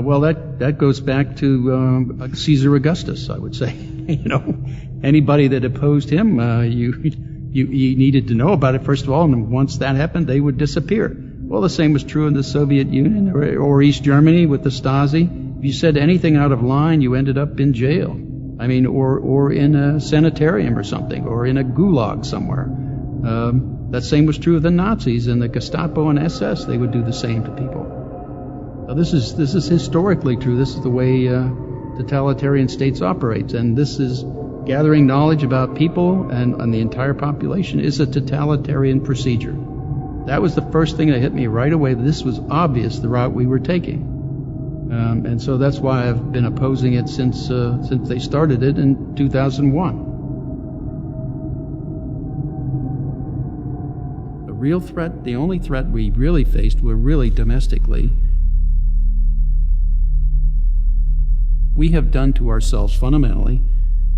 Well, that goes back to Caesar Augustus, I would say. Anybody that opposed him, you needed to know about it first of all, and once that happened, they would disappear. Well, the same was true in the Soviet Union or East Germany with the Stasi. If you said anything out of line, you ended up in jail. Or in a sanitarium or something, or in a gulag somewhere. That same was true of the Nazis and the Gestapo and SS. They would do the same to people. Now, this is historically true. This is the way totalitarian states operate, and this is gathering knowledge about people and the entire population is a totalitarian procedure. That was the first thing that hit me right away. This was obvious, the route we were taking. And so that's why I've been opposing it since they started it in 2001. The real threat, the only threat we really faced were really domestically. We have done to ourselves fundamentally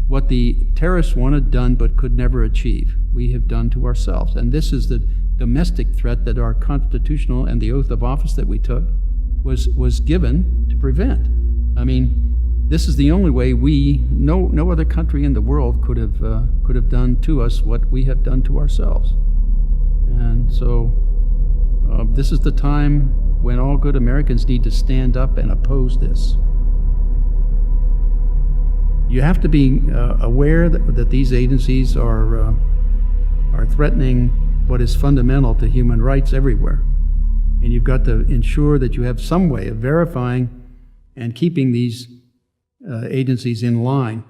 what the terrorists wanted done but could never achieve. We have done to ourselves. And this is the domestic threat that our constitutional and the oath of office that we took was given to prevent. This is the only way no other country in the world could have done to us what we have done to ourselves. And so this is the time when all good Americans need to stand up and oppose this. You have to be aware that these agencies are threatening what is fundamental to human rights everywhere. And you've got to ensure that you have some way of verifying and keeping these agencies in line.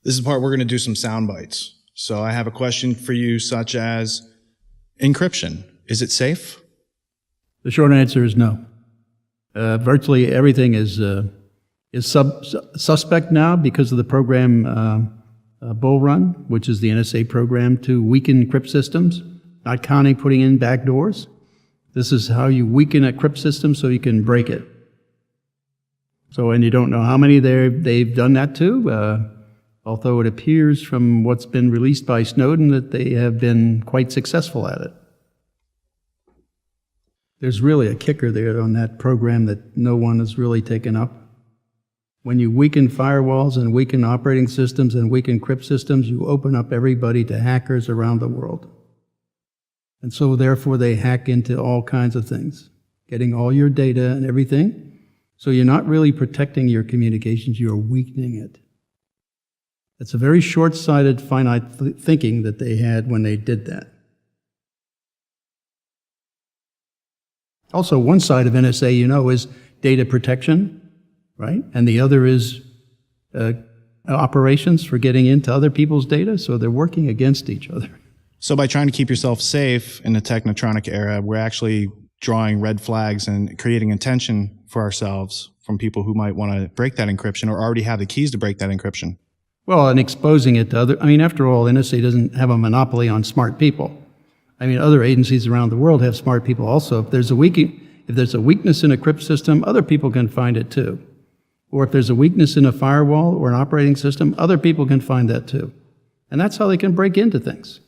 This is the part we're going to do some sound bites. So I have a question for you such as encryption. Is it safe? The short answer is no. Virtually everything is suspect now because of the program Bull Run, which is the NSA program to weaken encrypt systems, not counting putting in backdoors. This is how you weaken a encrypt system so you can break it. And you don't know how many they've done that to, although it appears from what's been released by Snowden that they have been quite successful at it. There's really a kicker there on that program that no one has really taken up. When you weaken firewalls and weaken operating systems and weaken encrypt systems, you open up everybody to hackers around the world. And so therefore they hack into all kinds of things, getting all your data and everything. So you're not really protecting your communications, you're weakening it. It's a very short-sighted, finite thinking that they had when they did that. Also, one side of NSA, is data protection, right? And the other is operations for getting into other people's data, so they're working against each other. So by trying to keep yourself safe in the technotronic era, we're actually drawing red flags and creating attention for ourselves from people who might want to break that encryption or already have the keys to break that encryption. Well, and exposing it to other, after all, NSA doesn't have a monopoly on smart people. Other agencies around the world have smart people also. If there's a weakness in a encrypt system, other people can find it too. Or if there's a weakness in a firewall or an operating system, other people can find that too. And that's how they can break into things.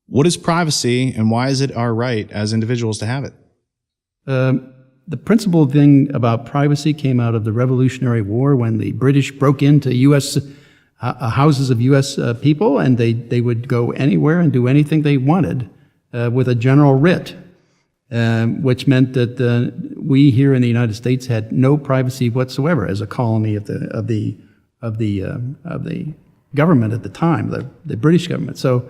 What is privacy, and why is it our right as individuals to have it? The principal thing about privacy came out of the Revolutionary War when the British broke into U.S. Houses of U.S. people, and they would go anywhere and do anything they wanted with a general writ, which meant that we here in the United States had no privacy whatsoever as a colony of the government at the time, the British government. So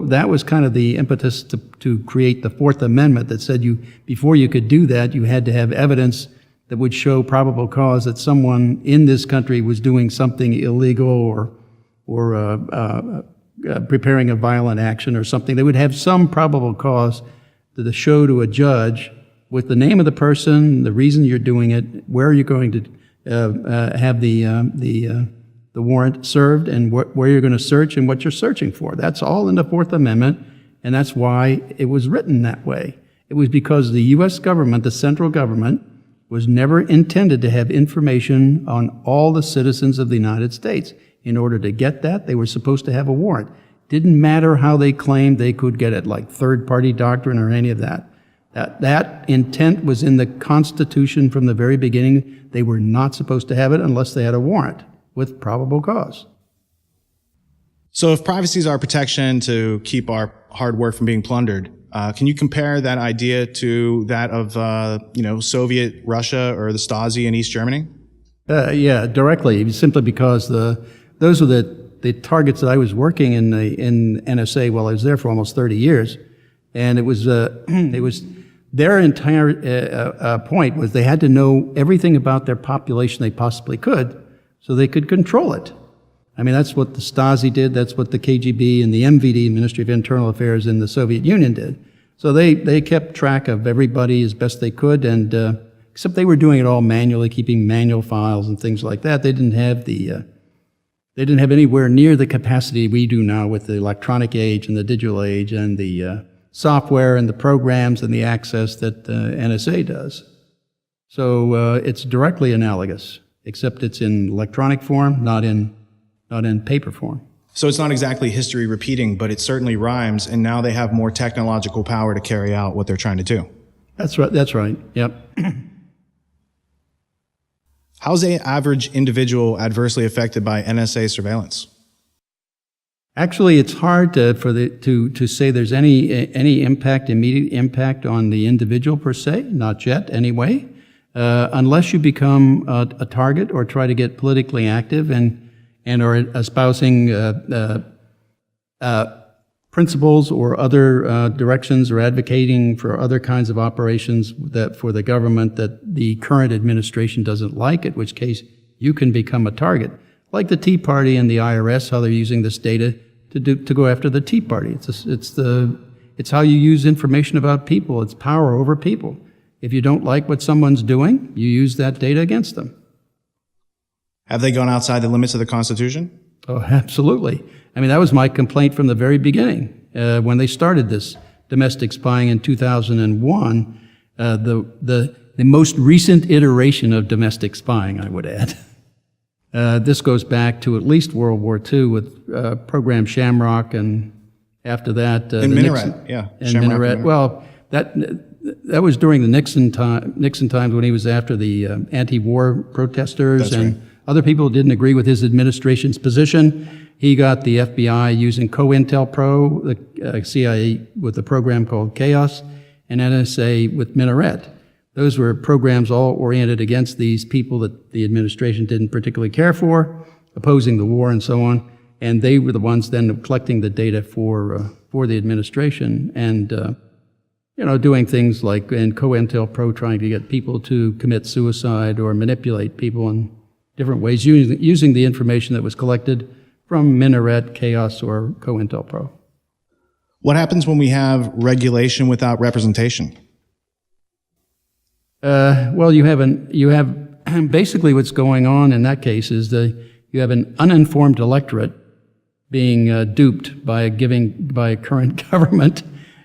that was kind of the impetus to create the Fourth Amendment that said before you could do that, you had to have evidence that would show probable cause that someone in this country was doing something illegal or preparing a violent action or something. They would have some probable cause to show to a judge with the name of the person, the reason you're doing it, where you're going to have the warrant served, and where you're going to search and what you're searching for. That's all in the Fourth Amendment, and that's why it was written that way. It was because the U.S. government, the central government, was never intended to have information on all the citizens of the United States. In order to get that, they were supposed to have a warrant. Didn't matter how they claimed they could get it, like third-party doctrine or any of that. That intent was in the Constitution from the very beginning. They were not supposed to have it unless they had a warrant with probable cause. So if privacy is our protection to keep our hard work from being plundered, can you compare that idea to that of, Soviet Russia or the Stasi in East Germany? Yeah, directly, simply because those were the targets that I was working in NSA while I was there for almost 30 years. And it was their entire point was they had to know everything about their population they possibly could so they could control it. I mean, that's what the Stasi did. That's what the KGB and the MVD, Ministry of Internal Affairs, in the Soviet Union did. So they kept track of everybody as best they could, and except they were doing it all manually, keeping manual files and things like that. They didn't have anywhere near the capacity we do now with the electronic age and the digital age and the software and the programs and the access that NSA does. So it's directly analogous, except it's in electronic form, not in paper form. So it's not exactly history repeating, but it certainly rhymes, and now they have more technological power to carry out what they're trying to do. That's right. Yep. How's the average individual adversely affected by NSA surveillance? Actually, it's hard to say there's any immediate impact on the individual per se, not yet anyway, unless you become a target or try to get politically active and are espousing principles or other directions or advocating for other kinds of operations for the government that the current administration doesn't like, at which case you can become a target. Like the Tea Party and the IRS, how they're using this data to go after the Tea Party. It's how you use information about people. It's power over people. If you don't like what someone's doing, you use that data against them. Have they gone outside the limits of the Constitution? Oh, absolutely. I mean, that was my complaint from the very beginning. When they started this domestic spying in 2001, the most recent iteration of domestic spying, I would add. This goes back to at least World War II with program Shamrock, and after that, and Minaret, and Minaret. Well, that was during the Nixon times when he was after the anti-war protesters. That's and right. Other people didn't agree with his administration's position. He got the FBI using COINTELPRO, the CIA with a program called Chaos, and NSA with Minaret. Those were programs all oriented against these people that the administration didn't particularly care for, opposing the war and so on. And they were the ones then collecting the data for the administration and doing things like in COINTELPRO trying to get people to commit suicide or manipulate people in different ways using the information that was collected from Minaret, Chaos, or COINTELPRO. What happens when we have regulation without representation? Well, you have basically what's going on in that case is you have an uninformed electorate being duped by a current government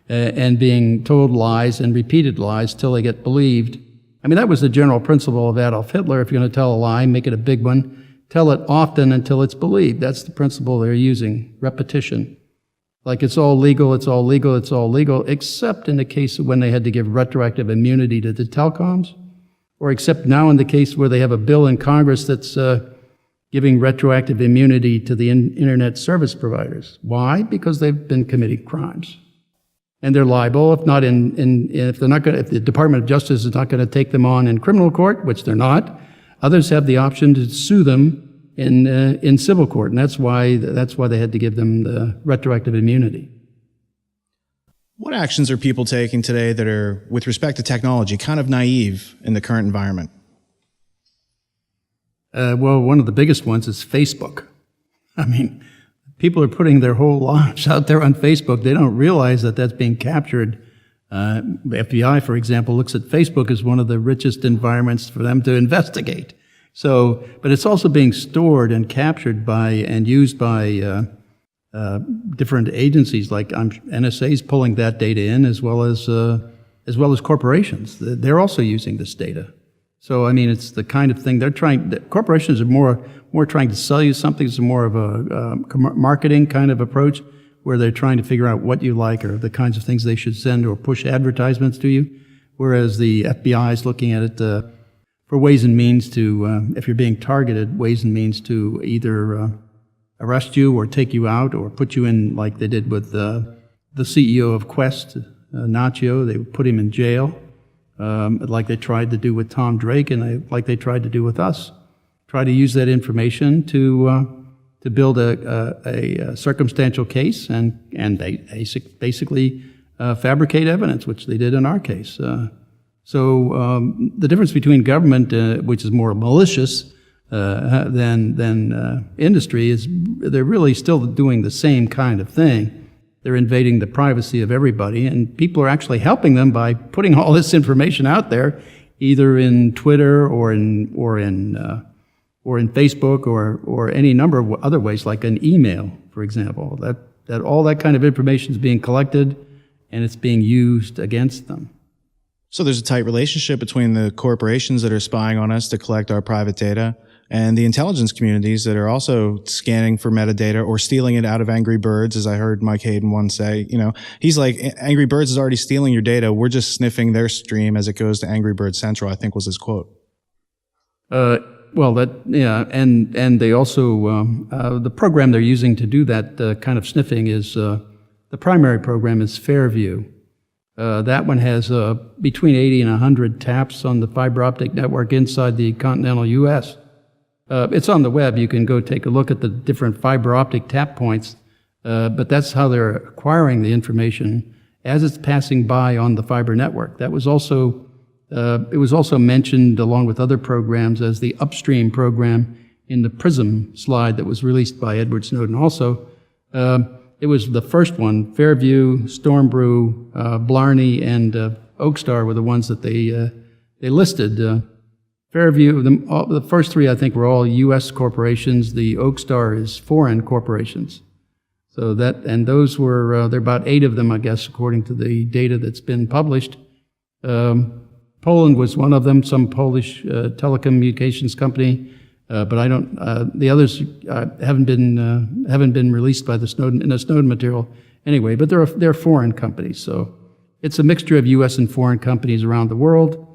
and being told lies and repeated lies till they get believed. I mean, that was the general principle of Adolf Hitler. If you're going to tell a lie, make it a big one. Tell it often until it's believed. That's the principle they're using, repetition. Like it's all legal, except in the case of when they had to give retroactive immunity to the telecoms, or except now in the case where they have a bill in Congress that's giving retroactive immunity to the internet service providers. Why? Because they've been committing crimes. And they're liable if the Department of Justice is not going to take them on in criminal court, which they're not. Others have the option to sue them in civil court, and that's why they had to give them the retroactive immunity. What actions are people taking today that are, with respect to technology, kind of naive in the current environment? Well, one of the biggest ones is Facebook. I mean, people are putting their whole lives out there on Facebook. They don't realize that that's being captured. The FBI, for example, looks at Facebook as one of the richest environments for them to investigate. So, but it's also being stored and captured by and used by different agencies. Like NSA is pulling that data in, as well as corporations. They're also using this data. So, I mean, it's the kind of thing corporations are more trying to sell you something. It's more of a marketing kind of approach, where they're trying to figure out what you like or the kinds of things they should send or push advertisements to you, whereas the FBI is looking at it for ways and means to, if you're being targeted, ways and means to either arrest you or take you out or put you in, like they did with the CEO of Quest, n.w.o. They put him in jail, like they tried to do with Tom Drake and like they tried to do with us. Try to use that information to build a circumstantial case and they basically fabricate evidence, which they did in our case. So the difference between government, which is more malicious than industry, is they're really still doing the same kind of thing. They're invading the privacy of everybody, and people are actually helping them by putting all this information out there, either in Twitter or in Facebook or any number of other ways, like an email, for example. That all that kind of information is being collected, and it's being used against them. So there's a tight relationship between the corporations that are spying on us to collect our private data and the intelligence communities that are also scanning for metadata or stealing it out of Angry Birds, as I heard Mike Hayden once say. You know, he's like, Angry Birds is already stealing your data. We're just sniffing their stream as it goes to Angry Bird Central, I think was his quote. Well, and they also, the program they're using to do that kind of sniffing is, the primary program is Fairview. That one has between 80 and 100 taps on the fiber optic network inside the continental U.S. It's on the web. You can go take a look at the different fiber optic tap points, but that's how they're acquiring the information as it's passing by on the fiber network. That was also, it was also mentioned along with other programs as the upstream program in the PRISM slide that was released by Edward Snowden also. It was the first one. Fairview, Stormbrew, Blarney, and Oakstar were the ones that they listed. Fairview, the first three I think were all U.S. corporations. The Oakstar is foreign corporations. So that, and those were, there are about 8 of them, I guess, according to the data that's been published. Poland was one of them, some Polish telecommunications company. But I don't. The others haven't been released by the Snowden in the Snowden material anyway. But they're foreign companies, so it's a mixture of U.S. and foreign companies around the world,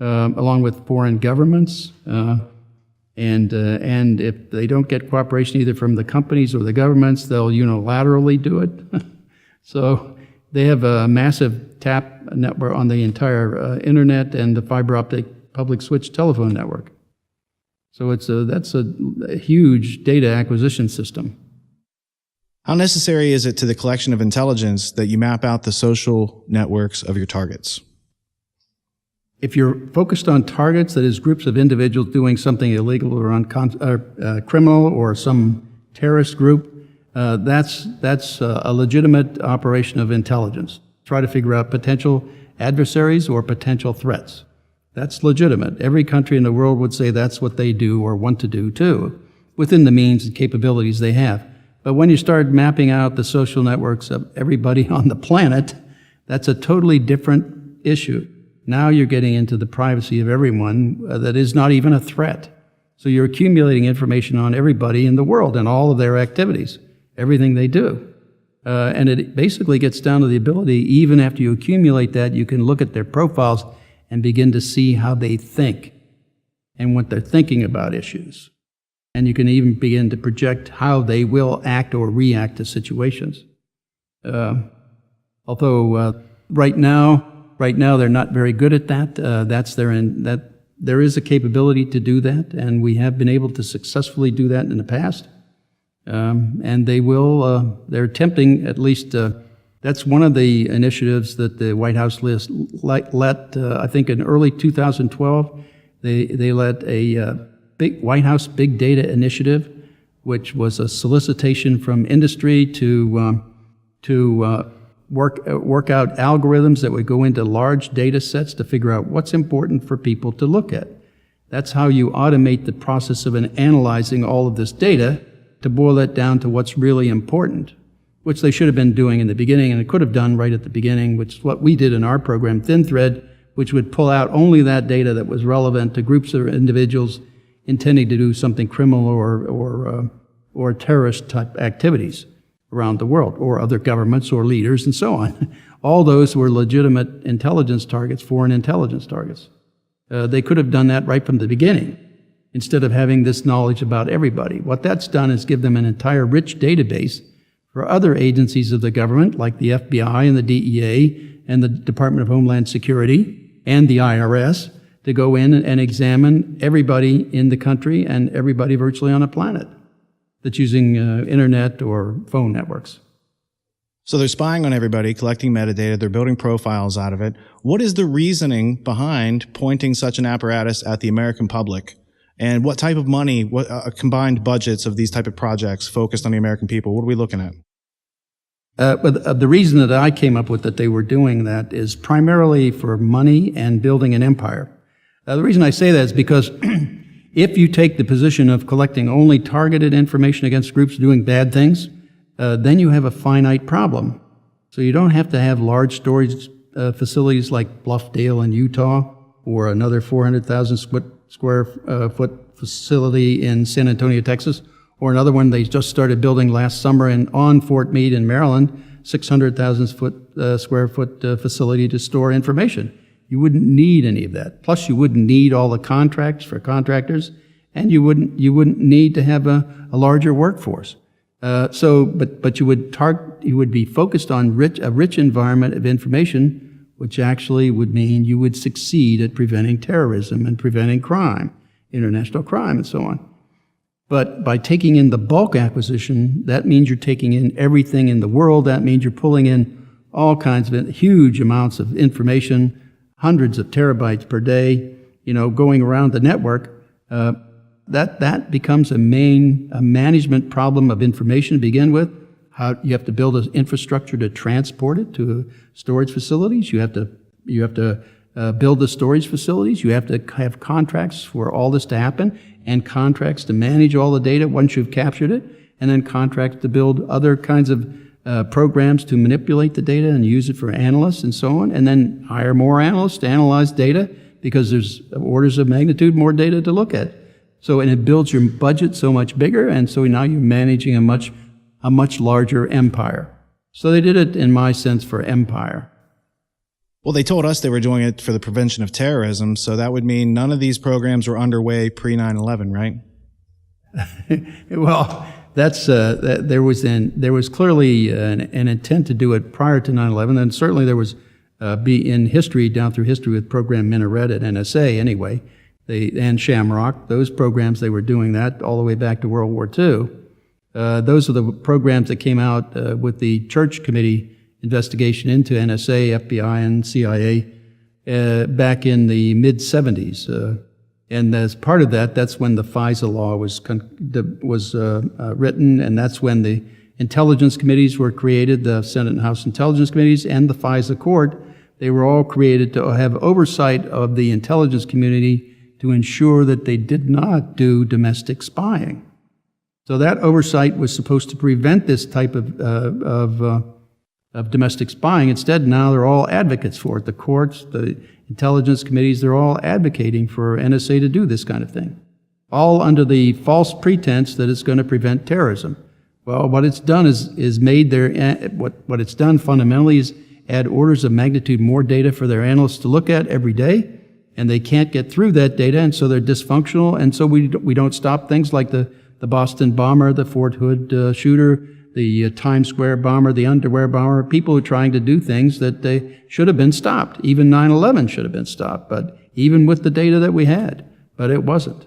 along with foreign governments. And if they don't get cooperation either from the companies or the governments, they'll unilaterally do it. So they have a massive tap network on the entire internet and the fiber optic public switch telephone network. So that's a huge data acquisition system. How necessary is it to the collection of intelligence that you map out the social networks of your targets? If you're focused on targets, that is groups of individuals doing something illegal or criminal or some terrorist group, that's a legitimate operation of intelligence. Try to figure out potential adversaries or potential threats. That's legitimate. Every country in the world would say that's what they do or want to do too, within the means and capabilities they have. But when you start mapping out the social networks of everybody on the planet, that's a totally different issue. Now you're getting into the privacy of everyone that is not even a threat. So you're accumulating information on everybody in the world and all of their activities, everything they do. And it basically gets down to the ability, even after you accumulate that, you can look at their profiles and begin to see how they think and what they're thinking about issues. And you can even begin to project how they will act or react to situations. Although right now they're not very good at that. That there is a capability to do that, and we have been able to successfully do that in the past. And they're attempting at least. That's one of the initiatives that the White House let I think in early 2012, they let a big White House Big Data Initiative, which was a solicitation from industry to work out algorithms that would go into large data sets to figure out what's important for people to look at. That's how you automate the process of analyzing all of this data to boil it down to what's really important, which they should have been doing in the beginning, and it could have done right at the beginning, which is what we did in our program, Thin Thread, which would pull out only that data that was relevant to groups of individuals intending to do something criminal or terrorist type activities. around the world, or other governments or leaders and so on. All those were legitimate intelligence targets, foreign intelligence targets. They could have done that right from the beginning, instead of having this knowledge about everybody. What that's done is give them an entire rich database for other agencies of the government, like the FBI and the DEA and the Department of Homeland Security and the IRS, to go in and examine everybody in the country and everybody virtually on the planet that's using internet or phone networks. So they're spying on everybody, collecting metadata, they're building profiles out of it. What is the reasoning behind pointing such an apparatus at the American public? And what type of money, what combined budgets of these type of projects focused on the American people? What are we looking at? But the reason that I came up with that they were doing that is primarily for money and building an empire. The reason I say that is because if you take the position of collecting only targeted information against groups doing bad things, then you have a finite problem. So you don't have to have large storage facilities like Bluffdale in Utah, or another 400,000 square foot facility in San Antonio, Texas, or another one they just started building last summer on Fort Meade in Maryland, 600,000 square foot facility to store information. You wouldn't need any of that. Plus, you wouldn't need all the contracts for contractors, and you wouldn't need to have a larger workforce. But you would be focused on a rich environment of information, which actually would mean you would succeed at preventing terrorism and preventing crime, international crime, and so on. But by taking in the bulk acquisition, that means you're taking in everything in the world. That means you're pulling in all kinds of huge amounts of information, hundreds of terabytes per day, going around the network. That becomes a management problem of information to begin with. How you have to build an infrastructure to transport it to storage facilities. You have to build the storage facilities. You have to have contracts for all this to happen, and contracts to manage all the data once you've captured it, and then contracts to build other kinds of programs to manipulate the data and use it for analysts and so on, and then hire more analysts to analyze data because there's orders of magnitude more data to look at. So, and it builds your budget so much bigger, and so now you're managing a much larger empire. So they did it, in my sense, for empire. Well, they told us they were doing it for the prevention of terrorism, so that would mean none of these programs were underway pre-9/11, right? Well, there was clearly an intent to do it prior to 9/11, and certainly there was in history, down through history, with Program Minaret at NSA anyway, and Shamrock. Those programs, they were doing that all the way back to World War II. Those are the programs that came out with the Church Committee investigation into NSA, FBI, and CIA back in the mid-'70s. And as part of that, that's when the FISA law was written, and that's when the intelligence committees were created, the Senate and House Intelligence Committees and the FISA Court. They were all created to have oversight of the intelligence community to ensure that they did not do domestic spying. So that oversight was supposed to prevent this type of domestic spying. Instead, now they're all advocates for it. The courts, the intelligence committees, they're all advocating for NSA to do this kind of thing, all under the false pretense that it's going to prevent terrorism. Well, what it's done is made what it's done fundamentally is add orders of magnitude more data for their analysts to look at every day, and they can't get through that data, and so they're dysfunctional, and so we don't stop things like the Boston bomber, the Fort Hood shooter, the Times Square bomber, the underwear bomber, people who are trying to do things that they should have been stopped. Even 9/11 should have been stopped, but even with the data that we had, but it wasn't.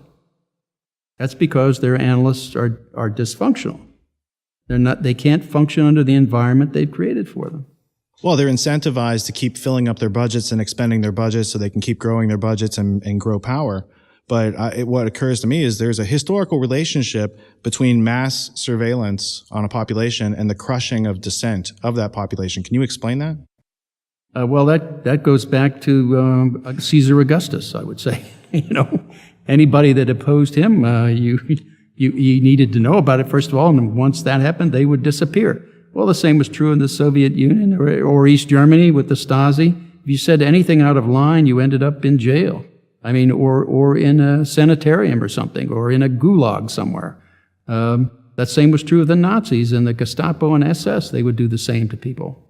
That's because their analysts are dysfunctional. They can't function under the environment they've created for them. Well, they're incentivized to keep filling up their budgets and expending their budgets so they can keep growing their budgets and grow power. But what occurs to me is there's a historical relationship between mass surveillance on a population and the crushing of dissent of that population. Can you explain that? Well, that goes back to Caesar Augustus, I would say. Anybody that opposed him, you needed to know about it, first of all, and once that happened, they would disappear. Well, the same was true in the Soviet Union or East Germany with the Stasi. If you said anything out of line, you ended up in jail. Or in a sanitarium or something, or in a gulag somewhere. That same was true of the Nazis and the Gestapo and SS. They would do the same to people.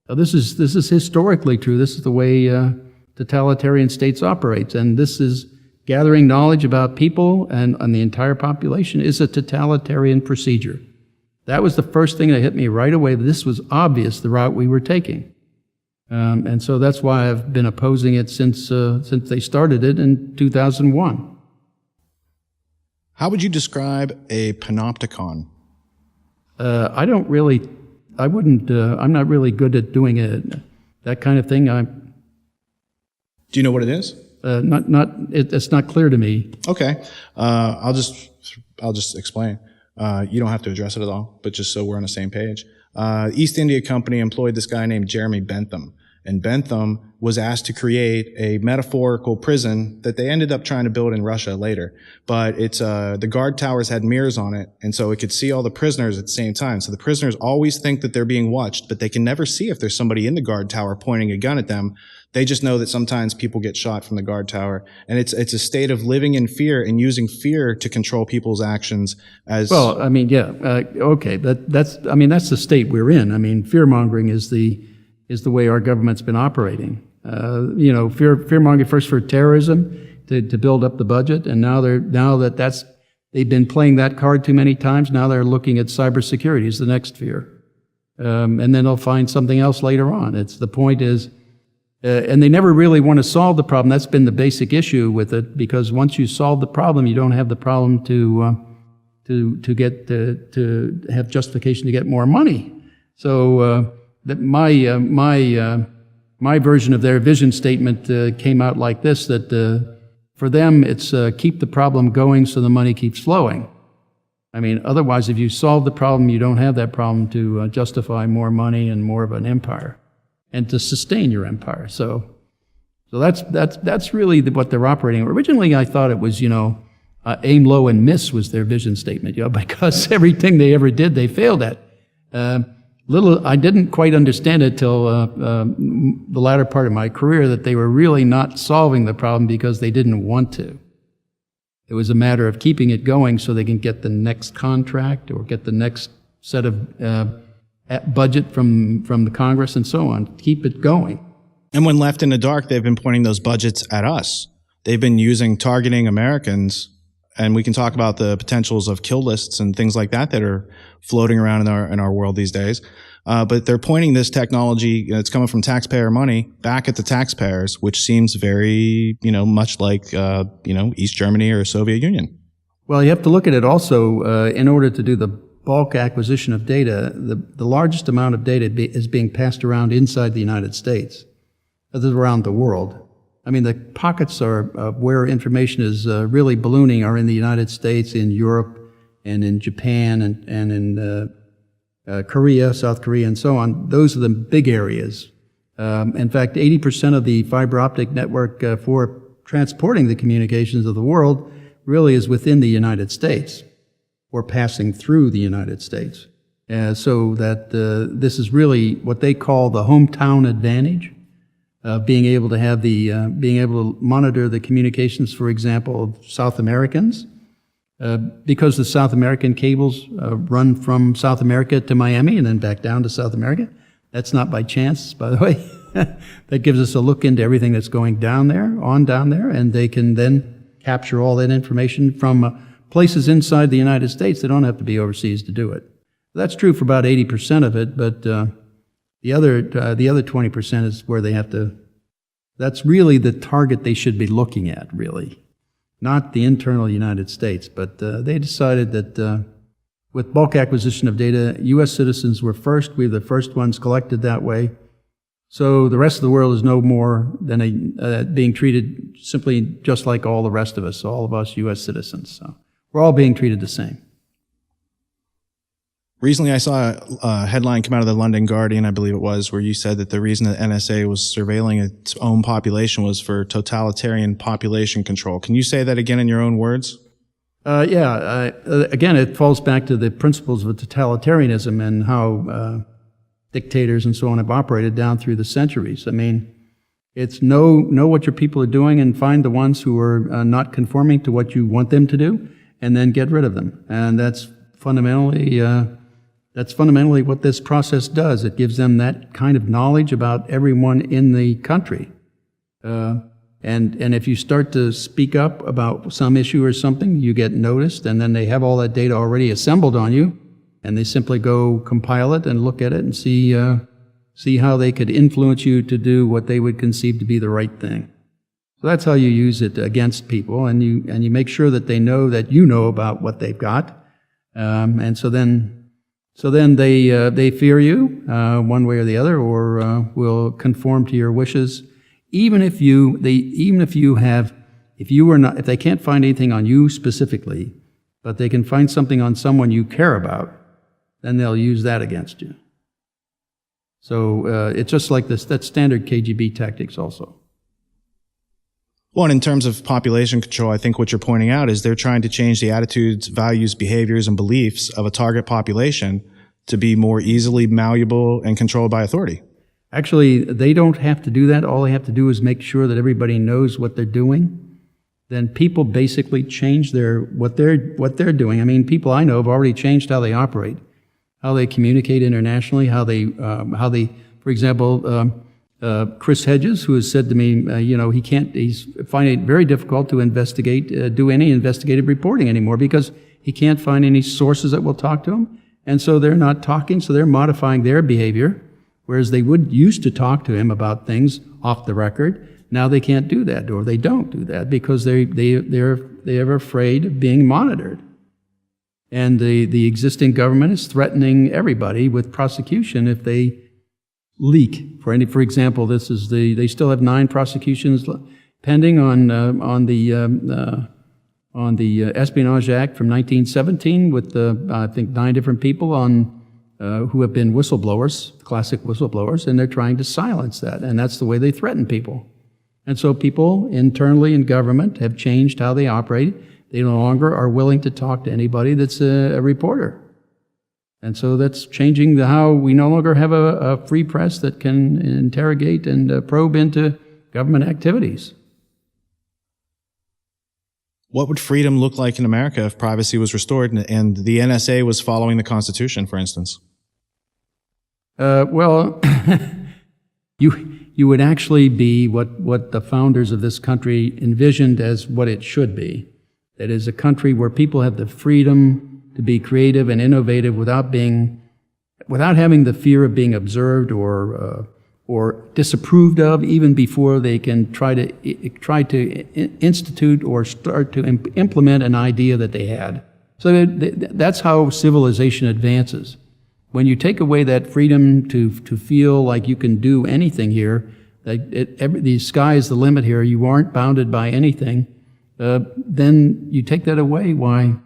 Now, this is historically true. This is the way totalitarian states operate, and this is gathering knowledge about people and the entire population is a totalitarian procedure. That was the first thing that hit me right away. This was obvious, the route we were taking. And so that's why I've been opposing it since they started it in 2001. How would you describe a panopticon? I'm not really good at doing that kind of thing. Do you know what it is? It's not clear to me. Okay. I'll just explain. You don't have to address it at all, but just so we're on the same page. East India Company employed this guy named Jeremy Bentham. And Bentham was asked to create a metaphorical prison that they ended up trying to build in Russia later. But it's the guard towers had mirrors on it, and so it could see all the prisoners at the same time. So the prisoners always think that they're being watched, but they can never see if there's somebody in the guard tower pointing a gun at them. They just know that sometimes people get shot from the guard tower. And it's a state of living in fear and using fear to control people's actions as... Well, I mean, yeah, okay. That's the state we're in. I mean, fear-mongering is the way our government's been operating. Fear-mongering first for terrorism to build up the budget, and now they've been playing that card too many times. Now they're looking at cybersecurity as the next fear, and then they'll find something else later on. The point is, and they never really want to solve the problem. That's been the basic issue with it, because once you solve the problem, you don't have the problem to have justification to get more money. So. That my version of their vision statement came out like this, that for them it's keep the problem going so the money keeps flowing. I mean, otherwise if you solve the problem, you don't have that problem to justify more money and more of an empire and to sustain your empire. So that's really what they're operating. Originally I thought it was, aim low and miss was their vision statement, because everything they ever did they failed at. I didn't quite understand it till the latter part of my career, that they were really not solving the problem because they didn't want to. It was a matter of keeping it going so they can get the next contract or get the next set of budget from the Congress and so on. Keep it going. And when left in the dark, they've been pointing those budgets at us. They've been targeting Americans. And we can talk about the potentials of kill lists and things like that are floating around in our world these days. But they're pointing this technology that's coming from taxpayer money back at the taxpayers, which seems very, much like, East Germany or Soviet Union. Well, you have to look at it also, in order to do the bulk acquisition of data, the largest amount of data is being passed around inside the United States, around the world. I mean, the pockets of where information is really ballooning are in the United States, in Europe, and in Japan, and in Korea, South Korea, and so on. Those are the big areas. In fact, 80% of the fiber optic network for transporting the communications of the world really is within the United States, or passing through the United States. So that this is really what they call the hometown advantage. Being able to monitor the communications, for example, of South Americans, because the South American cables run from South America to Miami and then back down to South America. That's not by chance, by the way. That gives us a look into everything that's going down there, and they can then capture all that information from places inside the United States. They don't have to be overseas to do it. That's true for about 80% of it, but the other 20% is where they have to. That's really the target they should be looking at, really, not the internal United States. But they decided that with bulk acquisition of data, U.S. citizens were first. We were the first ones collected that way. So the rest of the world is no more than being treated simply just like all the rest of us, all of us U.S. citizens. So we're all being treated the same. Recently, I saw a headline come out of the London Guardian, I believe it was, where you said that the reason that NSA was surveilling its own population was for totalitarian population control. Can you say that again in your own words? Again, it falls back to the principles of totalitarianism and how dictators and so on have operated down through the centuries. I mean, it's know what your people are doing and find the ones who are not conforming to what you want them to do, and then get rid of them. And that's fundamentally what this process does. It gives them that kind of knowledge about everyone in the country. And if you start to speak up about some issue or something, you get noticed, and then they have all that data already assembled on you, and they simply go compile it and look at it and see how they could influence you to do what they would conceive to be the right thing. So that's how you use it against people, and you make sure that they know that you know about what they've got, and so then they fear you one way or the other, or will conform to your wishes. If they can't find anything on you specifically, but they can find something on someone you care about, then they'll use that against you. So it's just like this. That's standard KGB tactics also. Well, and in terms of population control, I think what you're pointing out is they're trying to change the attitudes, values, behaviors, and beliefs of a target population to be more easily malleable and controlled by authority. Actually, they don't have to do that. All they have to do is make sure that everybody knows what they're doing. Then people basically change what they're doing. I mean, people I know have already changed how they operate, how they communicate internationally, how they, for example, Chris Hedges, who has said to me, he's finding it very difficult to do any investigative reporting anymore because he can't find any sources that will talk to him, and so they're not talking. So they're modifying their behavior. Whereas they used to talk to him about things off the record, now they can't do that, or they don't do that because they're afraid of being monitored. And the existing government is threatening everybody with prosecution if they leak. For example, they still have 9 prosecutions pending on the Espionage Act from 1917 with I think 9 different people who have been whistleblowers, classic whistleblowers, and they're trying to silence that, and that's the way they threaten people. And so people internally in government have changed how they operate. They no longer are willing to talk to anybody that's a reporter. And so that's changing how we no longer have a free press that can interrogate and probe into government activities. What would freedom look like in America if privacy was restored and the NSA was following the Constitution, for instance? Well, you would actually be what the founders of this country envisioned as what it should be. That is, a country where people have the freedom to be creative and innovative without having the fear of being observed or disapproved of, even before they can try to institute or start to implement an idea that they had. So that's how civilization advances. When you take away that freedom to feel like you can do anything here, the sky is the limit here, you aren't bounded by anything, then you take that away. Why?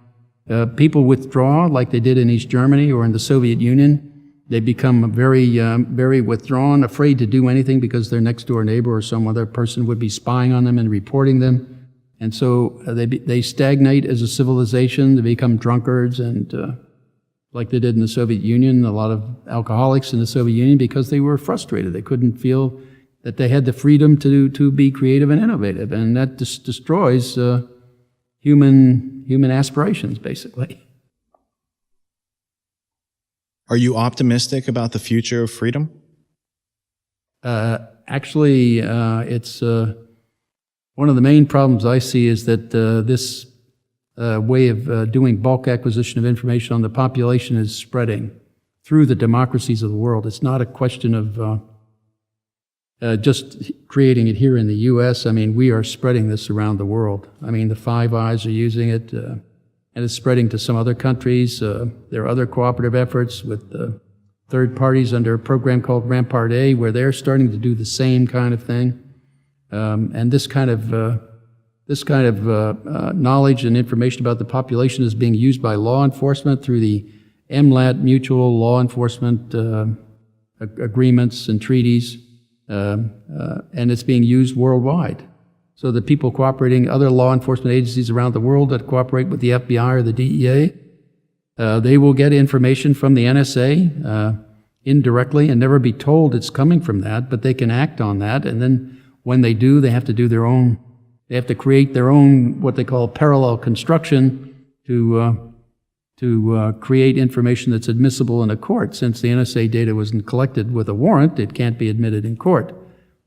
People withdraw like they did in East Germany or in the Soviet Union. They become very withdrawn, afraid to do anything because their next door neighbor or some other person would be spying on them and reporting them. And so they stagnate as a civilization. They become drunkards, and like they did in the Soviet Union, a lot of alcoholics in the Soviet Union, because they were frustrated. They couldn't feel that they had the freedom to be creative and innovative, and that destroys human aspirations, basically. Are you optimistic about the future of freedom? Actually, it's one of the main problems I see is that this way of doing bulk acquisition of information on the population is spreading through the democracies of the world. It's not a question of just creating it here in the U.S. I mean, we are spreading this around the world. I mean, the Five Eyes are using it. And it's spreading to some other countries. There are other cooperative efforts with third parties under a program called Rampart A, where they're starting to do the same kind of thing. And this kind of knowledge and information about the population is being used by law enforcement through the MLAT mutual law enforcement agreements and treaties, and it's being used worldwide. So the people cooperating, other law enforcement agencies around the world that cooperate with the FBI or the DEA, they will get information from the NSA indirectly and never be told it's coming from that, but they can act on that. And then when they do, they have to create their own, what they call parallel construction to to create information that's admissible in a court. Since the NSA data wasn't collected with a warrant, it can't be admitted in court.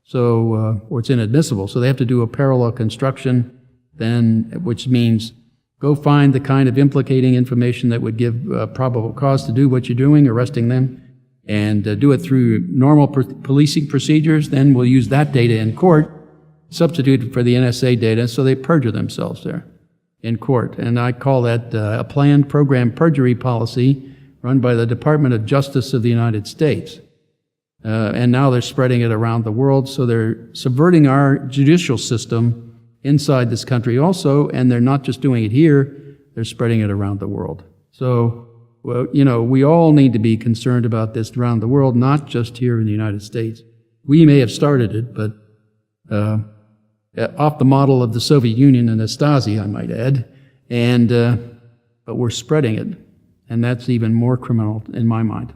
So, or it's inadmissible. So they have to do a parallel construction, then, which means go find the kind of implicating information that would give probable cause to do what you're doing, arresting them, and do it through normal policing procedures. Then we'll use that data in court, substitute for the NSA data, so they perjure themselves there in court. And I call that a planned program perjury policy run by the Department of Justice of the United States. And now they're spreading it around the world, so they're subverting our judicial system inside this country also, and they're not just doing it here, they're spreading it around the world. So, well, you know, we all need to be concerned about this around the world, not just here in the United States. We may have started it, but off the model of the Soviet Union and the Stasi, I might add, and but we're spreading it, and that's even more criminal in my mind.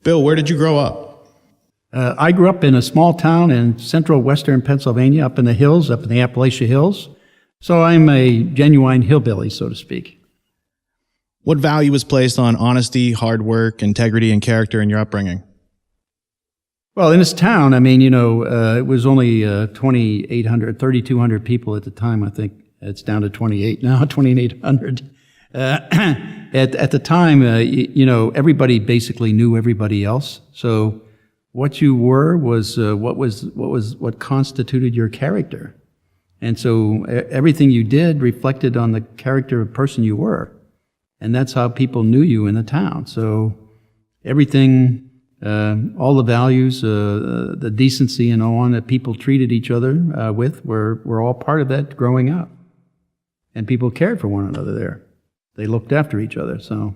Bill, where did you grow up? I grew up in a small town in central western Pennsylvania, up in the hills, up in the Appalachia Hills. So I'm a genuine hillbilly, so to speak. What value was placed on honesty, hard work, integrity, and character in your upbringing? Well, in this town, I mean, you know, it was only 3,200 people at the time, I think. It's down to 28 now, 2,800. At the time, you know, everybody basically knew everybody else. So what you were was what constituted your character. And so everything you did reflected on the character of person you were. And that's how people knew you in the town. So everything, all the values, the decency and so on that people treated each other with were all part of that growing up. And people cared for one another there. They looked after each other. So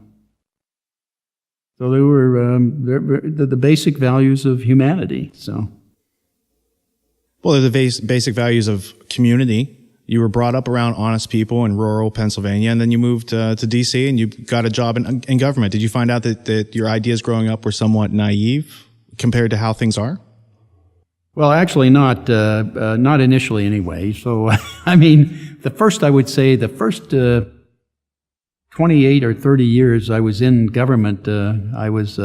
they were the basic values of humanity. So, well, they're the basic values of community. You were brought up around honest people in rural Pennsylvania, and then you moved to D.C. and you got a job in government. Did you find out that your ideas growing up were somewhat naive compared to how things are? Well, actually not initially anyway. So, I mean, the first 28 or 30 years I was in government, I was,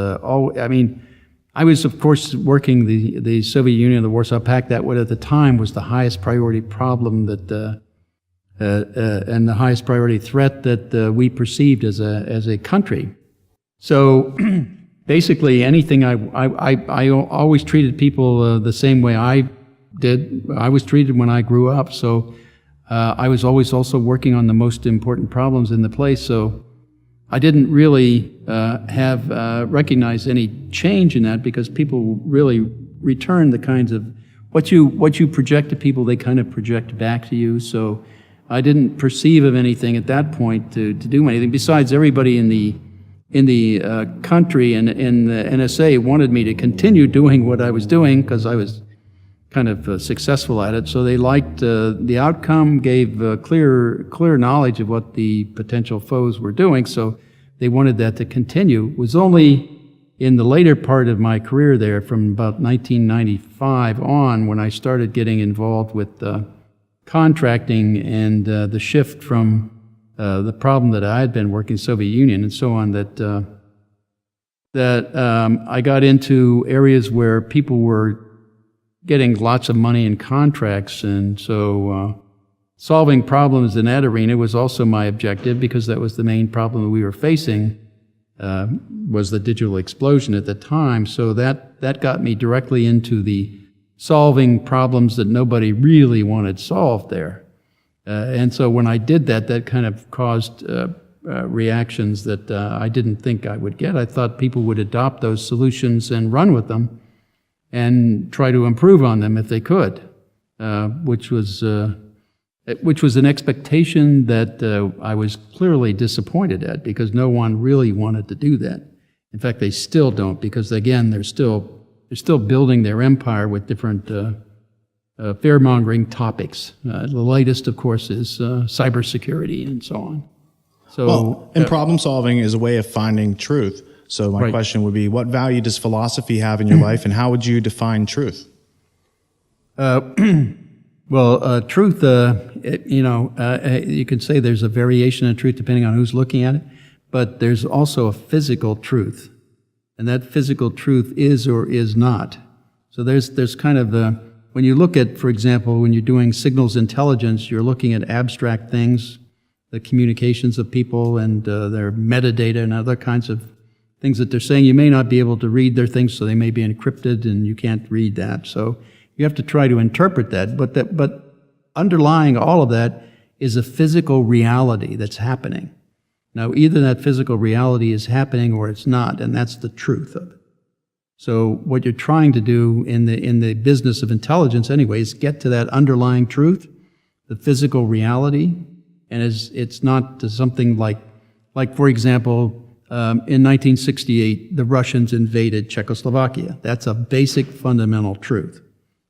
of course, working the Soviet Union, the Warsaw Pact. That at the time was the highest priority problem and the highest priority threat that we perceived as a country. So basically, anything I always treated people the same way I was treated when I grew up. So I was always also working on the most important problems in the place. So I didn't really recognize any change in that, because people really return the kinds of what you project to people, they kind of project back to you. So I didn't perceive of anything at that point to do anything. Besides, everybody in the country and in the NSA wanted me to continue doing what I was doing, because I was kind of successful at it. So they liked the outcome, gave clear knowledge of what the potential foes were doing. So they wanted that to continue. It was only in the later part of my career there, from about 1995 on, when I started getting involved with contracting and the shift from the problem that I had been working Soviet Union and so on, that I got into areas where people were getting lots of money in contracts, and so solving problems in that arena was also my objective, because that was the main problem that we were facing, was the digital explosion at the time. So that got me directly into the solving problems that nobody really wanted solved there. And so when I did that, that kind of caused reactions that I didn't think I would get. I thought people would adopt those solutions and run with them and try to improve on them if they could, which was an expectation that I was clearly disappointed at, because no one really wanted to do that. In fact, they still don't, because again, they're still building their empire with different fear-mongering topics. The latest, of course, is cybersecurity and so on. So, and problem solving is a way of finding truth. So my question would be, what value does philosophy have in your life, and how would you define truth? Truth, you could say there's a variation of truth depending on who's looking at it, but there's also a physical truth, and that physical truth is or is not. So there's kind of when you look at, for example, when you're doing signals intelligence, you're looking at abstract things, the communications of people and their metadata and other kinds of things that they're saying. You may not be able to read their things, so they may be encrypted, and you can't read that. So you have to try to interpret that, but underlying all of that is a physical reality that's happening. Now, either that physical reality is happening or it's not, and that's the truth of it. So what you're trying to do in the business of intelligence anyway is get to that underlying truth, the physical reality, and it's not something like for example, in 1968, the Russians invaded Czechoslovakia. That's a basic fundamental truth.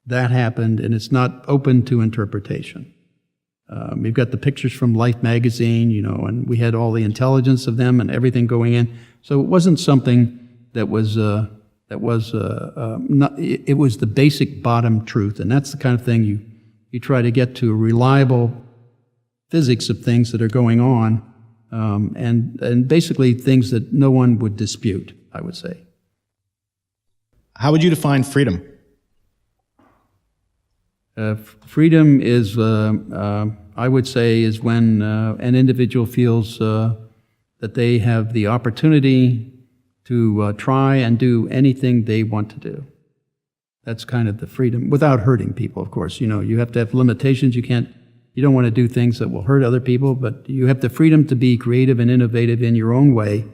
That happened, and it's not open to interpretation. We've got the pictures from Life magazine, and we had all the intelligence of them and everything going in. So it wasn't something that was not. It was the basic bottom truth, and that's the kind of thing you try to get to, reliable physics of things that are going on, and basically things that no one would dispute, I would say. How would you define freedom? Freedom is, I would say, is when an individual feels that they have the opportunity to try and do anything they want to do. That's kind of the freedom, without hurting people, of course. You have to have limitations. You don't want to do things that will hurt other people, but you have the freedom to be creative and innovative in your own way,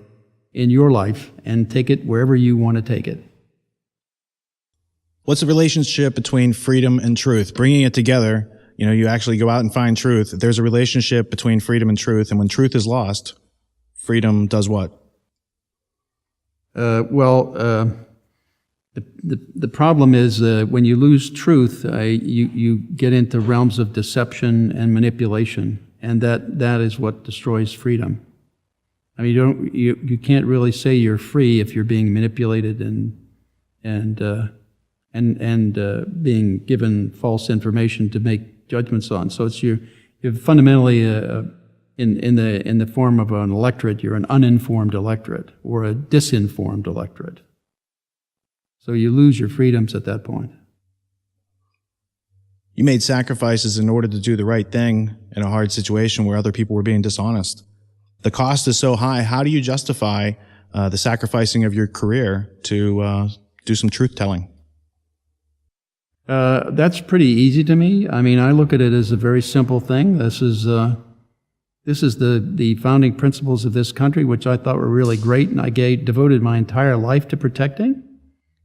in your life, and take it wherever you want to take it. What's the relationship between freedom and truth? Bringing it together, you actually go out and find truth. There's a relationship between freedom and truth, and when truth is lost, freedom does what? The problem is when you lose truth, you get into realms of deception and manipulation, and that is what destroys freedom. I mean, you can't really say you're free if you're being manipulated and being given false information to make judgments on. So you're fundamentally in the form of an electorate. You're an uninformed electorate or a disinformed electorate. So you lose your freedoms at that point. You made sacrifices in order to do the right thing in a hard situation where other people were being dishonest. The cost is so high. How do you justify the sacrificing of your career to do some truth-telling? That's pretty easy to me. I mean, I look at it as a very simple thing. This is the founding principles of this country, which I thought were really great, and I devoted my entire life to protecting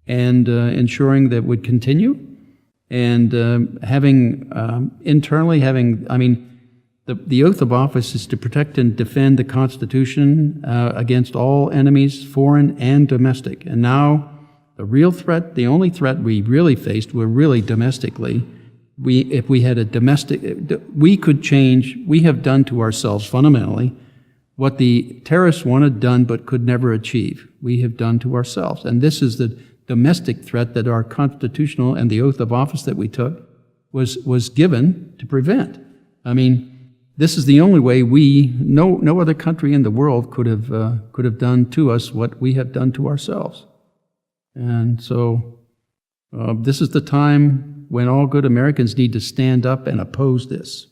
and ensuring that would continue. And the oath of office is to protect and defend the Constitution against all enemies, foreign and domestic. And now, the real threat, the only threat we really faced were really domestically. If we had a domestic, we could change, we have done to ourselves fundamentally what the terrorists wanted done but could never achieve. We have done to ourselves. And this is the domestic threat that our constitutional and the oath of office that we took was given to prevent. I mean, this is the only way no other country in the world could have done to us what we have done to ourselves. And so this is the time when all good Americans need to stand up and oppose this.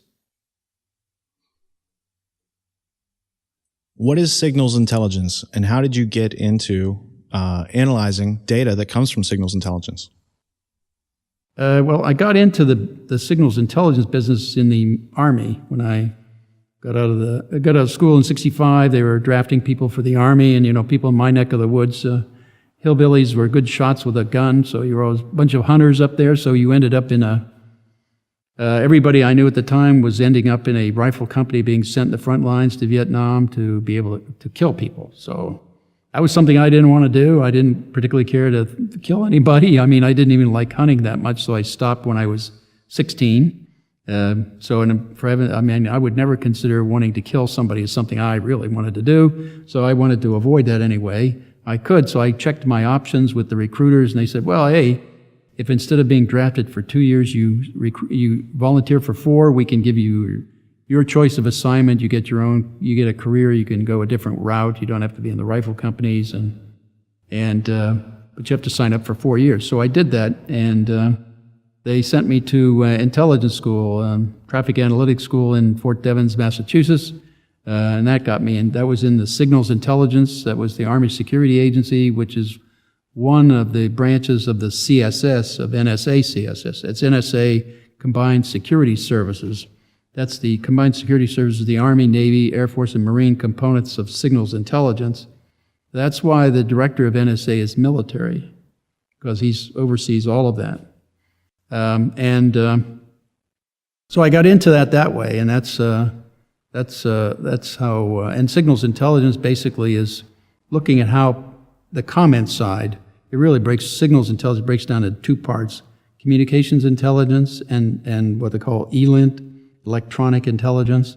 What is signals intelligence, and how did you get into analyzing data that comes from signals intelligence? Well, I got into the signals intelligence business in the Army when I got out of school in '65. They were drafting people for the Army, and people in my neck of the woods, hillbillies were good shots with a gun, so you were always a bunch of hunters up there. So you ended up in everybody I knew at the time was ending up in a rifle company being sent in the front lines to Vietnam to be able to kill people. So that was something I didn't want to do. I didn't particularly care to kill anybody. I mean, I didn't even like hunting that much, so I stopped when I was 16. I would never consider wanting to kill somebody as something I really wanted to do, so I wanted to avoid that anyway. I could, so I checked my options with the recruiters, and they said, well, hey, if instead of being drafted for 2 years, you volunteer for 4, we can give you your choice of assignment. You get a career. You can go a different route. You don't have to be in the rifle companies, but you have to sign up for 4 years. So I did that, and they sent me to intelligence school, traffic analytics school in Fort Devens, Massachusetts, and that got me. And that was in the Signals Intelligence. That was the Army Security Agency, which is one of the branches of the CSS, of NSA CSS. It's NSA Combined Security Services. That's the Combined Security Services of the Army, Navy, Air Force, and Marine components of Signals Intelligence. That's why the director of NSA is military, because he oversees all of that. So I got into that way, and that's how. And Signals Intelligence basically is looking at how the comment side. It really Signals Intelligence breaks down into 2 parts: communications intelligence and what they call ELINT, electronic intelligence.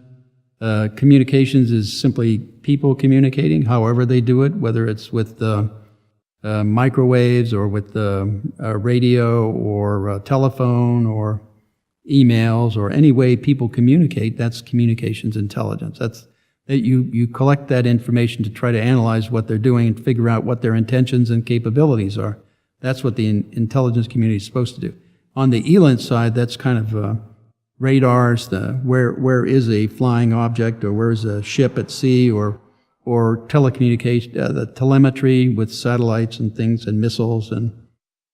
Communications is simply people communicating, however they do it, whether it's with microwaves or with radio or telephone or emails or any way people communicate. That's communications intelligence. That's that you collect that information to try to analyze what they're doing and figure out what their intentions and capabilities are. That's what the intelligence community is supposed to do. On the ELINT side, that's kind of radars, where is a flying object, or where is a ship at sea, or telecommunication, the telemetry with satellites and things and missiles, and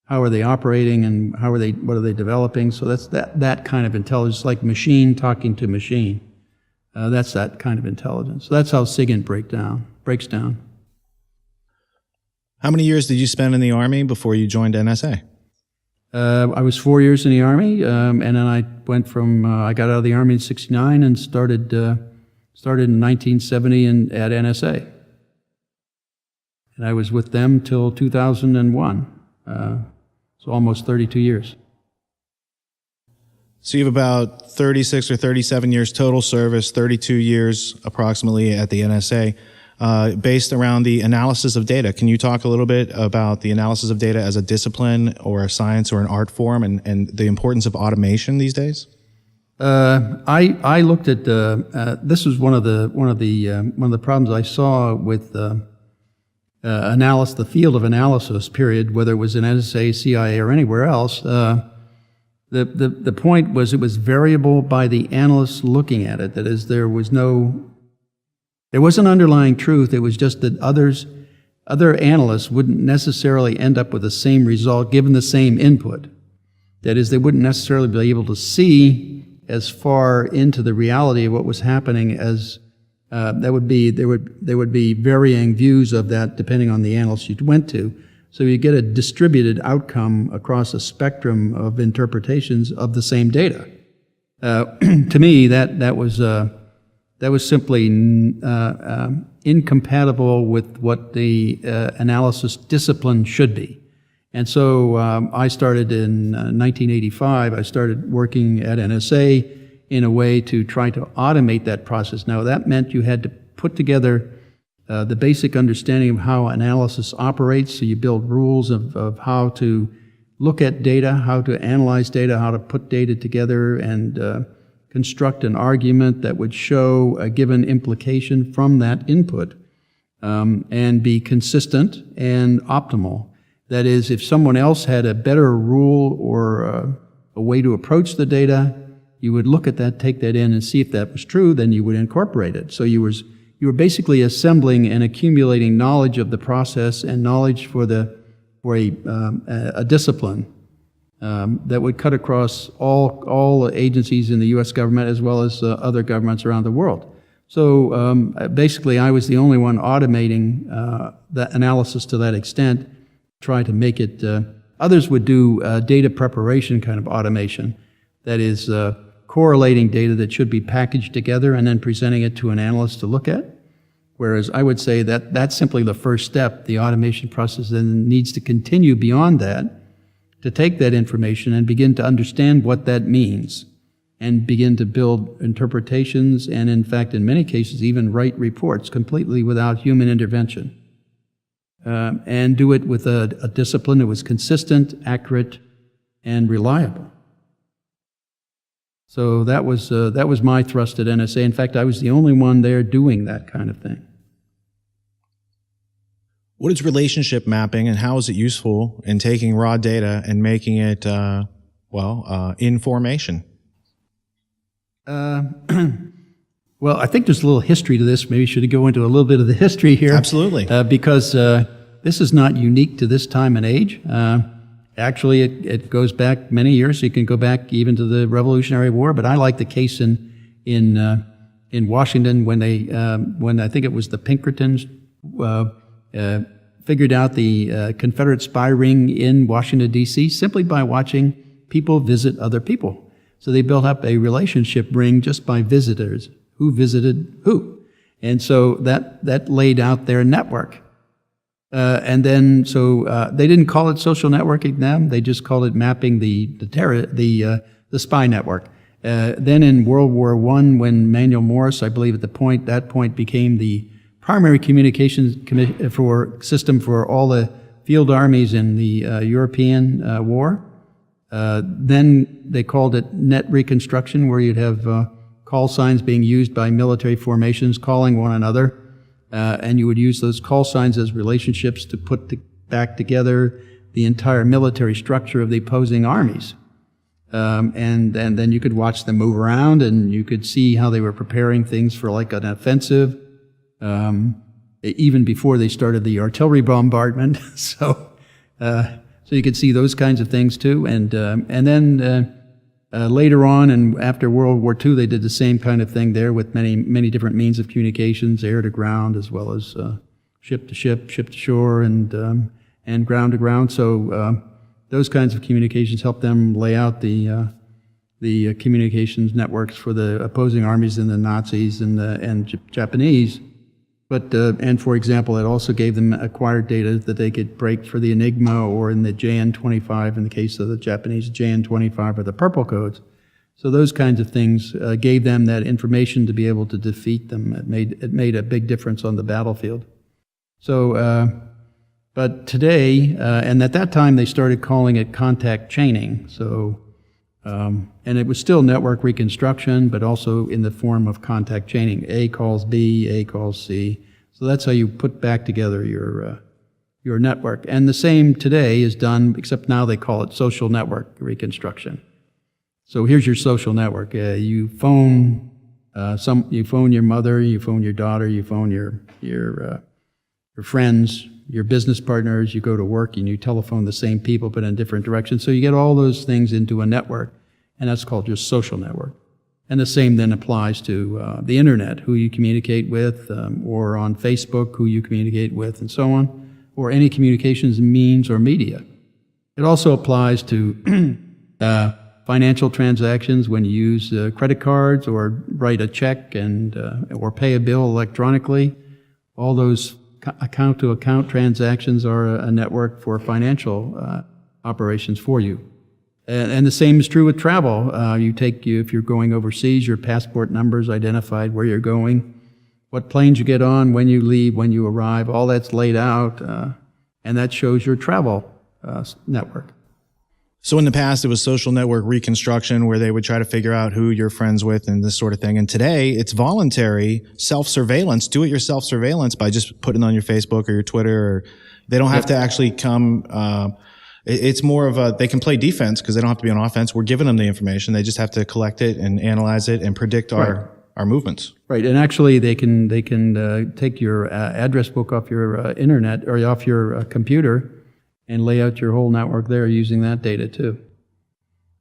how are they operating and what are they developing. So that's that kind of intelligence, like machine talking to machine. That's that kind of intelligence. So that's how SIGINT breaks down. How many years did you spend in the Army before you joined NSA? I was 4 years in the Army, and then I went I got out of the Army in '69 and started in 1970 at NSA. And I was with them till 2001, so almost 32 years. So you have about 36 or 37 years total service, 32 years approximately at the NSA. Based around the analysis of data. Can you talk a little bit about the analysis of data as a discipline or a science or an art form, and the importance of automation these days? I looked at this was one of the problems I saw with the field of analysis. Period. Whether it was in NSA, CIA, or anywhere else. The point was it was variable by the analysts looking at it. That is, there was an underlying truth. It was just that other analysts wouldn't necessarily end up with the same result given the same input. That is, they wouldn't necessarily be able to see as far into the reality of what was happening as there would be varying views of that depending on the analyst you went to. So you get a distributed outcome across a spectrum of interpretations of the same data. To me, that was simply incompatible with what the analysis discipline should be. And so I started in 1985. I started working at NSA in a way to try to automate that process. Now, that meant you had to put together the basic understanding of how analysis operates. So you build rules of how to look at data, how to analyze data, how to put data together, and construct an argument that would show a given implication from that input, and be consistent and optimal. That is, if someone else had a better rule or a way to approach the data, you would look at that, take that in, and see if that was true, then you would incorporate it. So you were basically assembling and accumulating knowledge of the process and knowledge for a discipline that would cut across all agencies in the U.S. government as well as other governments around the world. So basically, I was the only one automating that analysis to that extent, try to make it. Others would do data preparation kind of automation, that is correlating data that should be packaged together and then presenting it to an analyst to look at. Whereas I would say that that's simply the first step. The automation process then needs to continue beyond that, to take that information and begin to understand what that means and begin to build interpretations and, in fact, in many cases, even write reports completely without human intervention. And do it with a discipline that was consistent, accurate, and reliable. So that was my thrust at NSA. In fact, I was the only one there doing that kind of thing. What is relationship mapping, and how is it useful in taking raw data and making it, information? Well, I think there's a little history to this. Maybe we should go into a little bit of the history here. Absolutely. Because this is not unique to this time and age. Actually, it goes back many years. You can go back even to the Revolutionary War. But I like the case in Washington when I think it was the Pinkertons figured out the Confederate spy ring in Washington, D.C. simply by watching people visit other people. So they built up a relationship ring just by visitors, who visited who. And so that laid out their network. And then, they didn't call it social networking then, they just called it mapping the spy network. Then in World War I, when Manuel Morris, I believe at that point became the primary communications system for all the field armies in the European war, then they called it net reconstruction, where you'd have call signs being used by military formations calling one another. And you would use those call signs as relationships to put back together the entire military structure of the opposing armies. And then you could watch them move around, and you could see how they were preparing things for like an offensive, even before they started the artillery bombardment. So you could see those kinds of things too. And then later on, and after World War II, they did the same kind of thing there with many different means of communications, air to ground, as well as ship to ship, ship to shore, and ground to ground. So those kinds of communications helped them lay out the communications networks for the opposing armies and the Nazis and Japanese. But and for example, it also gave them acquired data that they could break for the Enigma, or in the JN-25, in the case of the Japanese JN-25, or the purple codes. So those kinds of things gave them that information to be able to defeat them. It made a big difference on the battlefield. So, but today, and at that time, they started calling it contact chaining. So, and it was still network reconstruction, but also in the form of contact chaining. A calls B, A calls C. So that's how you put back together your network. And the same today is done, except now they call it social network reconstruction. So here's your social network. You phone your mother, you phone your daughter, you phone your friends, your business partners. You go to work and you telephone the same people, but in different directions. So you get all those things into a network, and that's called your social network. And the same then applies to the internet, who you communicate with, or on Facebook, who you communicate with, and so on, or any communications means or media. It also applies to financial transactions, when you use credit cards or write a check or pay a bill electronically. All those account-to-account transactions are a network for financial operations for you. And the same is true with travel. If you're going overseas, your passport number's identified, where you're going, what planes you get on, when you leave, when you arrive, all that's laid out, and that shows your travel network. So in the past, it was social network reconstruction, where they would try to figure out who you're friends with and this sort of thing. And today, it's voluntary self-surveillance, do-it-yourself surveillance, by just putting on your Facebook or your Twitter. Or they don't have to actually come. It's more of they can play defense because they don't have to be on offense. We're giving them the information. They just have to collect it and analyze it and predict our movements. Right. And actually, they can take your address book off your internet or off your computer and lay out your whole network there using that data too.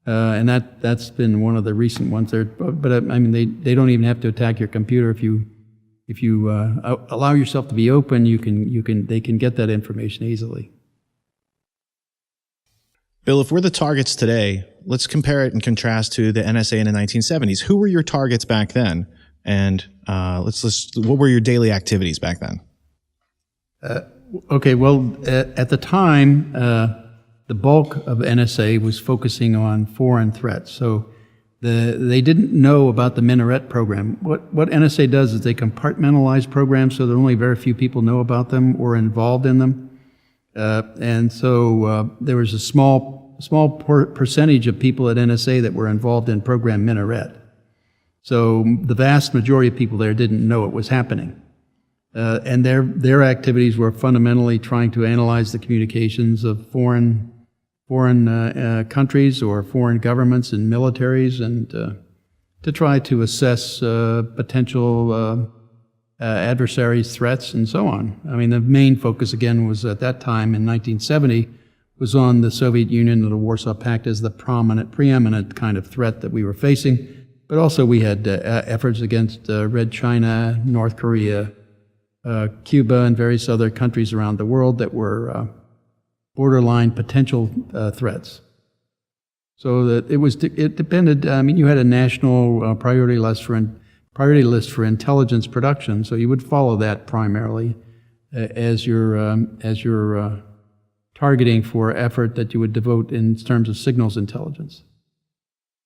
And that's been one of the recent ones there. But I mean, they don't even have to attack your computer. If you allow yourself to be open, they can get that information easily. Bill, if we're the targets today, let's compare it and contrast to the NSA in the 1970s. Who were your targets back then? And what were your daily activities back then? Okay, well, at the time, the bulk of NSA was focusing on foreign threats. So they didn't know about the Minaret program. What NSA does is they compartmentalize programs so that only very few people know about them or involved in them. And so there was a small percentage of people at NSA that were involved in program Minaret. So the vast majority of people there didn't know it was happening. And their activities were fundamentally trying to analyze the communications of foreign countries or foreign governments and militaries, and to try to assess potential adversaries, threats, and so on. I mean, the main focus, again, was at that time in 1970, was on the Soviet Union and the Warsaw Pact as the preeminent kind of threat that we were facing. But also we had efforts against Red China, North Korea, Cuba, and various other countries around the world that were borderline potential threats. So that it depended. I mean, you had a national priority list for intelligence production, so you would follow that primarily as your targeting for effort that you would devote in terms of signals intelligence.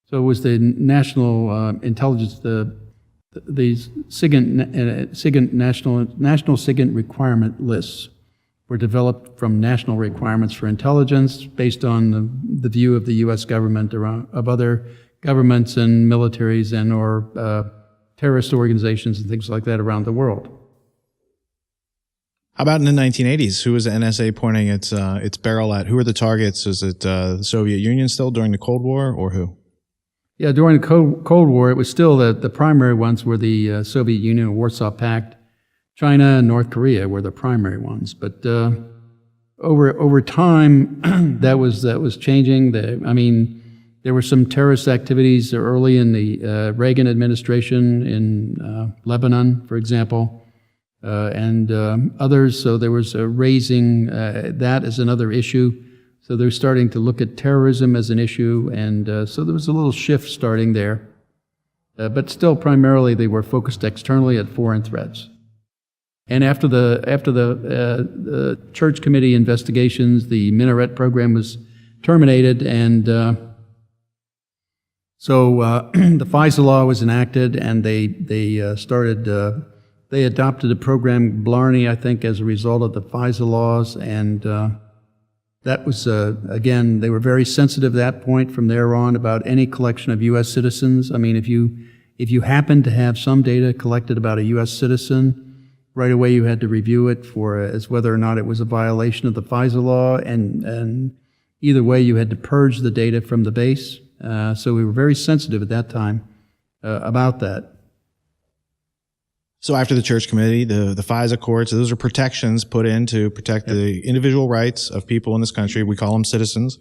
So it was the national intelligence, the SIGINT national SIGINT requirement lists were developed from national requirements for intelligence based on the view of the U.S. government of other governments and militaries and or terrorist organizations and things like that around the world. How about in the 1980s? Who was the NSA pointing its barrel at? Who were the targets? Was it the Soviet Union still during the Cold War, or who? Yeah, during the Cold War, it was still the primary ones were the Soviet Union, the Warsaw Pact, China, and North Korea were the primary ones. But over time, that was changing. There were some terrorist activities early in the Reagan administration in Lebanon, for example. And others, so there was raising that as another issue. So they're starting to look at terrorism as an issue, and so there was a little shift starting there. But still, primarily, they were focused externally at foreign threats. And after the Church Committee investigations, the Minaret program was terminated, and so the FISA law was enacted, and they started. They adopted a program, Blarney, I think, as a result of the FISA laws, and that was, again, they were very sensitive at that point from there on about any collection of U.S. citizens. I mean, if you happened to have some data collected about a U.S. citizen, right away you had to review it as whether or not it was a violation of the FISA law, and either way you had to purge the data from the base. So we were very sensitive at that time about that. So after the Church Committee, the FISA courts, those are protections put in to protect the individual rights of people in this country. We call them citizens.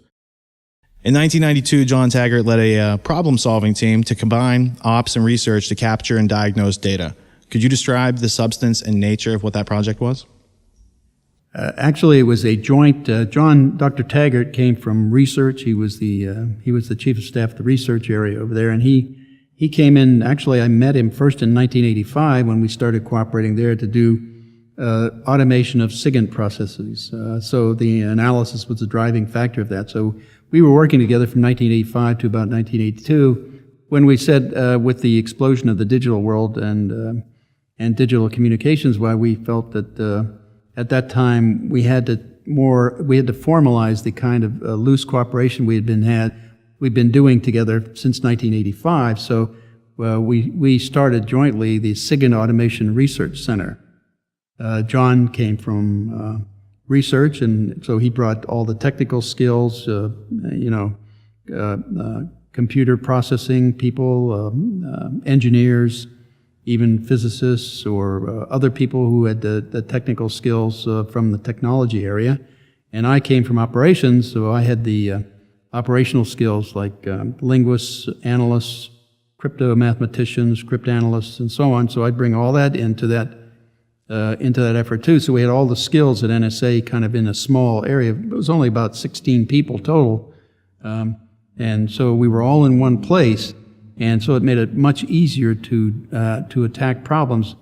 In 1992, John Taggart led a problem-solving team to combine ops and research to capture and diagnose data. Could you describe the substance and nature of what that project was? Actually, it was a joint. Dr. Taggart came from research. He was the chief of staff of the research area over there, and he came in. Actually, I met him first in 1985 when we started cooperating there to do automation of SIGINT processes. So the analysis was the driving factor of that. So we were working together from 1985 to about 1982 when we said with the explosion of the digital world and digital communications, why we felt that at that time we had to formalize the kind of loose cooperation we've been doing together since 1985. So we started jointly the SIGINT Automation Research Center. John came from research, and so he brought all the technical skills, computer processing people, engineers, even physicists or other people who had the technical skills from the technology area. And I came from operations, so I had the operational skills like linguists, analysts, crypto mathematicians, cryptanalysts, and so on. So I'd bring all that into that effort too. So we had all the skills at NSA kind of in a small area. It was only about 16 people total. And so we were all in one place. And so it made it much easier to attack problems,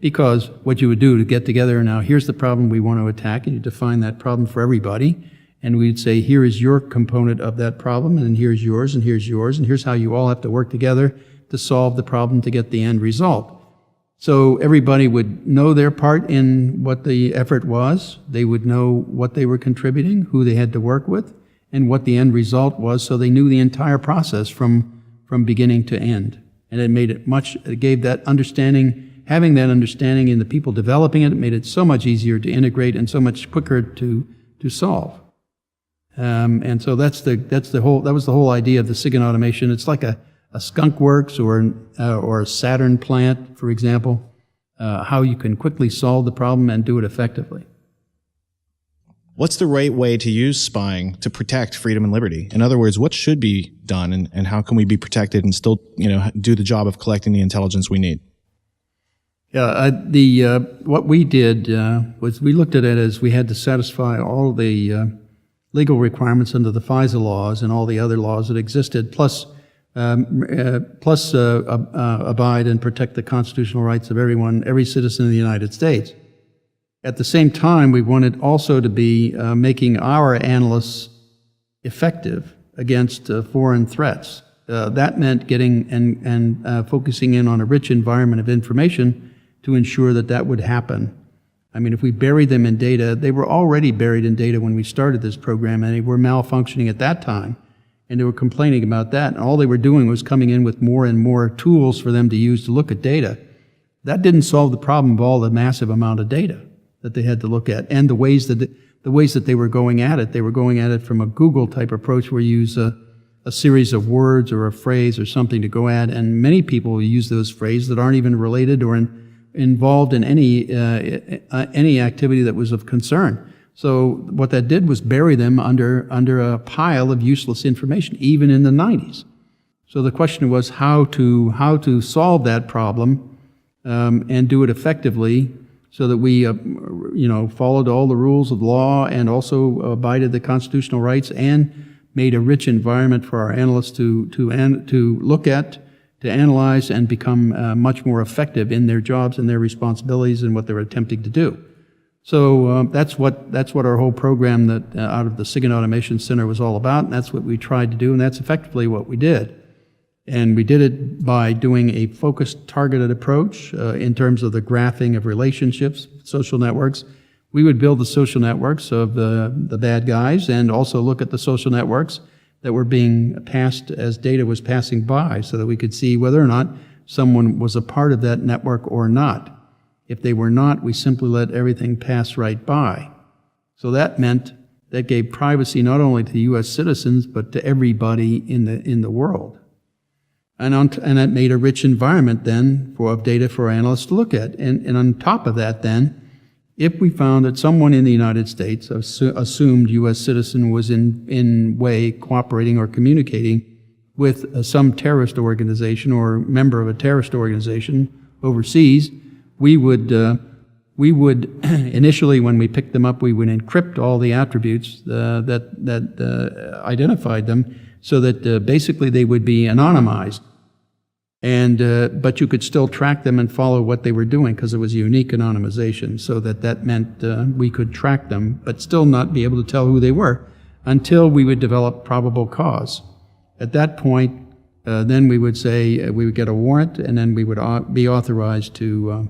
because what you would do to get together, now here's the problem we want to attack, and you define that problem for everybody. And we'd say, here is your component of that problem, and here's yours, and here's yours, and here's how you all have to work together to solve the problem to get the end result. So everybody would know their part in what the effort was. They would know what they were contributing, who they had to work with, and what the end result was, so they knew the entire process from beginning to end. And it gave that understanding, having that understanding in the people developing it, made it so much easier to integrate and so much quicker to solve. And so that was the whole idea of the SIGINT automation. It's like a skunk works or a Saturn plant, for example, how you can quickly solve the problem and do it effectively. What's the right way to use spying to protect freedom and liberty? In other words, what should be done, and how can we be protected and still, do the job of collecting the intelligence we need? Yeah, what we did was we looked at it as we had to satisfy all the legal requirements under the FISA laws and all the other laws that existed, plus abide and protect the constitutional rights of every citizen of the United States. At the same time, we wanted also to be making our analysts effective against foreign threats. That meant getting and focusing in on a rich environment of information to ensure that would happen. I mean, if we buried them in data, they were already buried in data when we started this program, and they were malfunctioning at that time, and they were complaining about that, and all they were doing was coming in with more and more tools for them to use to look at data. That didn't solve the problem of all the massive amount of data that they had to look at, and the ways that they were going at it. They were going at it from a Google-type approach where you use a series of words or a phrase or something to go at, and many people use those phrases that aren't even related or involved in any activity that was of concern. So what that did was bury them under a pile of useless information, even in the 90s. So the question was how to solve that problem and do it effectively, so that we, followed all the rules of law and also abided the constitutional rights and made a rich environment for our analysts to look at, to analyze, and become much more effective in their jobs and their responsibilities and what they're attempting to do. So that's what our whole program that out of the SIGINT Automation Center was all about, and that's what we tried to do, and that's effectively what we did. And we did it by doing a focused, targeted approach in terms of the graphing of relationships, social networks. We would build the social networks of the bad guys and also look at the social networks that were being passed as data was passing by, so that we could see whether or not someone was a part of that network or not. If they were not, we simply let everything pass right by. So that gave privacy not only to U.S. citizens, but to everybody in the world. And that made a rich environment then of data for analysts to look at. And on top of that then, if we found that someone in the United States, assumed U.S. citizen, was in way cooperating or communicating with some terrorist organization or member of a terrorist organization overseas, we would initially, when we picked them up, we would encrypt all the attributes that identified them, so that basically they would be anonymized. But you could still track them and follow what they were doing, because it was unique anonymization, so that meant we could track them, but still not be able to tell who they were until we would develop probable cause. At that point, then we would say we would get a warrant, and then we would be authorized to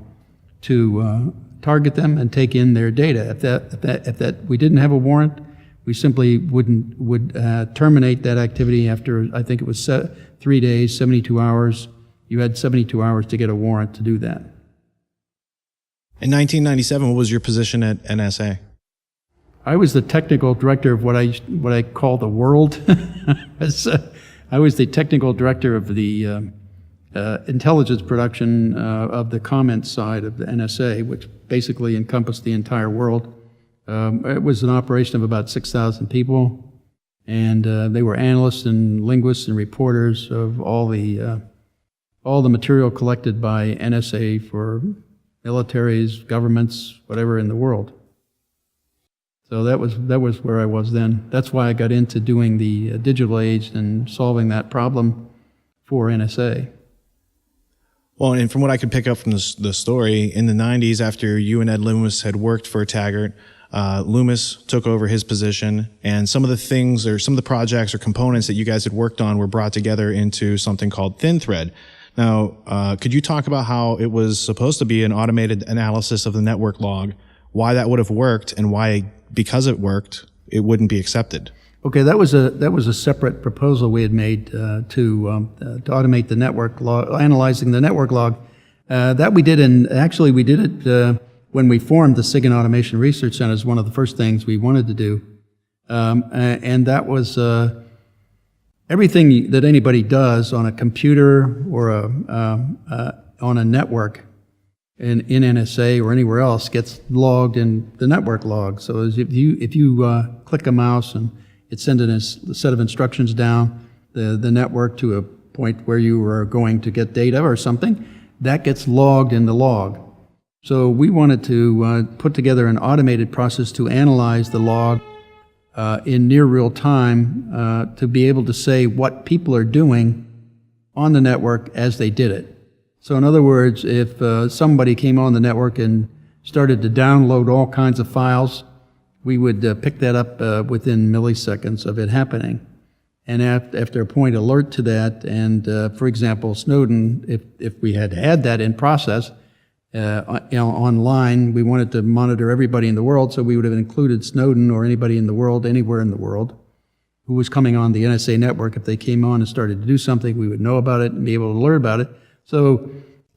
target them and take in their data. If we didn't have a warrant, we simply would terminate that activity after, I think it was 3 days, 72 hours. You had 72 hours to get a warrant to do that. In 1997, what was your position at NSA? I was the technical director of what I call the world. I was the technical director of the intelligence production of the comment side of the NSA, which basically encompassed the entire world. It was an operation of about 6,000 people, and they were analysts and linguists and reporters of all the material collected by NSA for militaries, governments, whatever in the world. So that was where I was then. That's why I got into doing the digital age and solving that problem for NSA. Well, and from what I could pick up from the story, in the 90s, after you and Ed Loomis had worked for Taggart, Loomis took over his position, and some of the things or some of the projects or components that you guys had worked on were brought together into something called ThinThread. Now, could you talk about how it was supposed to be an automated analysis of the network log, why that would have worked, and why, because it worked, it wouldn't be accepted? Okay, that was a separate proposal we had made to automate the network log, analyzing the network log. That we did, and actually we did it when we formed the SIG and Automation Research Center. Is one of the first things we wanted to do, and that was everything that anybody does on a computer or on a network in NSA or anywhere else gets logged in the network log. So if you click a mouse and it sends a set of instructions down the network to a point where you are going to get data or something, that gets logged in the log. So we wanted to put together an automated process to analyze the log in near real time to be able to say what people are doing on the network as they did it. So in other words, if somebody came on the network and started to download all kinds of files, we would pick that up within milliseconds of it happening. And after a point alert to that, and for example, Snowden, if we had had that in process online, we wanted to monitor everybody in the world, so we would have included Snowden or anybody in the world, anywhere in the world, who was coming on the NSA network. If they came on and started to do something, we would know about it and be able to learn about it. So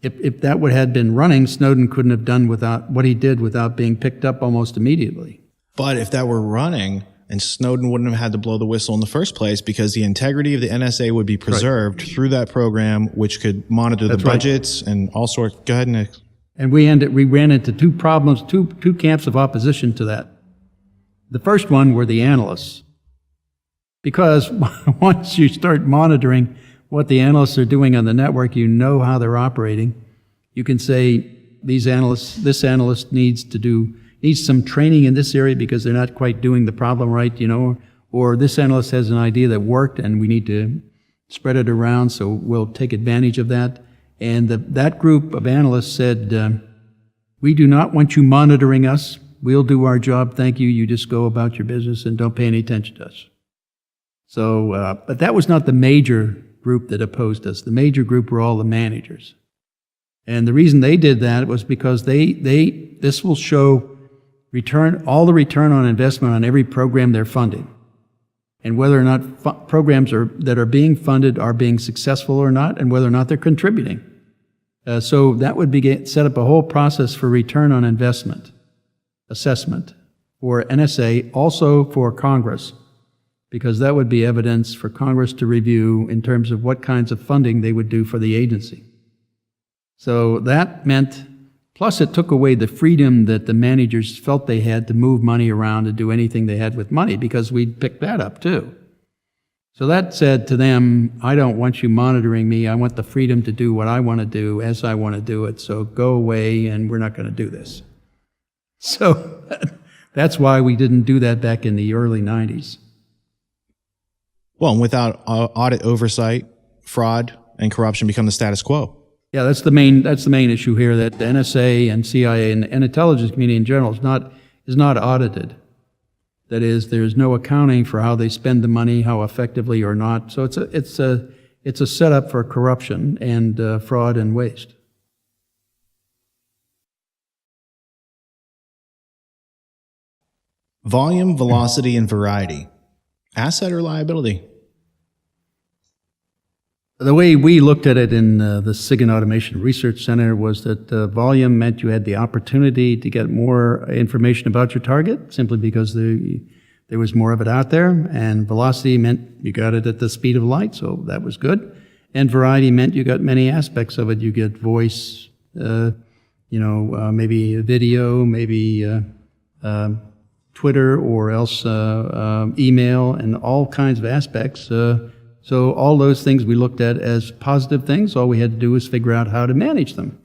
if that would have been running, Snowden couldn't have done without what he did without being picked up almost immediately. But if that were running, and Snowden wouldn't have had to blow the whistle in the first place, because the integrity of the NSA would be preserved through that program, which could monitor the budgets and all sorts. Go ahead, Nick. And we ran into two problems, two camps of opposition to that. The first one were the analysts. Because once you start monitoring what the analysts are doing on the network, you know how they're operating. You can say, this analyst needs some training in this area because they're not quite doing the problem right, or this analyst has an idea that worked and we need to spread it around, so we'll take advantage of that. And that group of analysts said, we do not want you monitoring us. We'll do our job, thank you. You just go about your business and don't pay any attention to us. So, but that was not the major group that opposed us. The major group were all the managers. And the reason they did that was because this will show all the return on investment on every program they're funding, and whether or not programs that are being funded are being successful or not, and whether or not they're contributing. So that would set up a whole process for return on investment assessment for NSA, also for Congress, because that would be evidence for Congress to review in terms of what kinds of funding they would do for the agency. So that meant, plus it took away the freedom that the managers felt they had to move money around and do anything they had with money, because we'd pick that up too. So that said to them, I don't want you monitoring me. I want the freedom to do what I want to do as I want to do it. So go away, and we're not going to do this. So that's why we didn't do that back in the early 90s. Well, and without audit oversight, fraud and corruption become the status quo. Yeah, that's the main issue here, that the NSA and CIA and intelligence community in general is not audited. That is, there's no accounting for how they spend the money, how effectively or not. So it's a setup for corruption and fraud and waste. Volume, velocity, and variety. Asset or liability? The way we looked at it in the SIG and Automation Research Center was that volume meant you had the opportunity to get more information about your target, simply because there was more of it out there, and velocity meant you got it at the speed of light, so that was good. And variety meant you got many aspects of it. You get voice, maybe video, maybe Twitter, or else email, and all kinds of aspects. So all those things we looked at as positive things. All we had to do was figure out how to manage them.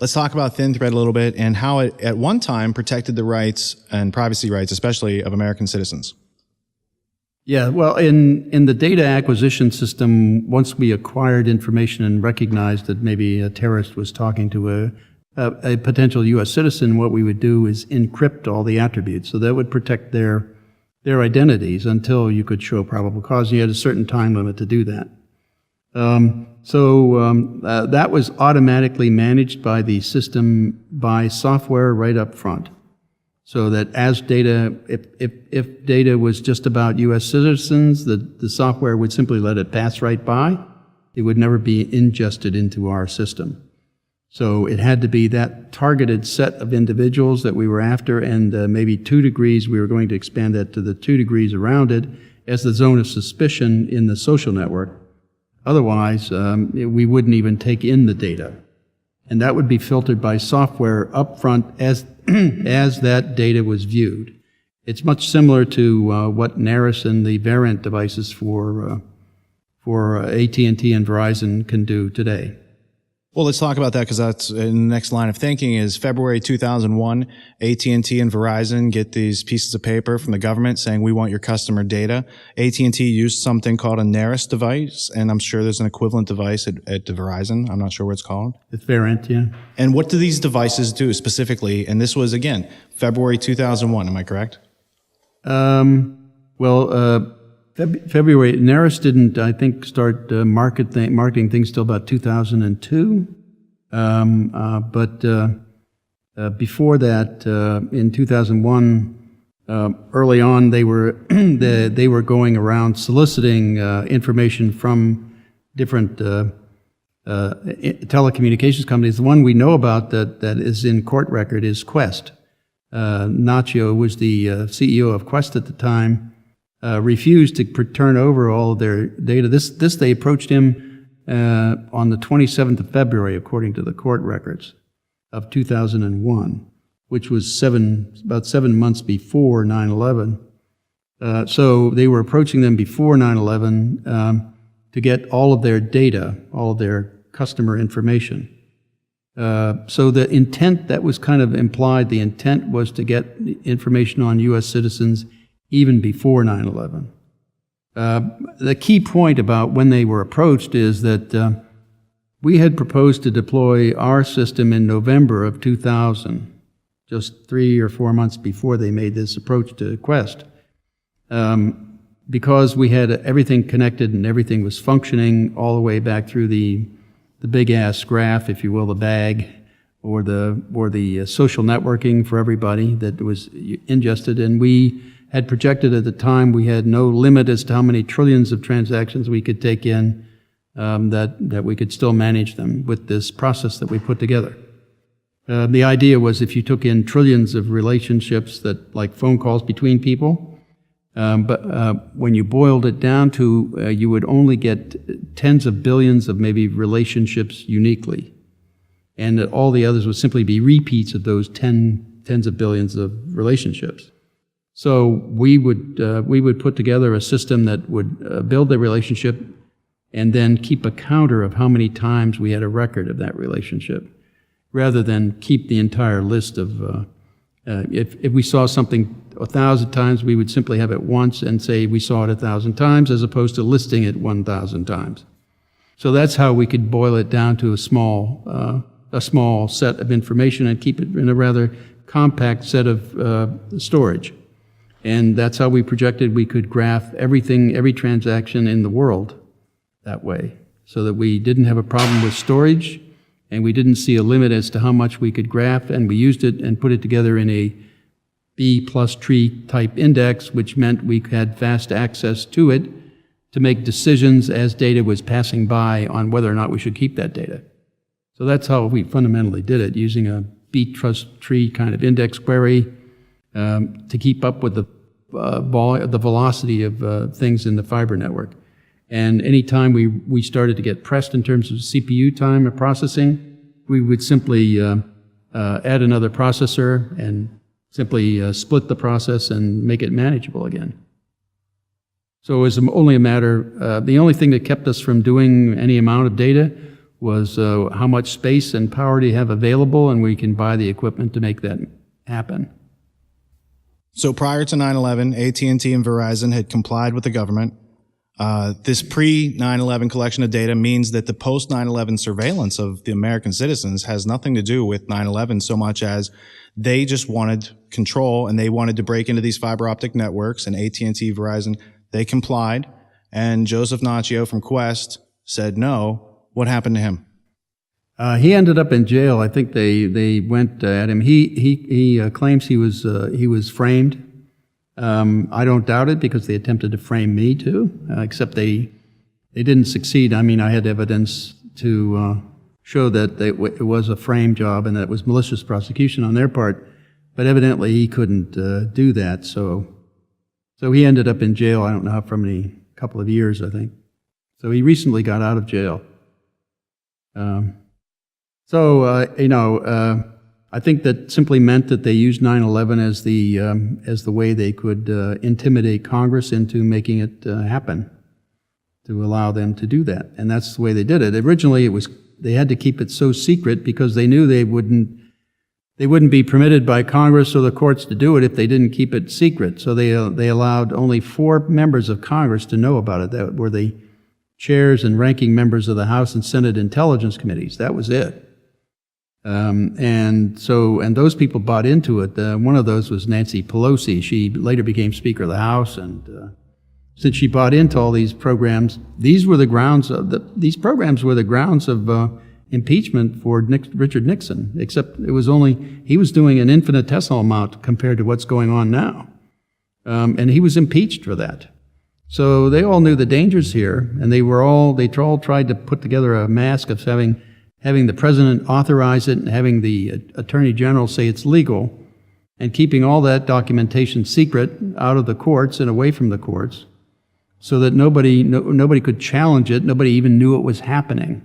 Let's talk about Thin Thread a little bit and how it at one time protected the rights and privacy rights, especially of American citizens. Yeah, well, in the data acquisition system, once we acquired information and recognized that maybe a terrorist was talking to a potential U.S. citizen, what we would do is encrypt all the attributes. So that would protect their identities until you could show probable cause. You had a certain time limit to do that. That was automatically managed by the system by software right up front. So that as data, if data was just about U.S. citizens, the software would simply let it pass right by. It would never be ingested into our system. So it had to be that targeted set of individuals that we were after, and maybe 2 degrees, we were going to expand that to the 2 degrees around it as the zone of suspicion in the social network. Otherwise, we wouldn't even take in the data. And that would be filtered by software upfront as as that data was viewed. It's much similar to what NARIS and the variant devices for AT&T and Verizon can do today. Well, let's talk about that, because that's in the next line of thinking is February 2001, AT&T and Verizon get these pieces of paper from the government saying, we want your customer data. AT&T used something called a NARIS device, and I'm sure there's an equivalent device at Verizon. I'm not sure what it's called. It's variant, yeah. And what do these devices do specifically? And this was, again, February 2001, am I correct? February, NARIS didn't, I think, start marketing things till about 2002. But before that, in 2001, early on, they were they were going around soliciting information from different telecommunications companies. The one we know about that is in court record is Quest. n.w.o was the CEO of Quest at the time. Refused to turn over all of their data. This they approached him on the 27th of February, according to the court records of 2001, which was about 7 months before 9/11. So they were approaching them before 9/11 to get all of their data, all of their customer information. So the intent that was kind of implied, the intent was to get information on U.S. citizens even before 9/11. The key point about when they were approached is that we had proposed to deploy our system in November of 2000, just 3 or 4 months before they made this approach to Quest. Because we had everything connected and everything was functioning all the way back through the big-ass graph, if you will, the bag, or the social networking for everybody that was ingested, and we had projected at the time we had no limit as to how many trillions of transactions we could take in, that we could still manage them with this process that we put together. The idea was if you took in trillions of relationships, that like phone calls between people, but when you boiled it down to, you would only get tens of billions of maybe relationships uniquely, and that all the others would simply be repeats of those tens of billions of relationships. So we would put together a system that would build the relationship and then keep a counter of how many times we had a record of that relationship, rather than keep the entire list of, if we saw something 1,000 times, we would simply have it once and say we saw it 1,000 times, as opposed to listing it 1,000 times. So that's how we could boil it down to a small set of information and keep it in a rather compact set of storage. And that's how we projected we could graph everything, every transaction in the world that way, so that we didn't have a problem with storage, and we didn't see a limit as to how much we could graph, and we used it and put it together in a B plus tree type index, which meant we had fast access to it to make decisions as data was passing by on whether or not we should keep that data. So that's how we fundamentally did it, using a B plus tree kind of index query to keep up with the velocity of things in the fiber network. And anytime we started to get pressed in terms of CPU time of processing, we would simply add another processor and simply split the process and make it manageable again. So it was only a matter, the only thing that kept us from doing any amount of data was how much space and power do you have available, and we can buy the equipment to make that happen. So prior to 9/11, AT&T and Verizon had complied with the government. This pre-9/11 collection of data means that the post-9/11 surveillance of the American citizens has nothing to do with 9/11 so much as they just wanted control, and they wanted to break into these fiber optic networks, and AT&T, Verizon, they complied, and Joseph n.w.o from Quest said no. What happened to him? He ended up in jail. I think they went at him. He claims he was framed. I don't doubt it because they attempted to frame me too, except they didn't succeed. I mean, I had evidence to show that it was a frame job and that it was malicious prosecution on their part, but evidently he couldn't do that. So he ended up in jail. I don't know for many couple of years, I think. So he recently got out of jail. I think that simply meant that they used 9/11 as the way they could intimidate Congress into making it happen, to allow them to do that, and that's the way they did it. Originally, they had to keep it so secret because they knew they wouldn't be permitted by Congress or the courts to do it if they didn't keep it secret. So they allowed only 4 members of Congress to know about it. That were the chairs and ranking members of the House and Senate Intelligence Committees. That was it. And those people bought into it. One of those was Nancy Pelosi. She later became Speaker of the House, and since she bought into all these programs, these programs were the grounds of impeachment for Richard Nixon. Except he was doing an infinitesimal amount compared to what's going on now, and he was impeached for that. So they all knew the dangers here, and they all tried to put together a mask of having the president authorize it and having the attorney general say it's legal, and keeping all that documentation secret out of the courts and away from the courts, so that nobody could challenge it. Nobody even knew it was happening.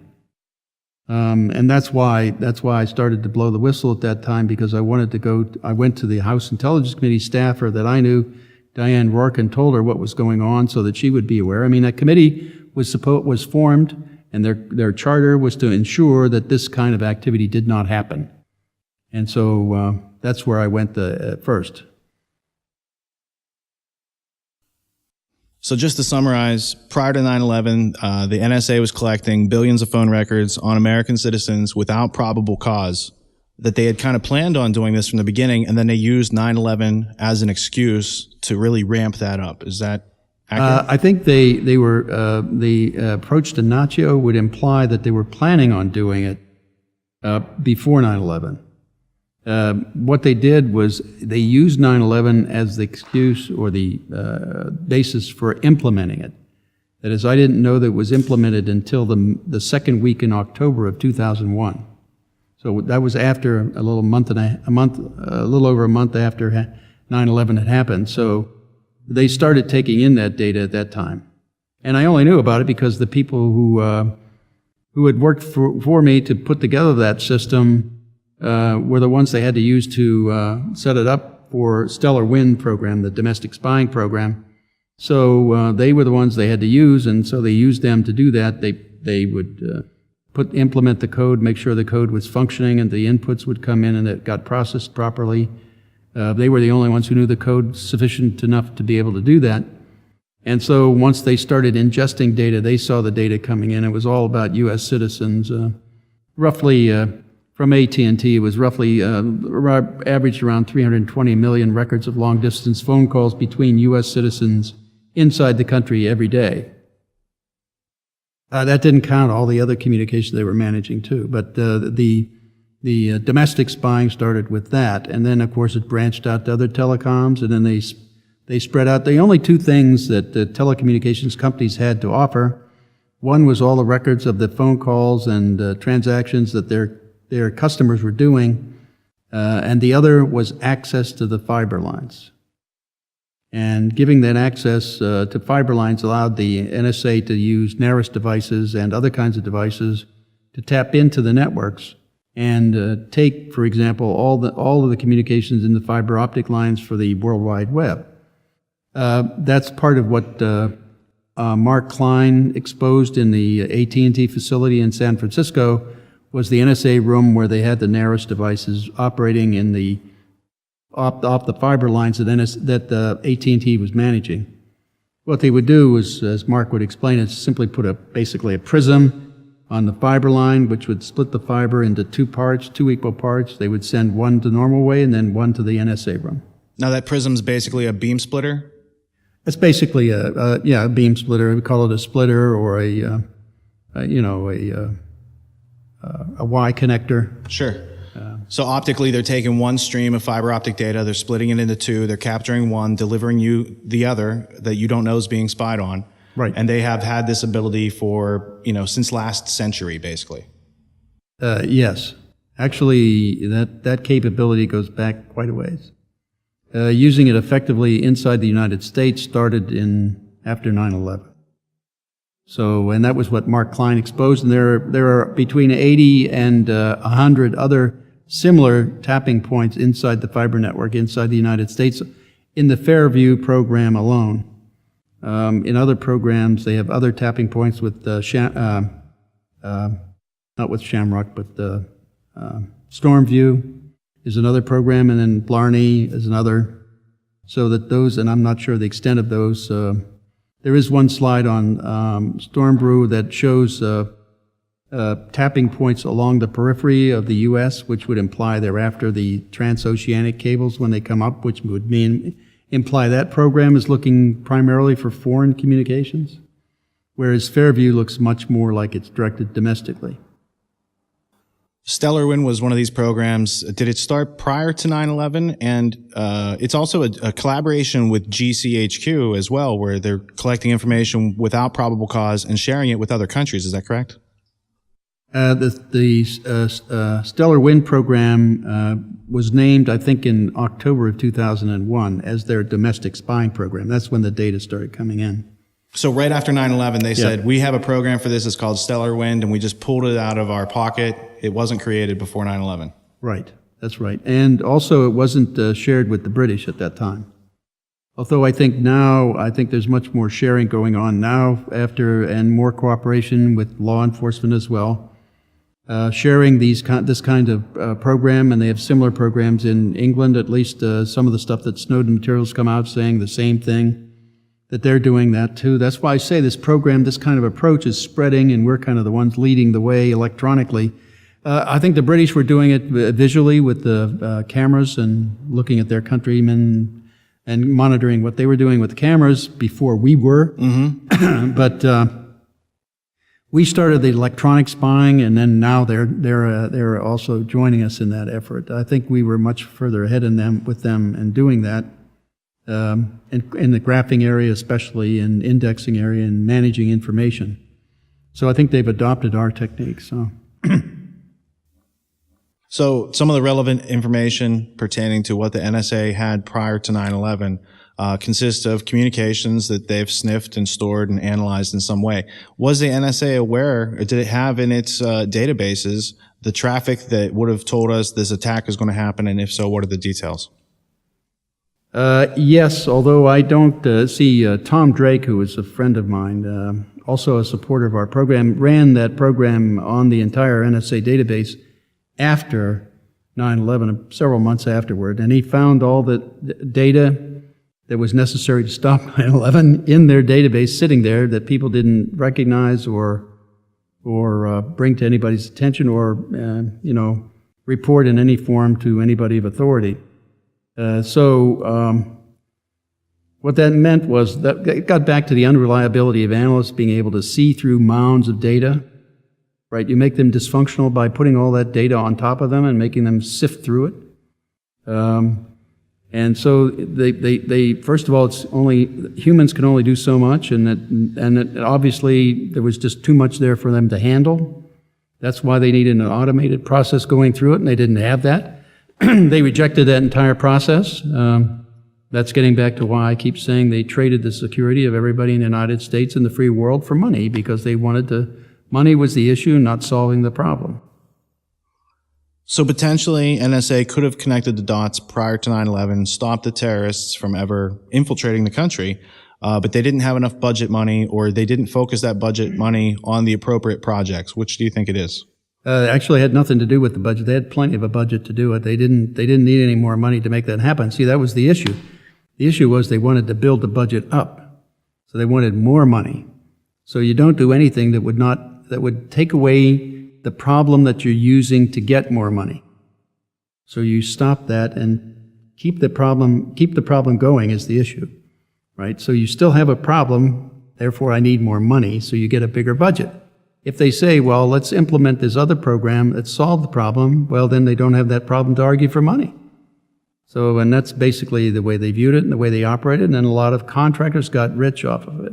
And that's why I started to blow the whistle at that time, because I went to the House Intelligence Committee staffer that I knew, Diane Rourke, and told her what was going on so that she would be aware. I mean, that committee was formed, and their charter was to ensure that this kind of activity did not happen. And so that's where I went first. So just to summarize, prior to 9/11, the NSA was collecting billions of phone records on American citizens without probable cause, that they had kind of planned on doing this from the beginning, and then they used 9/11 as an excuse to really ramp that up. Is that accurate? I think they were the approach to n.w.o would imply that they were planning on doing it before 9/11. What they did was they used 9/11 as the excuse or the basis for implementing it. That is, I didn't know that it was implemented until the second week in October of 2001. So that was after a little over a month after 9/11 had happened. So they started taking in that data at that time, and I only knew about it because the people who had worked for me to put together that system were the ones they had to use to set it up for Stellar Wind program, the domestic spying program. So they were the ones they had to use, and so they used them to do that. They would implement the code, make sure the code was functioning, and the inputs would come in and it got processed properly. They were the only ones who knew the code sufficient enough to be able to do that. And so once they started ingesting data, they saw the data coming in. It was all about U.S. citizens. Roughly, from AT&T, it was roughly averaged around 320 million records of long-distance phone calls between U.S. citizens inside the country every day. That didn't count all the other communications they were managing too, but the domestic spying started with that, and then of course it branched out to other telecoms, and then they spread out. The only two things that the telecommunications companies had to offer, one was all the records of the phone calls and transactions that their customers were doing, and the other was access to the fiber lines. And giving that access to fiber lines allowed the NSA to use NARIS devices and other kinds of devices to tap into the networks and take, for example, all of the communications in the fiber optic lines for the World Wide Web. That's part of what Mark Klein exposed in the AT&T facility in San Francisco, was the NSA room where they had the NARIS devices operating in the off the fiber lines that AT&T was managing. What they would do was, as Mark would explain, is simply put basically a prism on the fiber line, which would split the fiber into two equal parts. They would send one the normal way and then one to the NSA room. Now that prism's basically a beam splitter? It's basically a beam splitter. We call it a splitter or a a Y connector. Sure. So optically, they're taking one stream of fiber optic data, they're splitting it into two, they're capturing one, delivering you the other that you don't know is being spied on. Right. And they have had this ability for, since last century, basically. Yes. Actually, that capability goes back quite a ways. Using it effectively inside the United States started after 9/11. So, and that was what Mark Klein exposed, and there are between 80 and 100 other similar tapping points inside the fiber network inside the United States in the Fairview program alone. In other programs, they have other tapping points with not with Shamrock, but Stormview is another program, and then Blarney is another. So that those, and I'm not sure the extent of those. There is one slide on Stormbrew that shows tapping points along the periphery of the U.S., which would imply they're after the transoceanic cables when they come up, which would imply that program is looking primarily for foreign communications, whereas Fairview looks much more like it's directed domestically. Stellar Wind was one of these programs. Did it start prior to 9/11? And it's also a collaboration with GCHQ as well, where they're collecting information without probable cause and sharing it with other countries. Is that correct? The Stellar Wind program was named, I think, in October of 2001 as their domestic spying program. That's when the data started coming in. So right after 9/11, they said, we have a program for this. It's called Stellar Wind, and we just pulled it out of our pocket. It wasn't created before 9/11. Right. That's right. And also it wasn't shared with the British at that time. Although I think there's much more sharing going on now and more cooperation with law enforcement as well. Sharing this kind of program, and they have similar programs in England, at least some of the stuff that Snowden materials come out saying the same thing, that they're doing that too. That's why I say this program, this kind of approach is spreading, and we're kind of the ones leading the way electronically. I think the British were doing it visually with the cameras and looking at their countrymen and monitoring what they were doing with the cameras before we were. Mm-hmm. But we started the electronic spying, and then now they're also joining us in that effort. I think we were much further ahead with them in doing that, in the graphing area especially, and indexing area, and managing information. So I think they've adopted our techniques. So some of the relevant information pertaining to what the NSA had prior to 9/11 consists of communications that they've sniffed and stored and analyzed in some way. Was the NSA aware, or did it have in its databases the traffic that would have told us this attack is going to happen, and if so, what are the details? Yes, although I don't see Tom Drake, who is a friend of mine, also a supporter of our program, ran that program on the entire NSA database after 9/11, several months afterward, and he found all the data that was necessary to stop 9/11 in their database sitting there that people didn't recognize or bring to anybody's attention or report in any form to anybody of authority. What that meant was that it got back to the unreliability of analysts being able to see through mounds of data. Right, you make them dysfunctional by putting all that data on top of them and making them sift through it. And so they first of all, humans can only do so much, and obviously there was just too much there for them to handle. That's why they needed an automated process going through it, and they didn't have that. They rejected that entire process. That's getting back to why I keep saying they traded the security of everybody in the United States and the free world for money, because they wanted to. Money was the issue, not solving the problem. So potentially NSA could have connected the dots prior to 9/11, stopped the terrorists from ever infiltrating the country, but they didn't have enough budget money, or they didn't focus that budget money on the appropriate projects. Which do you think it is? Actually, it had nothing to do with the budget. They had plenty of a budget to do it. They didn't need any more money to make that happen. See, that was the issue. The issue was they wanted to build the budget up. So they wanted more money. So you don't do anything that would take away the problem that you're using to get more money. So you stop that and keep the problem going is the issue, right? So you still have a problem, therefore I need more money, so you get a bigger budget. If they say, well, let's implement this other program that solved the problem, well, then they don't have that problem to argue for money. So, and that's basically the way they viewed it and the way they operated, and then a lot of contractors got rich off of it.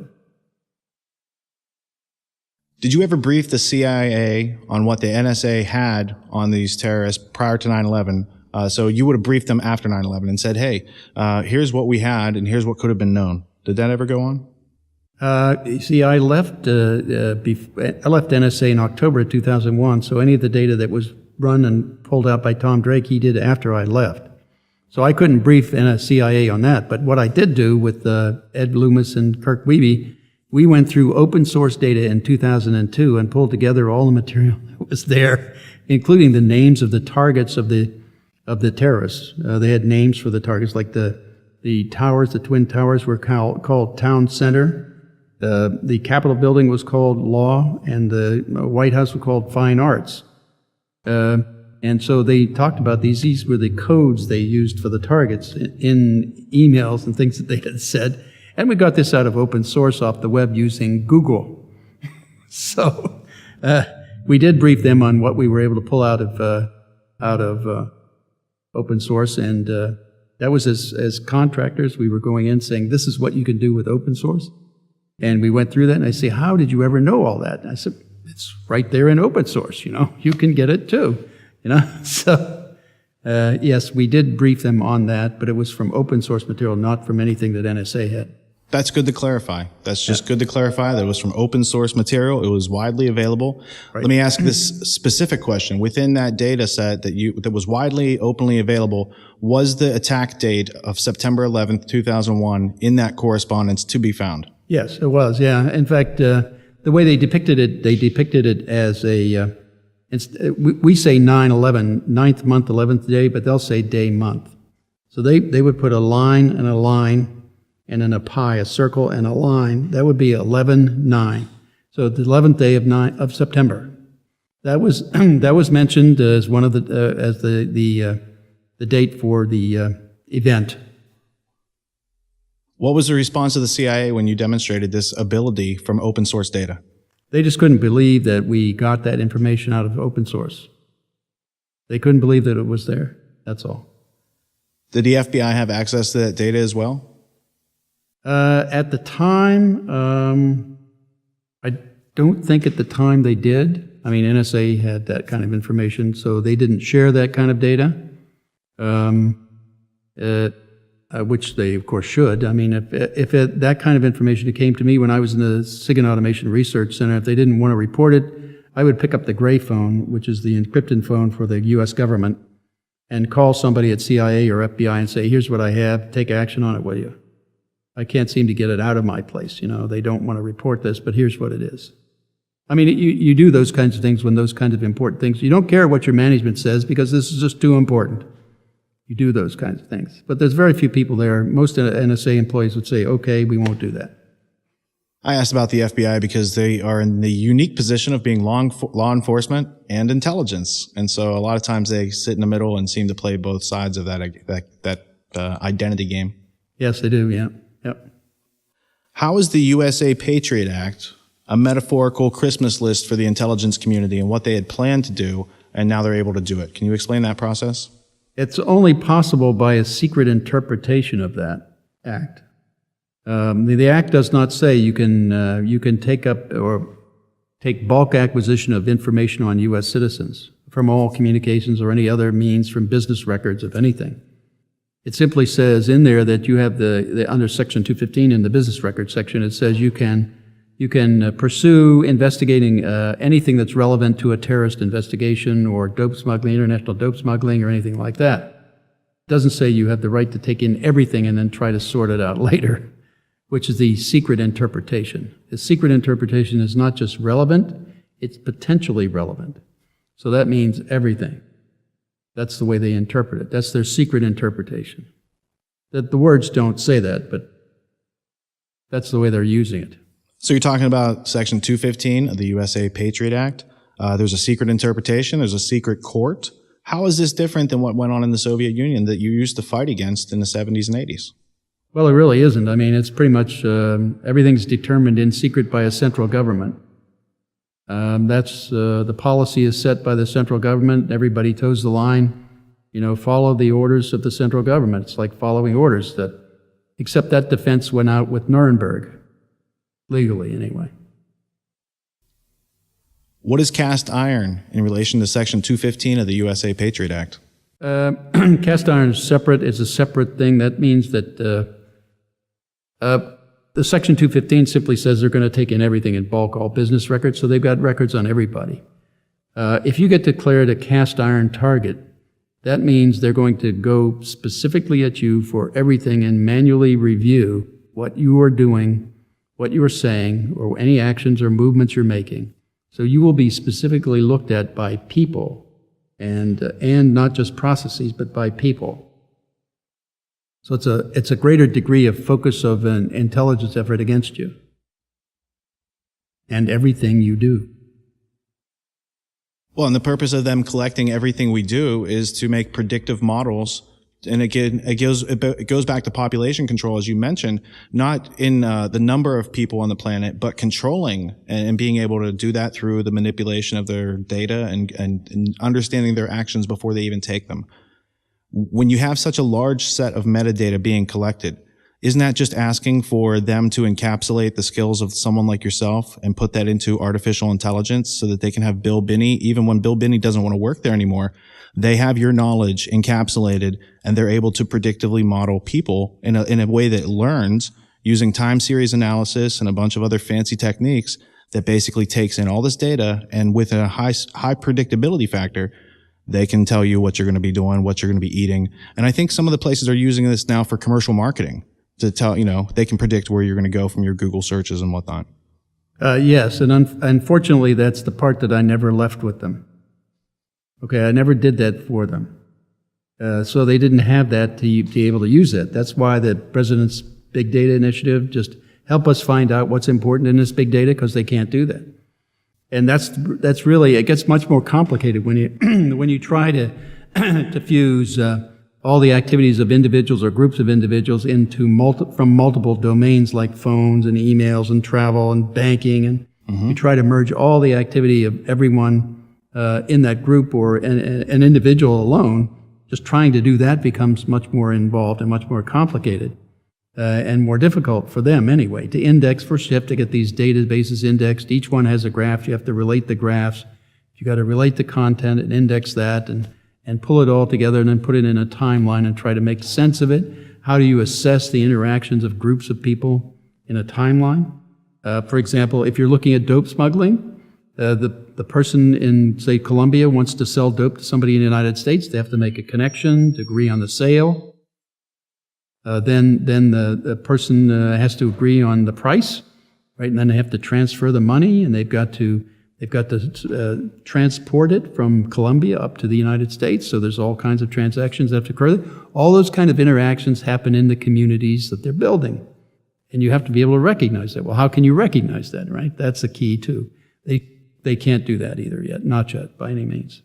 Did you ever brief the CIA on what the NSA had on these terrorists prior to 9/11? So you would have briefed them after 9/11 and said, hey, here's what we had and here's what could have been known. Did that ever go on? You see, I left NSA in October of 2001, so any of the data that was run and pulled out by Tom Drake, he did after I left. So I couldn't brief CIA on that. But what I did do with Ed Loomis and Kirk Wiebe, we went through open source data in 2002 and pulled together all the material that was there, including the names of the targets of the terrorists. They had names for the targets, like the towers, the Twin Towers were called Town Center. The Capitol building was called Law, and the White House was called Fine Arts. And so they talked about these. These were the codes they used for the targets in emails and things that they had said. And we got this out of open source off the web using Google. So we did brief them on what we were able to pull out of open source, and that was as contractors. We were going in saying, this is what you can do with open source. And we went through that, and I say, how did you ever know all that? And I said, it's right there in open source, you can get it too. So, yes, we did brief them on that, but it was from open source material, not from anything that NSA had. That's good to clarify. That's just good to clarify that it was from open source material. It was widely available. Right. Let me ask this specific question. Within that data set that was widely, openly available, was the attack date of September 11th, 2001 in that correspondence to be found? Yes, it was, yeah. In fact, the way they depicted it as a we say 9/11, 9th month, 11th day, but they'll say day month. So they would put a line and a line and then a pi, a circle and a line. That would be 11/9. So the 11th day of September. That was mentioned as one of the date for the event. What was the response of the CIA when you demonstrated this ability from open source data? They just couldn't believe that we got that information out of open source. They couldn't believe that it was there. That's all. Did the FBI have access to that data as well? At the time, I don't think at the time they did. I mean, NSA had that kind of information, so they didn't share that kind of data, which they, of course, should. I mean, if that kind of information came to me when I was in the SIGINT Automation Research Center, if they didn't want to report it, I would pick up the gray phone, which is the encrypted phone for the U.S. government, and call somebody at CIA or FBI and say, here's what I have, take action on it, will you? I can't seem to get it out of my place. They don't want to report this, but here's what it is. I mean, you do those kinds of things when those kinds of important things. You don't care what your management says because this is just too important. You do those kinds of things. But there's very few people there. Most NSA employees would say, okay, we won't do that. I asked about the FBI because they are in the unique position of being law enforcement and intelligence. And so a lot of times they sit in the middle and seem to play both sides of that identity game. Yes, they do, yeah. Yep. How is the USA Patriot Act a metaphorical Christmas list for the intelligence community and what they had planned to do, and now they're able to do it? Can you explain that process? It's only possible by a secret interpretation of that act. The act does not say you can take up or take bulk acquisition of information on U.S. citizens from all communications or any other means from business records of anything. It simply says in there that you have under Section 215 in the business records section, it says you can pursue investigating anything that's relevant to a terrorist investigation or dope smuggling, international dope smuggling, or anything like that. It doesn't say you have the right to take in everything and then try to sort it out later, which is the secret interpretation. The secret interpretation is not just relevant, it's potentially relevant. So that means everything. That's the way they interpret it. That's their secret interpretation. That the words don't say that, but that's the way they're using it. So you're talking about Section 215 of the USA Patriot Act. There's a secret interpretation. There's a secret court. How is this different than what went on in the Soviet Union that you used to fight against in the 70s and 80s? Well, it really isn't. I mean, it's pretty much everything's determined in secret by a central government. That's the policy is set by the central government. Everybody toes the line. Follow the orders of the central government. It's like following orders. Except that defense went out with Nuremberg, legally anyway. What is cast iron in relation to Section 215 of the USA Patriot Act? Cast iron is separate. It's a separate thing. That means that the Section 215 simply says they're going to take in everything in bulk, all business records, so they've got records on everybody. If you get declared a cast iron target, that means they're going to go specifically at you for everything and manually review what you are doing, what you are saying, or any actions or movements you're making. So you will be specifically looked at by people, and not just processes, but by people. So it's a greater degree of focus of an intelligence effort against you and everything you do. Well, and the purpose of them collecting everything we do is to make predictive models. And again, it goes back to population control, as you mentioned, not in the number of people on the planet, but controlling and being able to do that through the manipulation of their data and understanding their actions before they even take them. When you have such a large set of metadata being collected, isn't that just asking for them to encapsulate the skills of someone like yourself and put that into artificial intelligence so that they can have Bill Binney, even when Bill Binney doesn't want to work there anymore, they have your knowledge encapsulated and they're able to predictively model people in a way that learns using time series analysis and a bunch of other fancy techniques that basically takes in all this data, and with a high predictability factor, they can tell you what you're going to be doing, what you're going to be eating. And I think some of the places are using this now for commercial marketing to tell, they can predict where you're going to go from your Google searches and whatnot. Yes, and unfortunately, that's the part that I never left with them. Okay, I never did that for them. So they didn't have that to be able to use it. That's why the President's Big Data Initiative just help us find out what's important in this big data, because they can't do that. And that's really, it gets much more complicated when you when you try to to fuse all the activities of individuals or groups of individuals into from multiple domains like phones and emails and travel and banking, and you try to merge all the activity of everyone in that group or an individual alone. Just trying to do that becomes much more involved and much more complicated. And more difficult for them anyway, to index for shift, to get these databases indexed. Each one has a graph. You have to relate the graphs. You got to relate the content and index that and pull it all together and then put it in a timeline and try to make sense of it. How do you assess the interactions of groups of people in a timeline? For example, if you're looking at dope smuggling, the person in, say, Colombia wants to sell dope to somebody in the United States. They have to make a connection to agree on the sale. Then the person has to agree on the price, right? And then they have to transfer the money, and they've got to transport it from Colombia up to the United States. So there's all kinds of transactions that have to occur. All those kind of interactions happen in the communities that they're building, and you have to be able to recognize that. Well, how can you recognize that, right? That's the key too. They can't do that either yet, not yet by any means.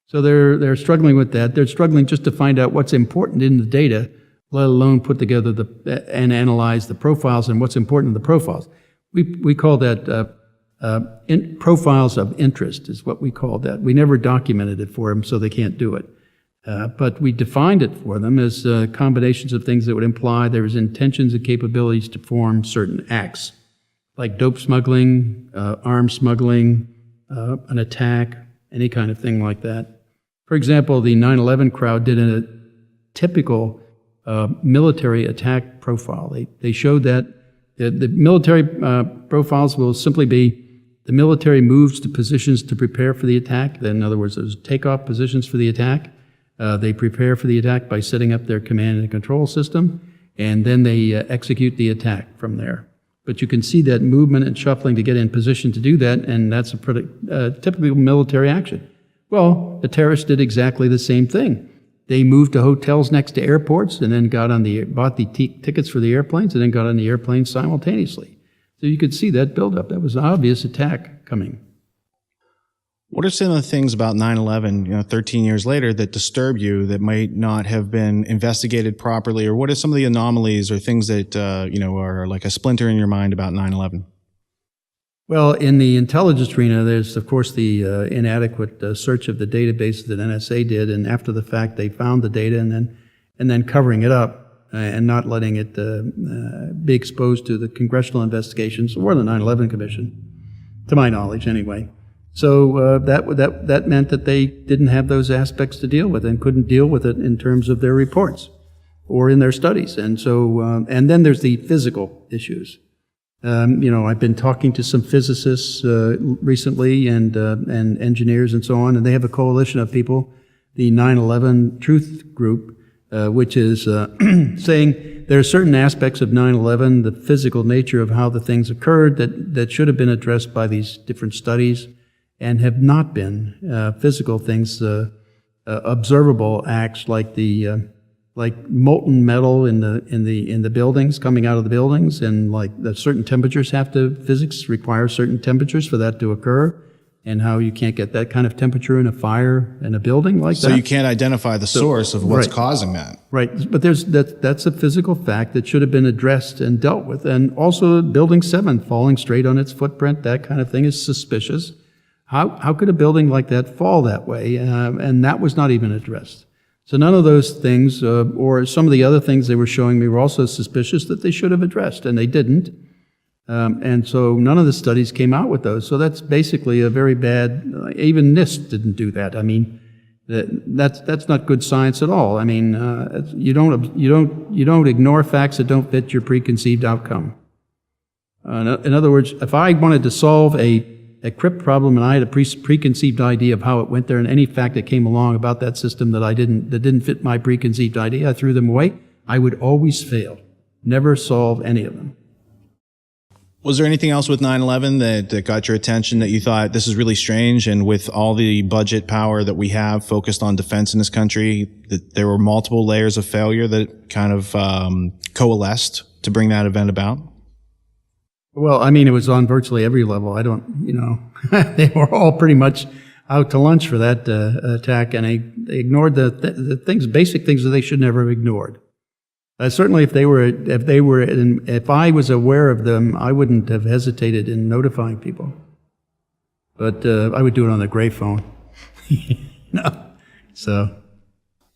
So they're struggling with that. They're struggling just to find out what's important in the data, let alone put together and analyze the profiles and what's important in the profiles. We call that profiles of interest is what we call that. We never documented it for them, so they can't do it. But we defined it for them as combinations of things that would imply there's intentions and capabilities to perform certain acts, like dope smuggling, arms smuggling, an attack, any kind of thing like that. For example, the 9/11 crowd did a typical military attack profile. They showed that the military profiles will simply be the military moves to positions to prepare for the attack. In other words, there's takeoff positions for the attack. They prepare for the attack by setting up their command and control system, and then they execute the attack from there. But you can see that movement and shuffling to get in position to do that, and that's a typical military action. Well, the terrorists did exactly the same thing. They moved to hotels next to airports and then bought the tickets for the airplanes and then got on the airplanes simultaneously. So you could see that buildup. That was an obvious attack coming. What are some of the things about 9/11, 13 years later, that disturb you that might not have been investigated properly? Or what are some of the anomalies or things that, are like a splinter in your mind about 9/11? Well, in the intelligence arena, there's, of course, the inadequate search of the database that NSA did, and after the fact, they found the data and then covering it up and not letting it be exposed to the congressional investigations or the 9/11 Commission, to my knowledge, anyway. So that meant that they didn't have those aspects to deal with and couldn't deal with it in terms of their reports or in their studies. And so, and then there's the physical issues. I've been talking to some physicists recently and engineers and so on, and they have a coalition of people, the 9/11 Truth Group, which is saying there are certain aspects of 9/11, the physical nature of how the things occurred, that should have been addressed by these different studies and have not been. Physical things, observable acts like molten metal in the buildings, coming out of the buildings, and like that certain temperatures physics requires certain temperatures for that to occur, and how you can't get that kind of temperature in a fire in a building like that. So you can't identify the source of what's causing that. Right, but that's a physical fact that should have been addressed and dealt with. And also Building 7 falling straight on its footprint, that kind of thing is suspicious. How could a building like that fall that way? And that was not even addressed. So none of those things, or some of the other things they were showing me, were also suspicious that they should have addressed, and they didn't. And so none of the studies came out with those. So that's basically a very bad. Even NIST didn't do that. I mean, that's not good science at all. I mean, you don't ignore facts that don't fit your preconceived outcome. In other words, if I wanted to solve a crypt problem and I had a preconceived idea of how it went there, and any fact that came along about that system that didn't fit my preconceived idea, I threw them away, I would always fail. Never solve any of them. Was there anything else with 9/11 that got your attention that you thought, this is really strange, and with all the budget power that we have focused on defense in this country, that there were multiple layers of failure that kind of coalesced to bring that event about? Well, I mean, it was on virtually every level. They were all pretty much out to lunch for that attack, and they ignored the things, basic things that they should never have ignored. Certainly, if I was aware of them, I wouldn't have hesitated in notifying people. But I would do it on the gray phone.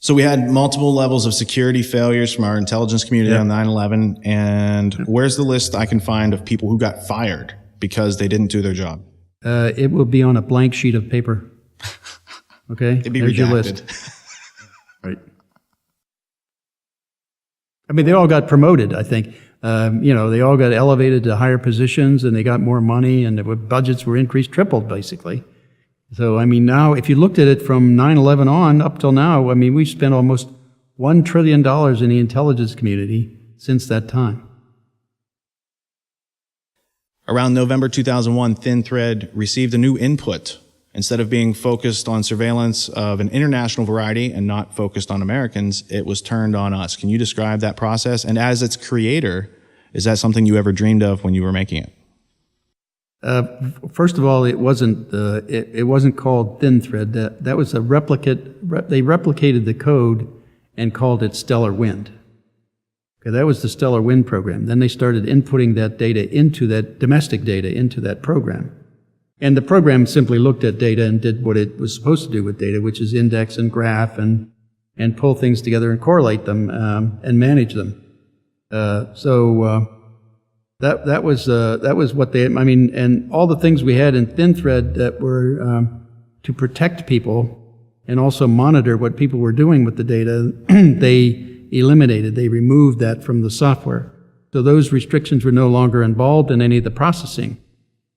So we had multiple levels of security failures from our intelligence community on 9/11, and where's the list I can find of people who got fired because they didn't do their job? It will be on a blank sheet of paper. Okay? It'd be There's redacted. your list. Right. I mean, they all got promoted, I think. They all got elevated to higher positions, and they got more money, and the budgets were increased, tripled, basically. So, I mean, now, if you looked at it from 9/11 on up till now, I mean, we've spent almost $1 trillion in the intelligence community since that time. Around November 2001, Thin Thread received a new input. Instead of being focused on surveillance of an international variety and not focused on Americans, it was turned on us. Can you describe that process? And as its creator, is that something you ever dreamed of when you were making it? First of all, it wasn't called Thin Thread. That was a replicate. They replicated the code and called it Stellar Wind. Okay, that was the Stellar Wind program. Then they started inputting that data into that domestic data into that program, and the program simply looked at data and did what it was supposed to do with data, which is index and graph and pull things together and correlate them and manage them. That was what they, I mean, and all the things we had in Thin Thread that were to protect people and also monitor what people were doing with the data, they eliminated, they removed that from the software. So those restrictions were no longer involved in any of the processing.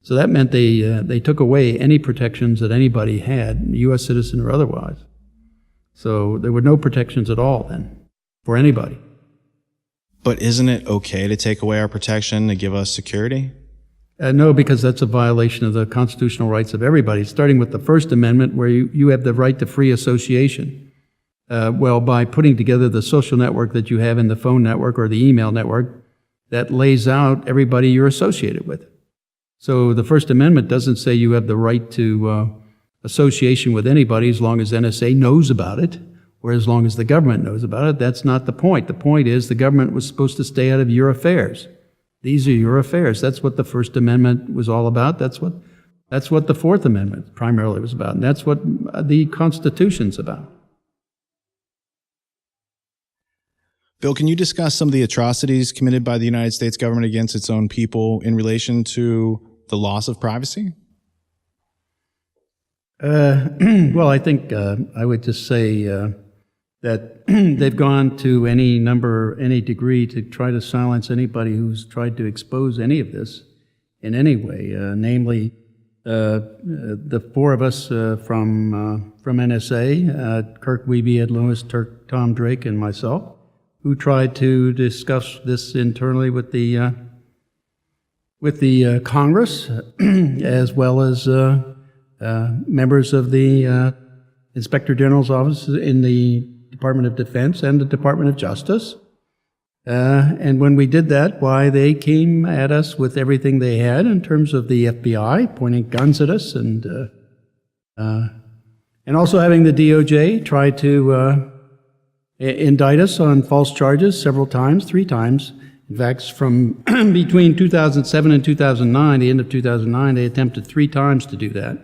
So that meant they took away any protections that anybody had, U.S. citizen or otherwise. So there were no protections at all then for anybody. But isn't it okay to take away our protection to give us security? No, because that's a violation of the constitutional rights of everybody, starting with the First Amendment, where you have the right to free association. By putting together the social network that you have in the phone network or the email network, that lays out everybody you're associated with. So the First Amendment doesn't say you have the right to association with anybody as long as NSA knows about it, or as long as the government knows about it. That's not the point. The point is the government was supposed to stay out of your affairs. These are your affairs. That's what the First Amendment was all about. That's what the Fourth Amendment primarily was about, and that's what the Constitution's about. Bill, can you discuss some of the atrocities committed by the United States government against its own people in relation to the loss of privacy? Well, I think I would just say that they've gone to any degree to try to silence anybody who's tried to expose any of this in any way, namely the four of us from NSA, Kirk Wiebe, Ed Lewis, Tom Drake, and myself, who tried to discuss this internally with the Congress, as well as members of the Inspector General's office in the Department of Defense and the Department of Justice. And when we did that, why, they came at us with everything they had in terms of the FBI pointing guns at us, and also having the DOJ try to indict us on false charges several times, 3 times. In fact, from between 2007 and 2009, the end of 2009, they attempted 3 times to do that,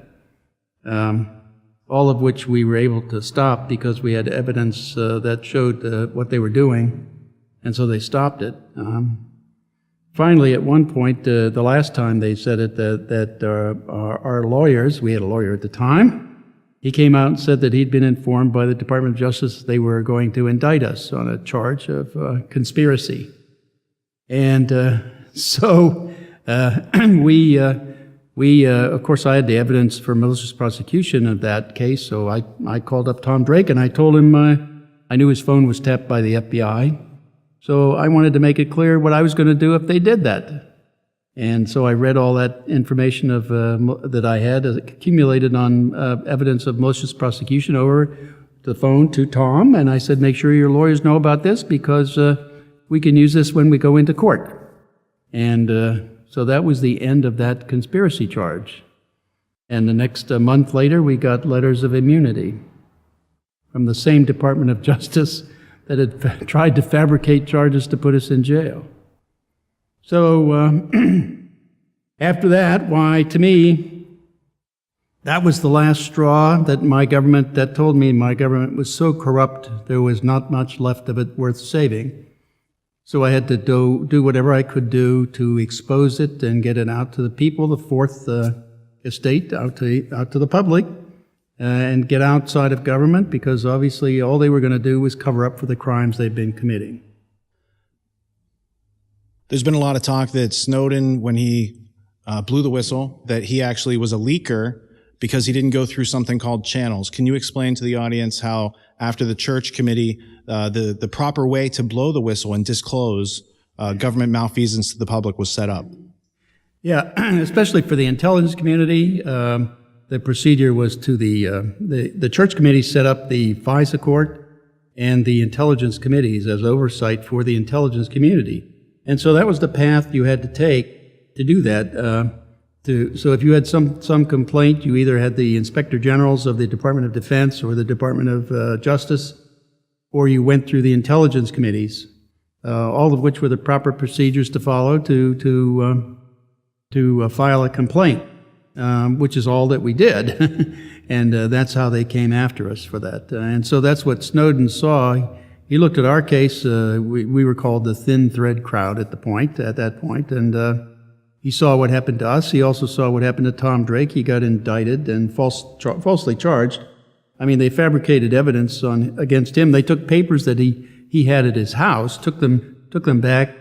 all of which we were able to stop because we had evidence that showed what they were doing, and so they stopped it. Finally, at one point, the last time they said it, that our lawyers, we had a lawyer at the time, he came out and said that he'd been informed by the Department of Justice they were going to indict us on a charge of conspiracy. And so we, of course, I had the evidence for malicious prosecution of that case, so I called up Tom Drake and I told him I knew his phone was tapped by the FBI. So I wanted to make it clear what I was going to do if they did that. And so I read all that information that I had accumulated on evidence of malicious prosecution over the phone to Tom, and I said, make sure your lawyers know about this because we can use this when we go into court. And so that was the end of that conspiracy charge. And the next month later, we got letters of immunity from the same Department of Justice that had tried to fabricate charges to put us in jail. So after that, why, to me, that was the last straw that told me my government was so corrupt there was not much left of it worth saving. So I had to do whatever I could do to expose it and get it out to the people, the Fourth Estate, out to the public, and get outside of government, because obviously all they were going to do was cover up for the crimes they'd been committing. There's been a lot of talk that Snowden, when he blew the whistle, that he actually was a leaker because he didn't go through something called channels. Can you explain to the audience how, after the Church Committee, the proper way to blow the whistle and disclose government malfeasance to the public was set up? Yeah, especially for the intelligence community, the procedure was to the Church Committee set up the FISA court and the intelligence committees as oversight for the intelligence community. And so that was the path you had to take to do that. So if you had some complaint, you either had the Inspector Generals of the Department of Defense or the Department of Justice, or you went through the intelligence committees, all of which were the proper procedures to follow to file a complaint, which is all that we did. And that's how they came after us for that. And so that's what Snowden saw. He looked at our case. We were called the thin thread crowd at that point, and he saw what happened to us. He also saw what happened to Tom Drake. He got indicted and falsely charged. I mean, they fabricated evidence against him. They took papers that he had at his house, took them back,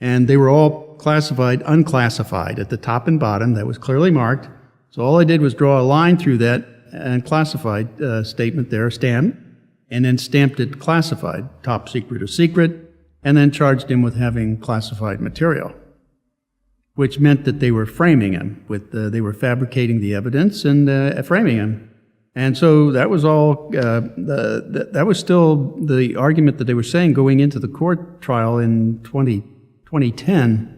and they were all unclassified at the top and bottom. That was clearly marked. So all I did was draw a line through that unclassified statement there, stamp, and then stamped it classified, top secret or secret, and then charged him with having classified material, which meant that they were framing him they were fabricating the evidence and framing him. And so that was all, that was still the argument that they were saying going into the court trial in 2010.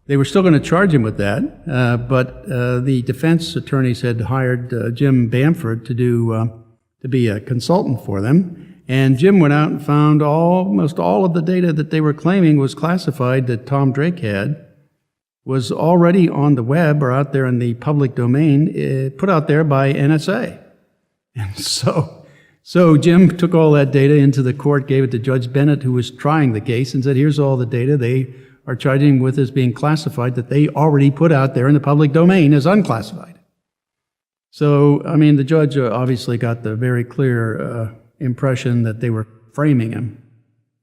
They were still going to charge him with that, but the defense attorneys had hired Jim Bamford to be a consultant for them, And Jim went out and found almost all of the data that they were claiming was classified that Tom Drake had was already on the web or out there in the public domain, put out there by NSA. And so Jim took all that data into the court, gave it to Judge Bennett, who was trying the case, and said, here's all the data they are charging with as being classified that they already put out there in the public domain as unclassified. So, I mean, the judge obviously got the very clear impression that they were framing him.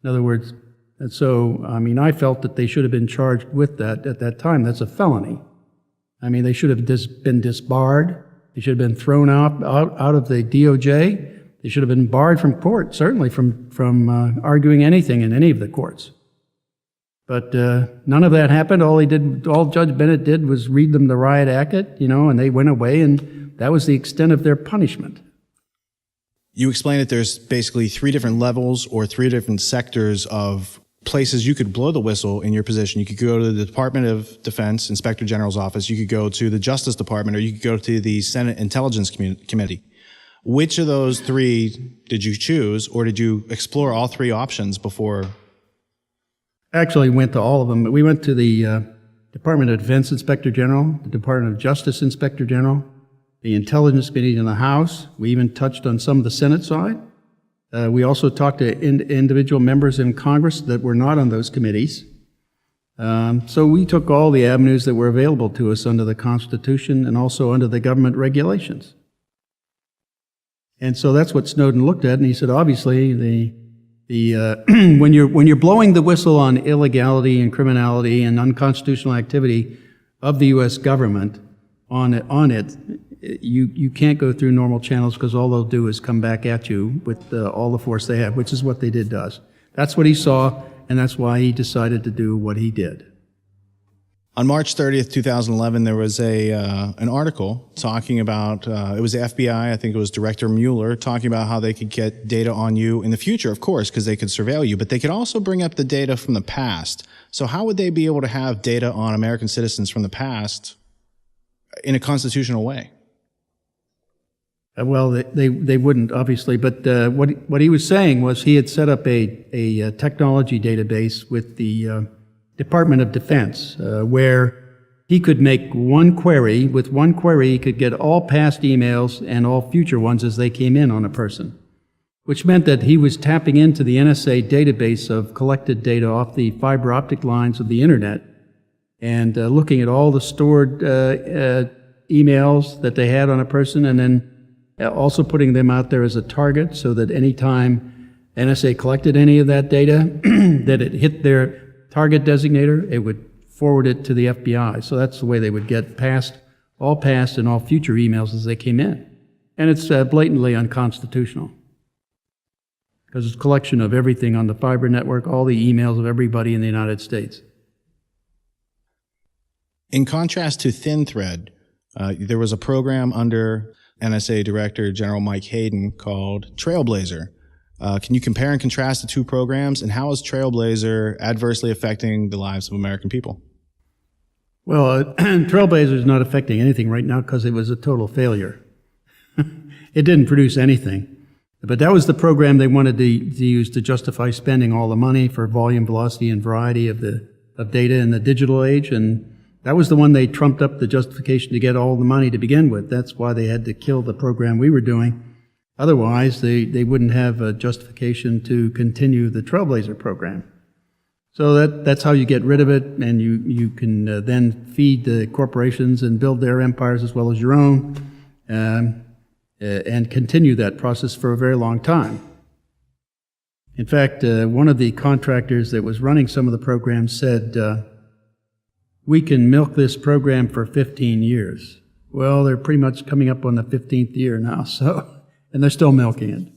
In other words, and so, I mean, I felt that they should have been charged with that at that time. That's a felony. I mean, they should have been disbarred. They should have been thrown out of the DOJ. They should have been barred from court, certainly from arguing anything in any of the courts. But none of that happened. All Judge Bennett did was read them the riot act, and they went away, and that was the extent of their punishment. You explained that there's basically 3 different levels or 3 different sectors of places you could blow the whistle in your position. You could go to the Department of Defense, Inspector General's office. You could go to the Justice Department, or you could go to the Senate Intelligence Committee. Which of those 3 did you choose, or did you explore all 3 options before? Actually, went to all of them. We went to the Department of Defense Inspector General, the Department of Justice Inspector General, the Intelligence Committee in the House. We even touched on some of the Senate side. We also talked to individual members in Congress that were not on those committees. So we took all the avenues that were available to us under the Constitution and also under the government regulations. And so that's what Snowden looked at, and he said, obviously, when you're blowing the whistle on illegality and criminality and unconstitutional activity of the U.S. government on it, you can't go through normal channels, because all they'll do is come back at you with all the force they have, which is what they did to us. That's what he saw, and that's why he decided to do what he did. On March 30th, 2011, there was an article talking about, it was the FBI, I think it was Director Mueller, talking about how they could get data on you in the future, of course, because they could surveil you, but they could also bring up the data from the past. So how would they be able to have data on American citizens from the past in a constitutional way? Well, they wouldn't, obviously, but what he was saying was he had set up a technology database with the Department of Defense, where he could make one query. With one query, he could get all past emails and all future ones as they came in on a person, which meant that he was tapping into the NSA database of collected data off the fiber optic lines of the internet and looking at all the stored emails that they had on a person, and then also putting them out there as a target so that any time NSA collected any of that data, that it hit their target designator, it would forward it to the FBI. So that's the way they would get all past and all future emails as they came in. And it's blatantly unconstitutional, because it's a collection of everything on the fiber network, all the emails of everybody in the United States. In contrast to ThinThread, there was a program under NSA Director General Mike Hayden called Trailblazer. Can you compare and contrast the 2 programs, and how is Trailblazer adversely affecting the lives of American people? Well, Trailblazer is not affecting anything right now because it was a total failure. It didn't produce anything. But that was the program they wanted to use to justify spending all the money for volume, velocity, and variety of data in the digital age, and that was the one they trumped up the justification to get all the money to begin with. That's why they had to kill the program we were doing. Otherwise, they wouldn't have a justification to continue the Trailblazer program. So that's how you get rid of it, and you can then feed the corporations and build their empires as well as your own, and continue that process for a very long time. In fact, one of the contractors that was running some of the programs said, we can milk this program for 15 years. Well, they're pretty much coming up on the 15th year now, and they're still milking it.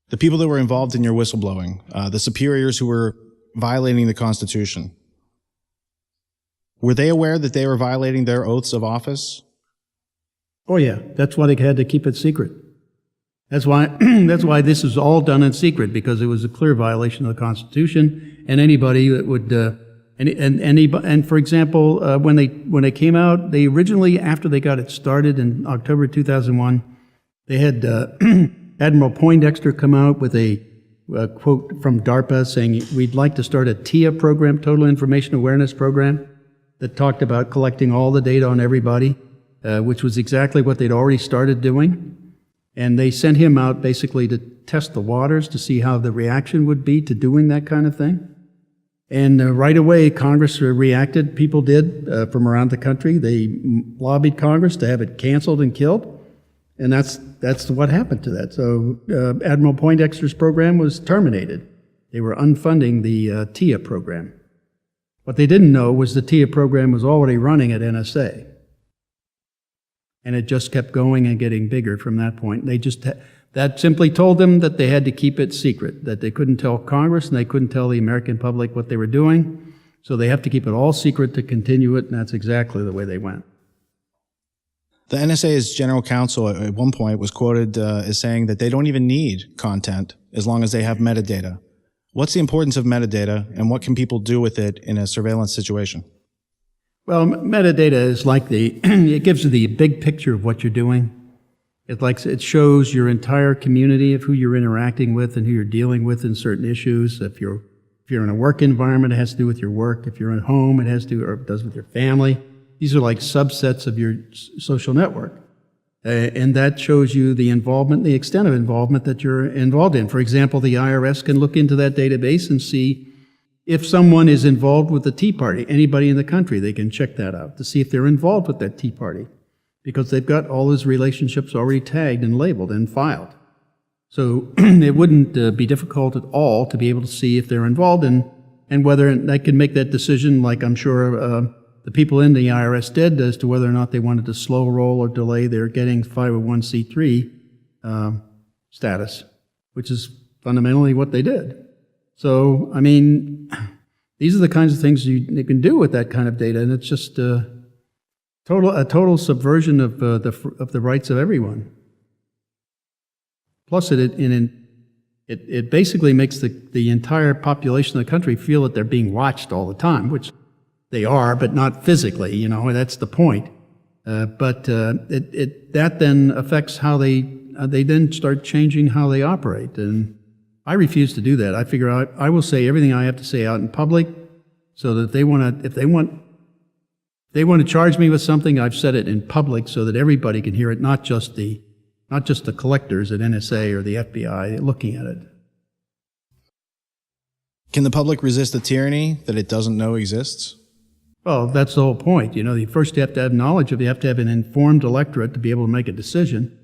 The people that were involved in your whistleblowing, the superiors who were violating the Constitution, were they aware that they were violating their oaths of office? Oh yeah, that's why they had to keep it secret. That's why this is all done in secret, because it was a clear violation of the Constitution, and anybody that would and for example, when they came out, they originally, after they got it started in October 2001, they had Admiral Poindexter come out with a quote from DARPA saying, we'd like to start a TIA program, Total Information Awareness Program, that talked about collecting all the data on everybody, which was exactly what they'd already started doing. And they sent him out basically to test the waters to see how the reaction would be to doing that kind of thing. And right away, Congress reacted. People did from around the country. They lobbied Congress to have it canceled and killed. And that's what happened to that. So Admiral Poindexter's program was terminated. They were unfunding the TIA program. What they didn't know was the TIA program was already running at NSA. And it just kept going and getting bigger from that point. They just that simply told them that they had to keep it secret, that they couldn't tell Congress and they couldn't tell the American public what they were doing. So they have to keep it all secret to continue it, and that's exactly the way they went. The NSA's general counsel at one point was quoted as saying that they don't even need content as long as they have metadata. What's the importance of metadata, and what can people do with it in a surveillance situation? Well, metadata is like it gives you the big picture of what you're doing. It shows your entire community of who you're interacting with and who you're dealing with in certain issues. If you're in a work environment, it has to do with your work. If you're at home, it has to do, or it does with your family. These are like subsets of your social network. And that shows you the involvement, the extent of involvement that you're involved in. For example, the IRS can look into that database and see if someone is involved with the Tea Party, anybody in the country, they can check that out to see if they're involved with that Tea Party, because they've got all those relationships already tagged and labeled and filed. So it wouldn't be difficult at all to be able to see if they're involved and whether they can make that decision, like I'm sure the people in the IRS did, as to whether or not they wanted to slow roll or delay their getting 501c3 status, which is fundamentally what they did. So, I mean, these are the kinds of things you can do with that kind of data, and it's just a total subversion of the rights of everyone. Plus, it basically makes the entire population of the country feel that they're being watched all the time, which they are, but not physically. You know, that's the point. But that then affects how they then start changing how they operate, and I refuse to do that. I figure I will say everything I have to say out in public, so that if they want to charge me with something, I've said it in public so that everybody can hear it, not just the collectors at NSA or the FBI looking at it. Can the public resist the tyranny that it doesn't know exists? Well, that's the whole point. You know, first you have to have knowledge of it. You have to have an informed electorate to be able to make a decision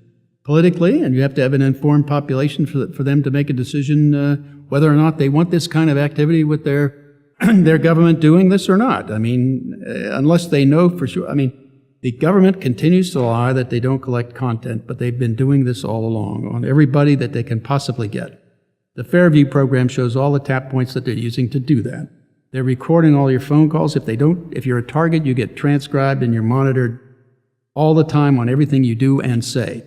politically, and you have to have an informed population for them to make a decision whether or not they want this kind of activity with their government doing this or not. I mean, unless they know for sure. I mean, the government continues to lie that they don't collect content, but they've been doing this all along on everybody that they can possibly get. The Fairview program shows all the tap points that they're using to do that. They're recording all your phone calls. If you're a target, you get transcribed and you're monitored all the time on everything you do and say.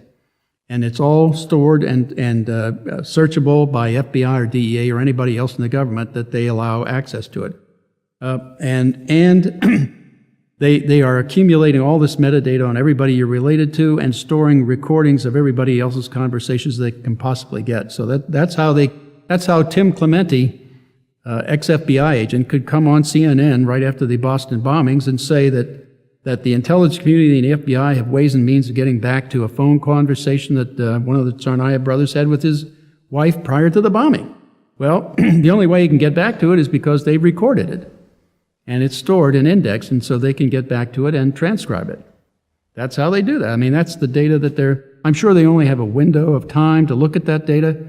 And it's all stored and searchable by FBI or DEA or anybody else in the government that they allow access to it. They are accumulating all this metadata on everybody you're related to and storing recordings of everybody else's conversations they can possibly get. So that's how Tim Clementi, ex-FBI agent, could come on CNN right after the Boston bombings and say that the intelligence community and the FBI have ways and means of getting back to a phone conversation that one of the Tsarnaev brothers had with his wife prior to the bombing. Well, the only way you can get back to it is because they've recorded it. And it's stored and indexed, and so they can get back to it and transcribe it. That's how they do that. I mean, that's the data that I'm sure they only have a window of time to look at that data,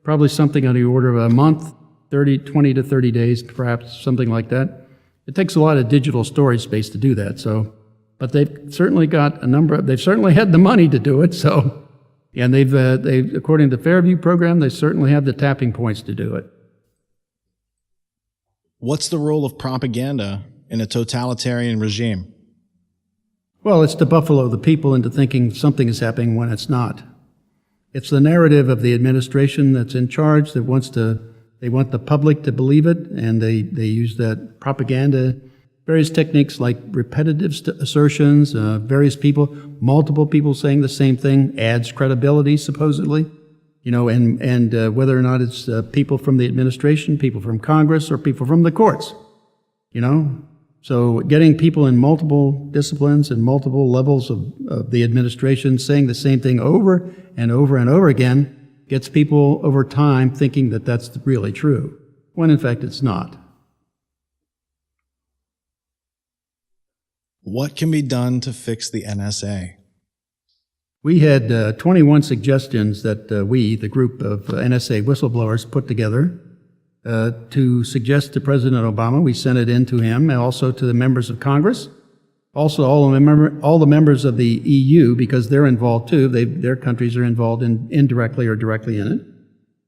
probably something on the order of a month, 20 to 30 days, perhaps, something like that. It takes a lot of digital storage space to do that, so. But they've certainly got they've certainly had the money to do it, so. And they've according to the Fairview program, they certainly have the tapping points to do it. What's the role of propaganda in a totalitarian regime? Well, it's to buffalo the people into thinking something is happening when it's not. It's the narrative of the administration that's in charge that they want the public to believe it, and they use that propaganda, various techniques like repetitive assertions, multiple people saying the same thing, adds credibility, supposedly. and whether or not it's people from the administration, people from Congress, or people from the courts, So getting people in multiple disciplines and multiple levels of the administration saying the same thing over and over and over again gets people over time thinking that that's really true, when in fact it's not. What can be done to fix the NSA? We had 21 suggestions that we, the group of NSA whistleblowers, put together to suggest to President Obama. We sent it in to him and also to the members of Congress, also all the members of the EU, because they're involved too. Their countries are involved indirectly or directly in it.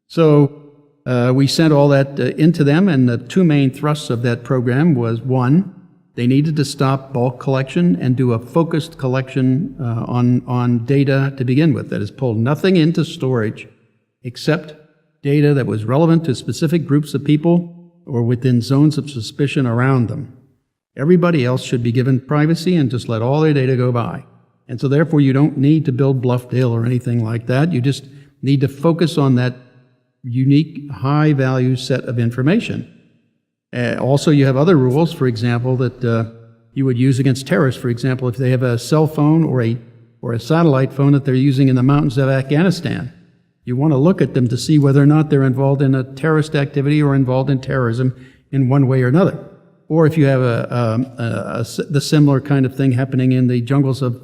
So we sent all that into them, and the two main thrusts of that program was, one, they needed to stop bulk collection and do a focused collection on data to begin with. That is, pull nothing into storage except data that was relevant to specific groups of people or within zones of suspicion around them. Everybody else should be given privacy and just let all their data go by. And so therefore you don't need to build Bluffdale or anything like that. You just need to focus on that unique, high-value set of information. Also, you have other rules, for example, that you would use against terrorists. For example, if they have a cell phone or a satellite phone that they're using in the mountains of Afghanistan, you want to look at them to see whether or not they're involved in a terrorist activity or involved in terrorism in one way or another. Or if you have the similar kind of thing happening in the jungles of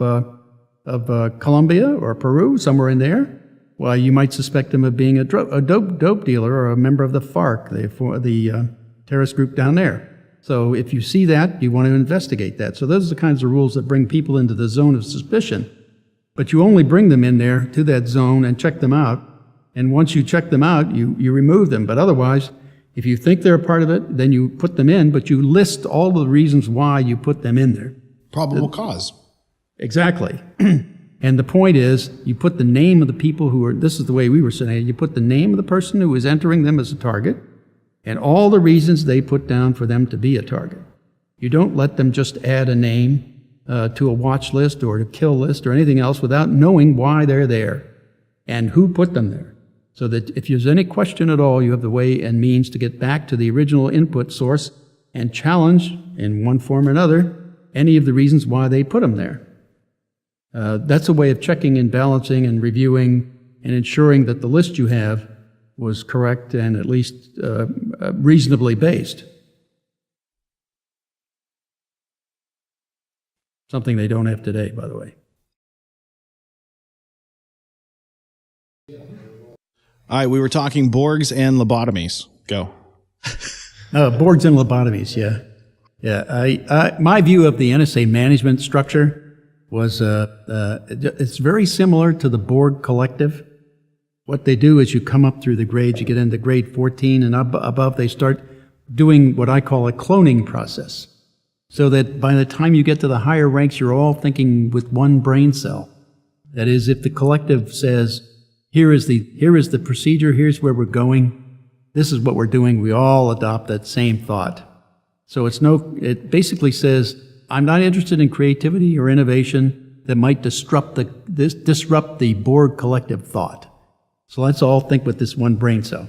Colombia or Peru, somewhere in there, well, you might suspect them of being a dope dealer or a member of the FARC, the terrorist group down there. So if you see that, you want to investigate that. So those are the kinds of rules that bring people into the zone of suspicion. But you only bring them in there to that zone and check them out. And once you check them out, you remove them. But otherwise, if you think they're a part of it, then you put them in, but you list all the reasons why you put them in there. Probable cause. Exactly. And the point is, you put the name of the people who are, this is the way we were saying it, you put the name of the person who is entering them as a target, and all the reasons they put down for them to be a target. You don't let them just add a name to a watch list or a kill list or anything else without knowing why they're there and who put them there. So that if there's any question at all, you have the way and means to get back to the original input source and challenge, in one form or another, any of the reasons why they put them there. That's a way of checking and balancing and reviewing and ensuring that the list you have was correct and at least reasonably based. Something they don't have today, by the way. All right, we were talking Borgs and lobotomies. Go. Borgs and lobotomies, yeah. Yeah, my view of the NSA management structure was it's very similar to the Borg Collective. What they do is you come up through the grades, you get into grade 14 and above, they start doing what I call a cloning process. So that by the time you get to the higher ranks, you're all thinking with one brain cell. That is, if the collective says, here is the procedure, here's where we're going, this is what we're doing, we all adopt that same thought. So it basically says, I'm not interested in creativity or innovation that might disrupt the Borg collective thought. So let's all think with this one brain cell.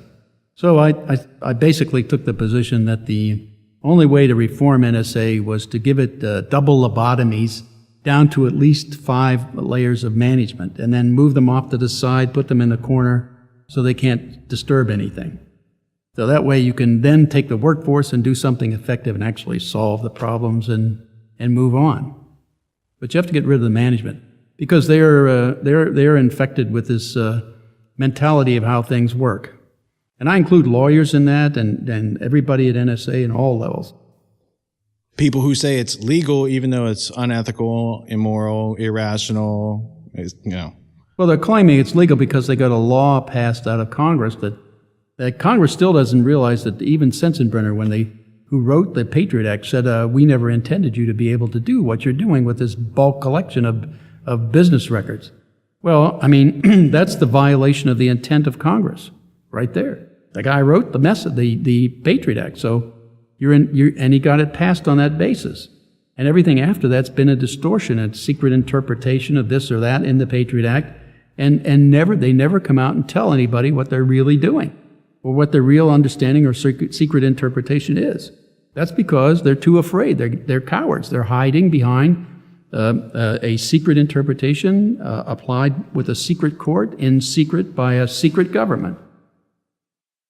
So I basically took the position that the only way to reform NSA was to give it double lobotomies down to at least 5 layers of management, and then move them off to the side, put them in the corner so they can't disturb anything. So that way you can then take the workforce and do something effective and actually solve the problems and move on. But you have to get rid of the management because they're infected with this mentality of how things work. And I include lawyers in that and everybody at NSA in all levels. People who say it's legal even though it's unethical, immoral, irrational, Well, they're claiming it's legal because they got a law passed out of Congress that Congress still doesn't realize that even Sensenbrenner, who wrote the Patriot Act, said, we never intended you to be able to do what you're doing with this bulk collection of business records. Well, I mean, that's the violation of the intent of Congress right there. The guy wrote the Patriot Act, so and he got it passed on that basis. And everything after that's been a distortion, a secret interpretation of this or that in the Patriot Act. and they never come out and tell anybody what they're really doing or what their real understanding or secret interpretation is. That's because they're too afraid. They're cowards. They're hiding behind a secret interpretation applied with a secret court in secret by a secret government.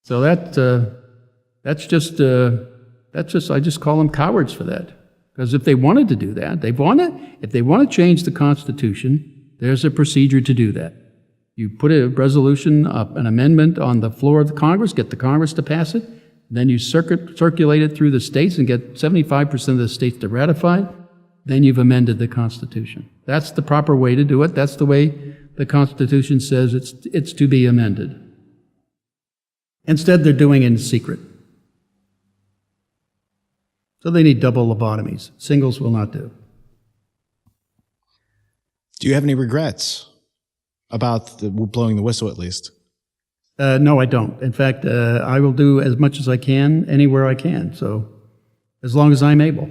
So that's just I just call them cowards for that. Because if they wanted to do that, if they want to change the Constitution, there's a procedure to do that. You put a resolution, an amendment on the floor of the Congress, get the Congress to pass it, then you circulate it through the states and get 75% of the states to ratify it, then you've amended the Constitution. That's the proper way to do it. That's the way the Constitution says it's to be amended. Instead, they're doing it in secret. So they need double lobotomies. Singles will not do. Do you have any regrets about blowing the whistle, at least? No, I don't. In fact, I will do as much as I can anywhere I can, so as long as I'm able.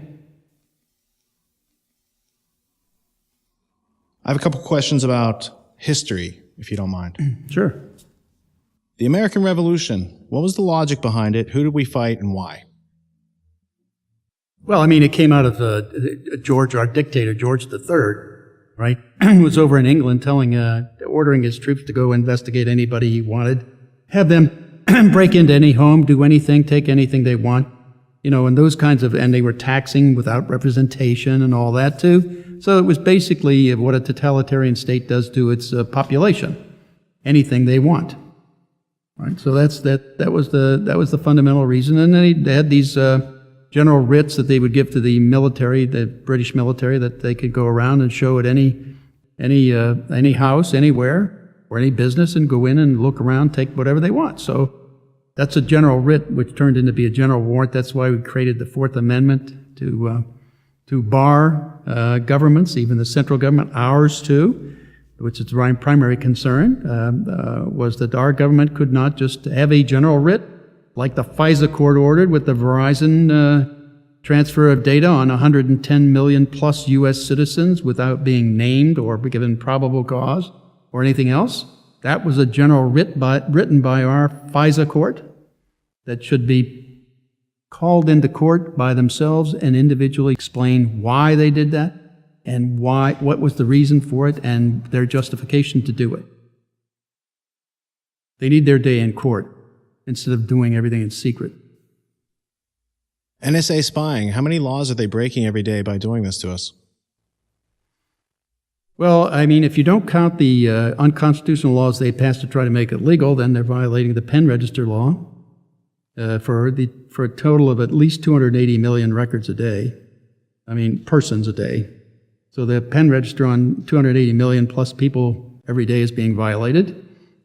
I have a couple questions about history, if you don't mind. Sure. The American Revolution, what was the logic behind it? Who did we fight and why? Well, I mean, it came out of our dictator, George III, right? He was over in England ordering his troops to go investigate anybody he wanted, have them break into any home, do anything, take anything they want, and those kinds of, and they were taxing without representation and all that too. So it was basically what a totalitarian state does to its population, anything they want, right? So that was the fundamental reason. And then they had these general writs that they would give to the military, the British military, that they could go around and show at any house, anywhere, or any business, and go in and look around, take whatever they want. So that's a general writ, which turned into be a general warrant. That's why we created the Fourth Amendment to bar governments, even the central government, ours too, which is my primary concern, was that our government could not just have a general writ like the FISA court ordered with the Verizon transfer of data on 110 million plus U.S. citizens without being named or given probable cause or anything else. That was a general writ written by our FISA court that should be called into court by themselves and individually explain why they did that and what was the reason for it and their justification to do it. They need their day in court instead of doing everything in secret. NSA spying, how many laws are they breaking every day by doing this to us? Well, I mean, if you don't count the unconstitutional laws they passed to try to make it legal, then they're violating the pen register law for a total of at least 280 million records a day. I mean, persons a day. So the pen register on 280 million plus people every day is being violated.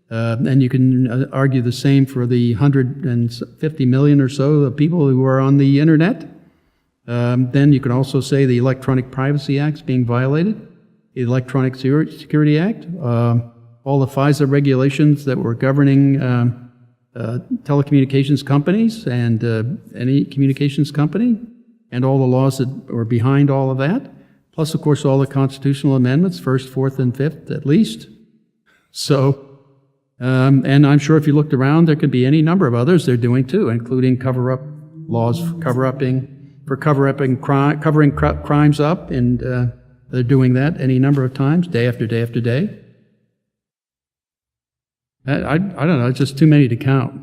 And you can argue the same for the 150 million or so of people who are on the internet. Then you can also say the Electronic Privacy Act is being violated, the Electronic Security Act, all the FISA regulations that were governing telecommunications companies and any communications company, and all the laws that were behind all of that, plus, of course, all the constitutional amendments, First, Fourth, and Fifth, at least. So... and I'm sure if you looked around, there could be any number of others they're doing too, including cover-up laws for covering crimes up, and they're doing that any number of times, day after day after day. I don't know, it's just too many to count.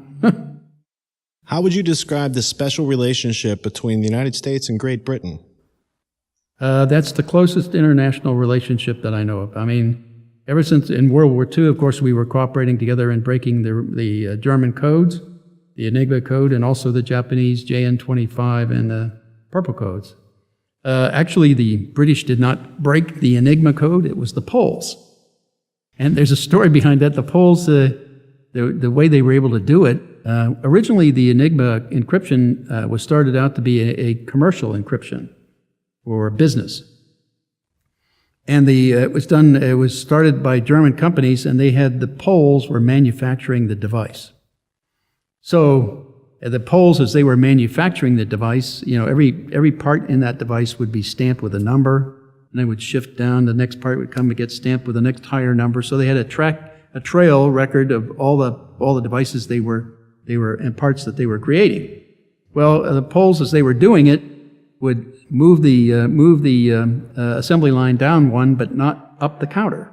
How would you describe the special relationship between the United States and Great Britain? That's the closest international relationship that I know of. I mean, ever since in World War II, of course, we were cooperating together in breaking the German codes, the Enigma code, and also the Japanese JN25 and Purple codes. Actually, the British did not break the Enigma code, it was the Poles. And there's a story behind that. The Poles, the way they were able to do it, originally the Enigma encryption was started out to be a commercial encryption for business. And it was started by German companies, and the Poles were manufacturing the device. So the Poles, as they were manufacturing the device, every part in that device would be stamped with a number, and they would shift down. The next part would come and get stamped with the next higher number. So they had a trail record of all the devices they were and parts that they were creating. Well, the Poles, as they were doing it, would move the assembly line down one, but not up the counter.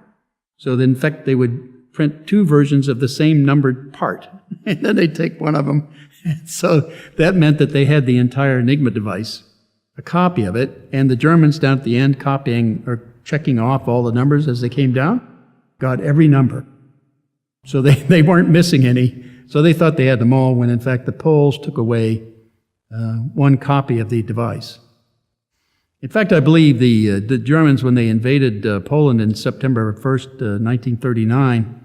So in fact, they would print two versions of the same numbered part, and then they'd take one of them. So that meant that they had the entire Enigma device, a copy of it, and the Germans down at the end copying or checking off all the numbers as they came down, got every number. So they weren't missing any. So they thought they had them all, when in fact the Poles took away one copy of the device. In fact, I believe the Germans, when they invaded Poland in September 1st, 1939,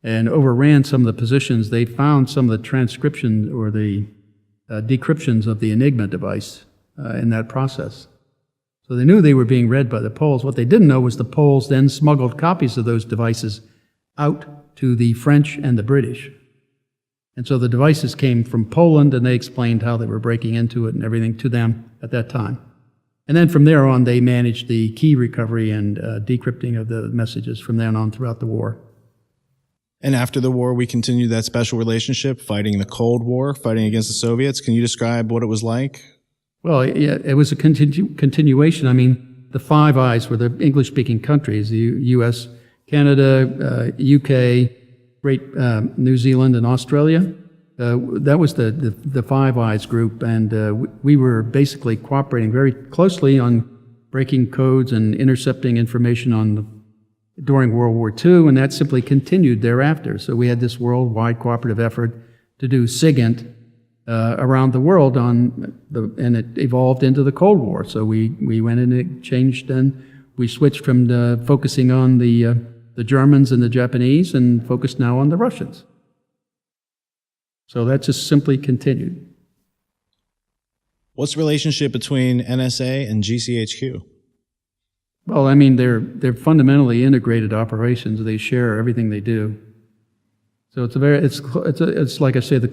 and overran some of the positions, they found some of the transcription or the decryptions of the Enigma device in that process. So they knew they were being read by the Poles. What they didn't know was the Poles then smuggled copies of those devices out to the French and the British. And so the devices came from Poland, and they explained how they were breaking into it and everything to them at that time. And then from there on, they managed the key recovery and decrypting of the messages from then on throughout the war. And after the war, we continued that special relationship, fighting the Cold War, fighting against the Soviets. Can you describe what it was like? Well, yeah, it was a continuation. I mean, the Five Eyes were the English-speaking countries, the U.S., Canada, U.K., New Zealand, and Australia. That was the Five Eyes group, and we were basically cooperating very closely on breaking codes and intercepting information during World War II, and that simply continued thereafter. So we had this worldwide cooperative effort to do SIGINT around the world, and it evolved into the Cold War. So we went in and changed, and we switched from focusing on the Germans and the Japanese, and focused now on the Russians. So that just simply continued. What's the relationship between NSA and GCHQ? Well, I mean, they're fundamentally integrated operations. They share everything they do. So it's like I say, the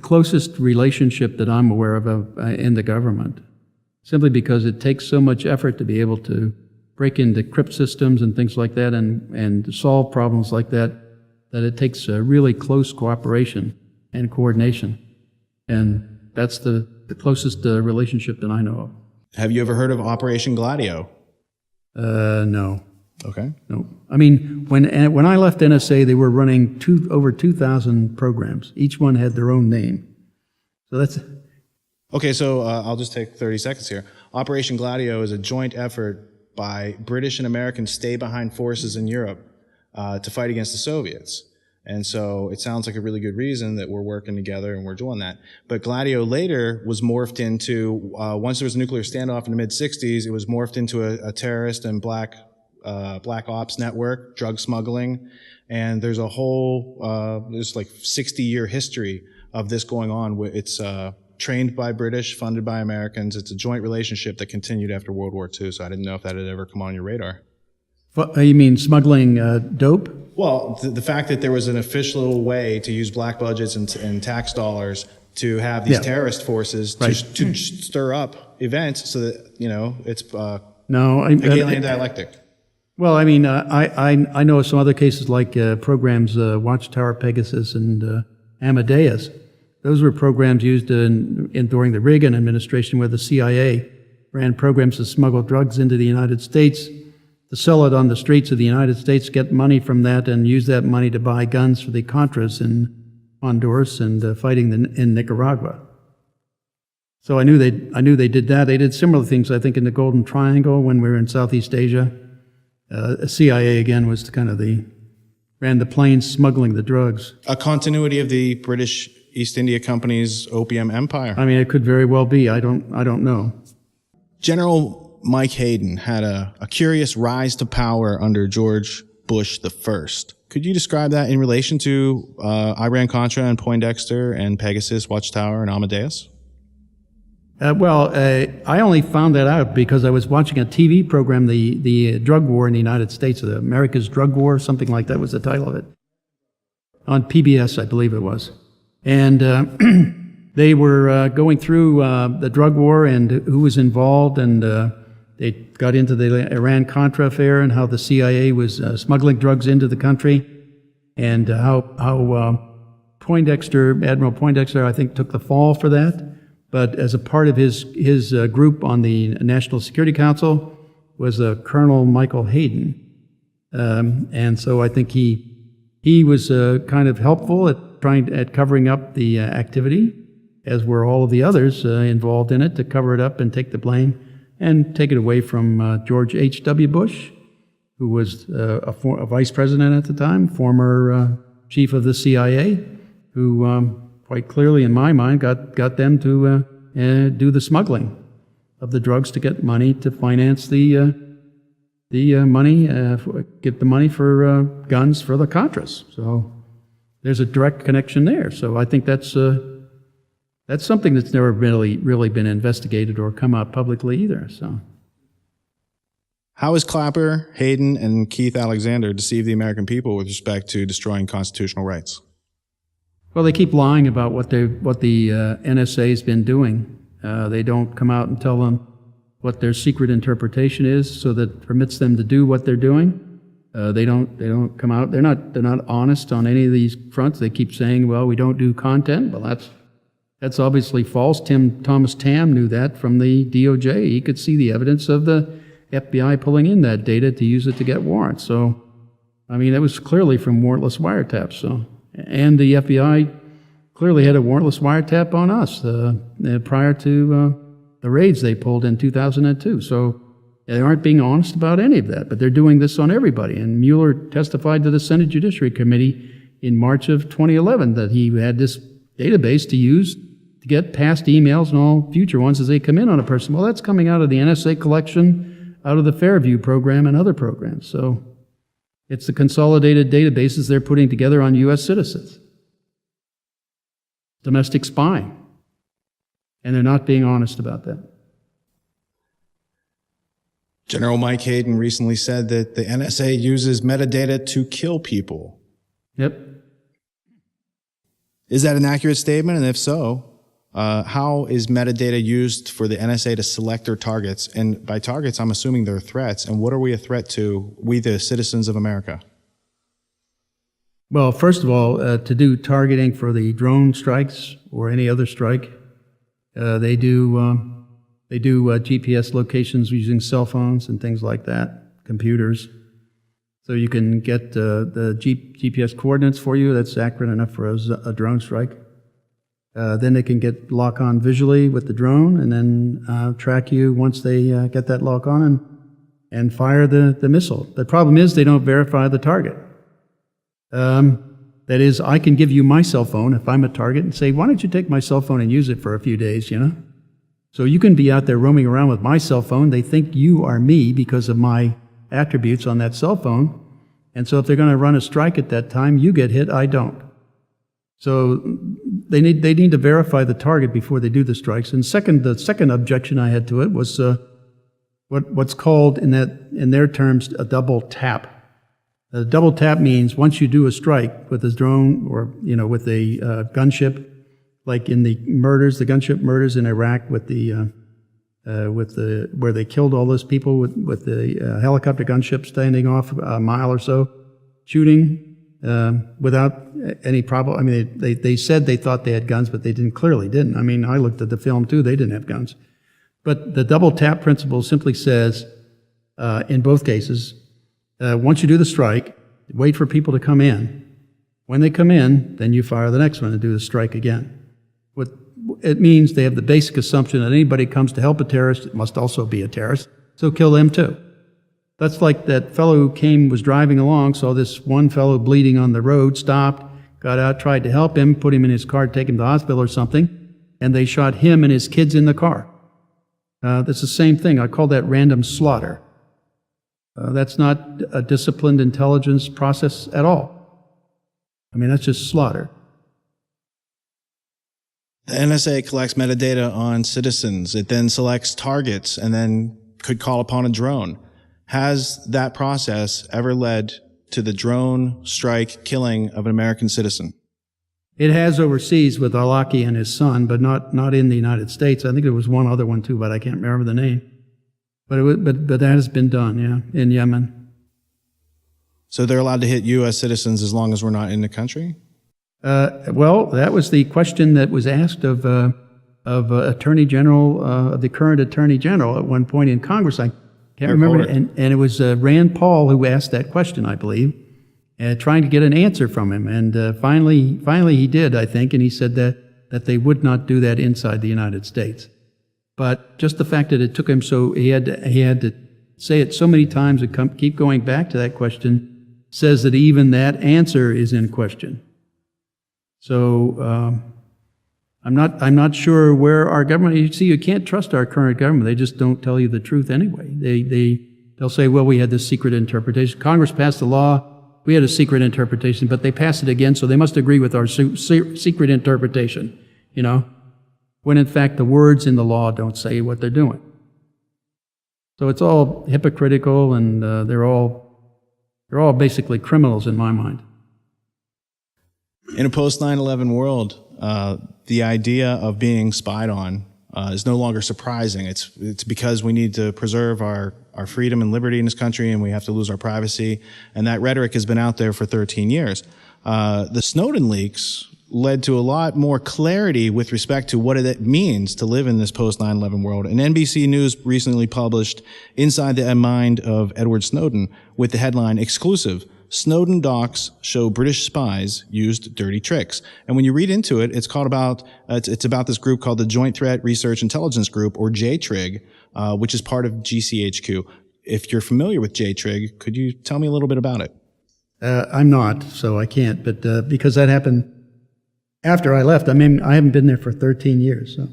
closest relationship that I'm aware of in the government. Simply because it takes so much effort to be able to break into crypt systems and things like that, and solve problems like that it takes a really close cooperation and coordination. And that's the closest relationship that I know of. Have you ever heard of Operation Gladio? No. Okay. No. I mean, when I left NSA, they were running over 2,000 programs. Each one had their own name. So that's... Okay, so I'll just take 30 seconds here. Operation Gladio is a joint effort by British and American stay-behind forces in Europe to fight against the Soviets. And so it sounds like a really good reason that we're working together and we're doing that. But Gladio later was morphed into, once there was a nuclear standoff in the mid-'60s, it was morphed into a terrorist and black ops network, drug smuggling. And there's a whole, there's like 60-year history of this going on. It's trained by British, funded by Americans. It's a joint relationship that continued after World War II, so I didn't know if that had ever come on your radar. You mean smuggling dope? Well, the fact that there was an official way to use black budgets and tax dollars to have these terrorist forces to stir up events so that, it's Hegelian dialectic. Well, I mean, I know of some other cases like programs Watchtower, Pegasus, and Amadeus. Those were programs used during the Reagan administration, where the CIA ran programs to smuggle drugs into the United States, to sell it on the streets of the United States, get money from that, and use that money to buy guns for the Contras in Honduras and fighting in Nicaragua. So I knew they did that. They did similar things, I think, in the Golden Triangle when we were in Southeast Asia. CIA again was ran the planes smuggling the drugs. A continuity of the British East India Company's opium empire. I mean, it could very well be. I don't know. General Mike Hayden had a curious rise to power under George Bush the First. Could you describe that in relation to Iran-Contra and Poindexter and Pegasus, Watchtower, and Amadeus? I only found that out because I was watching a TV program, the drug war in the United States, the America's Drug War, something like that was the title of it, on PBS, I believe it was. And they were going through the drug war and who was involved, and They got into the Iran-Contra affair and how the CIA was smuggling drugs into the country, and how Admiral Poindexter, I think, took the fall for that. But as a part of his group on the National Security Council was Colonel Michael Hayden. And so I think he was kind of helpful at covering up the activity, as were all of the others involved in it, to cover it up and take the blame and take it away from George H.W. Bush, who was a vice president at the time, former chief of the CIA, who quite clearly, in my mind, got them to do the smuggling of the drugs to get money to finance get the money for guns for the Contras. So there's a direct connection there. So I think that's something that's never really been investigated or come out publicly either. So, how has Clapper, Hayden, and Keith Alexander deceived the American people with respect to destroying constitutional rights? Well, they keep lying about what the NSA has been doing. They don't come out and tell them what their secret interpretation is, so that permits them to do what they're doing. They don't come out. They're not honest on any of these fronts. They keep saying, "Well, we don't do content." Well, that's obviously false. Thomas Tam knew that from the DOJ. He could see the evidence of the FBI pulling in that data to use it to get warrants. So, I mean, it was clearly from warrantless wiretaps. So, and the FBI clearly had a warrantless wiretap on us prior to the raids they pulled in 2002. So they aren't being honest about any of that, but they're doing this on everybody. And Mueller testified to the Senate Judiciary Committee in March of 2011 that he had this database to use to get past emails and all future ones as they come in on a person. Well, that's coming out of the NSA collection, out of the Fairview program and other programs. So it's the consolidated databases they're putting together on U.S. citizens. Domestic spying. And they're not being honest about that. General Mike Hayden recently said that the NSA uses metadata to kill people. Yep. Is that an accurate statement? And if so, how is metadata used for the NSA to select their targets? And by targets, I'm assuming they're threats. And what are we a threat to, we the citizens of America? Well, first of all, to do targeting for the drone strikes or any other strike, they do GPS locations using cell phones and things like that, computers. So you can get the GPS coordinates for you. That's accurate enough for a drone strike. Then they can lock on visually with the drone and then track you once they get that lock on and fire the missile. The problem is they don't verify the target. That is, I can give you my cell phone if I'm a target and say, why don't you take my cell phone and use it for a few days, So you can be out there roaming around with my cell phone. They think you are me because of my attributes on that cell phone. And so if they're going to run a strike at that time, you get hit, I don't. So they need to verify the target before they do the strikes. And the second objection I had to it was what's called in their terms a double tap. A double tap means once you do a strike with a drone or with a gunship, like in the gunship murders in Iraq with the where they killed all those people with the helicopter gunship standing off a mile or so, shooting without any problem. I mean, they said they thought they had guns, but they clearly didn't. I mean, I looked at the film too; they didn't have guns. But the double tap principle simply says, in both cases, once you do the strike, wait for people to come in. When they come in, then you fire the next one and do the strike again. What it means, they have the basic assumption that anybody comes to help a terrorist, it must also be a terrorist, so kill them too. That's like that fellow who was driving along, saw this one fellow bleeding on the road, stopped, got out, tried to help him, put him in his car, take him to the hospital or something, and they shot him and his kids in the car. That's the same thing. I call that random slaughter. That's not a disciplined intelligence process at all. I mean, that's just slaughter. The NSA collects metadata on citizens. It then selects targets and then could call upon a drone. Has that process ever led to the drone strike killing of an American citizen? It has overseas with Arlaki and his son, but not in the United States. I think there was one other one too, but I can't remember the name. But that has been done, yeah, in Yemen. So they're allowed to hit U.S. citizens as long as we're not in the country? Well, that was the question that was asked of Attorney General, of the current Attorney General at one point in Congress. I can't remember, and it was Rand Paul who asked that question, I believe, trying to get an answer from him. And finally he did, I think, and he said that they would not do that inside the United States. But just the fact that it took him so he had to say it so many times and keep going back to that question says that even that answer is in question. So I'm not sure where our government. You see, you can't trust our current government. They just don't tell you the truth anyway. They'll say, well, we had this secret interpretation. Congress passed the law. We had a secret interpretation, but they passed it again, so they must agree with our secret interpretation. When in fact the words in the law don't say what they're doing. So it's all hypocritical, and they're all basically criminals in my mind. In a post 9/11 world, the idea of being spied on is no longer surprising. It's because we need to preserve our freedom and liberty in this country, and we have to lose our privacy. And that rhetoric has been out there for 13 years. The Snowden leaks led to a lot more clarity with respect to what it means to live in this post 9/11 world. And NBC News recently published Inside the Mind of Edward Snowden with the headline, "Exclusive: Snowden docs show British spies used dirty tricks." And when you read into it, it's about this group called the Joint Threat Research Intelligence Group, or JTRIG, which is part of GCHQ. If you're familiar with JTRIG, could you tell me a little bit about it? I'm not, so I can't. But because that happened after I left, I mean, I haven't been there for 13 years. So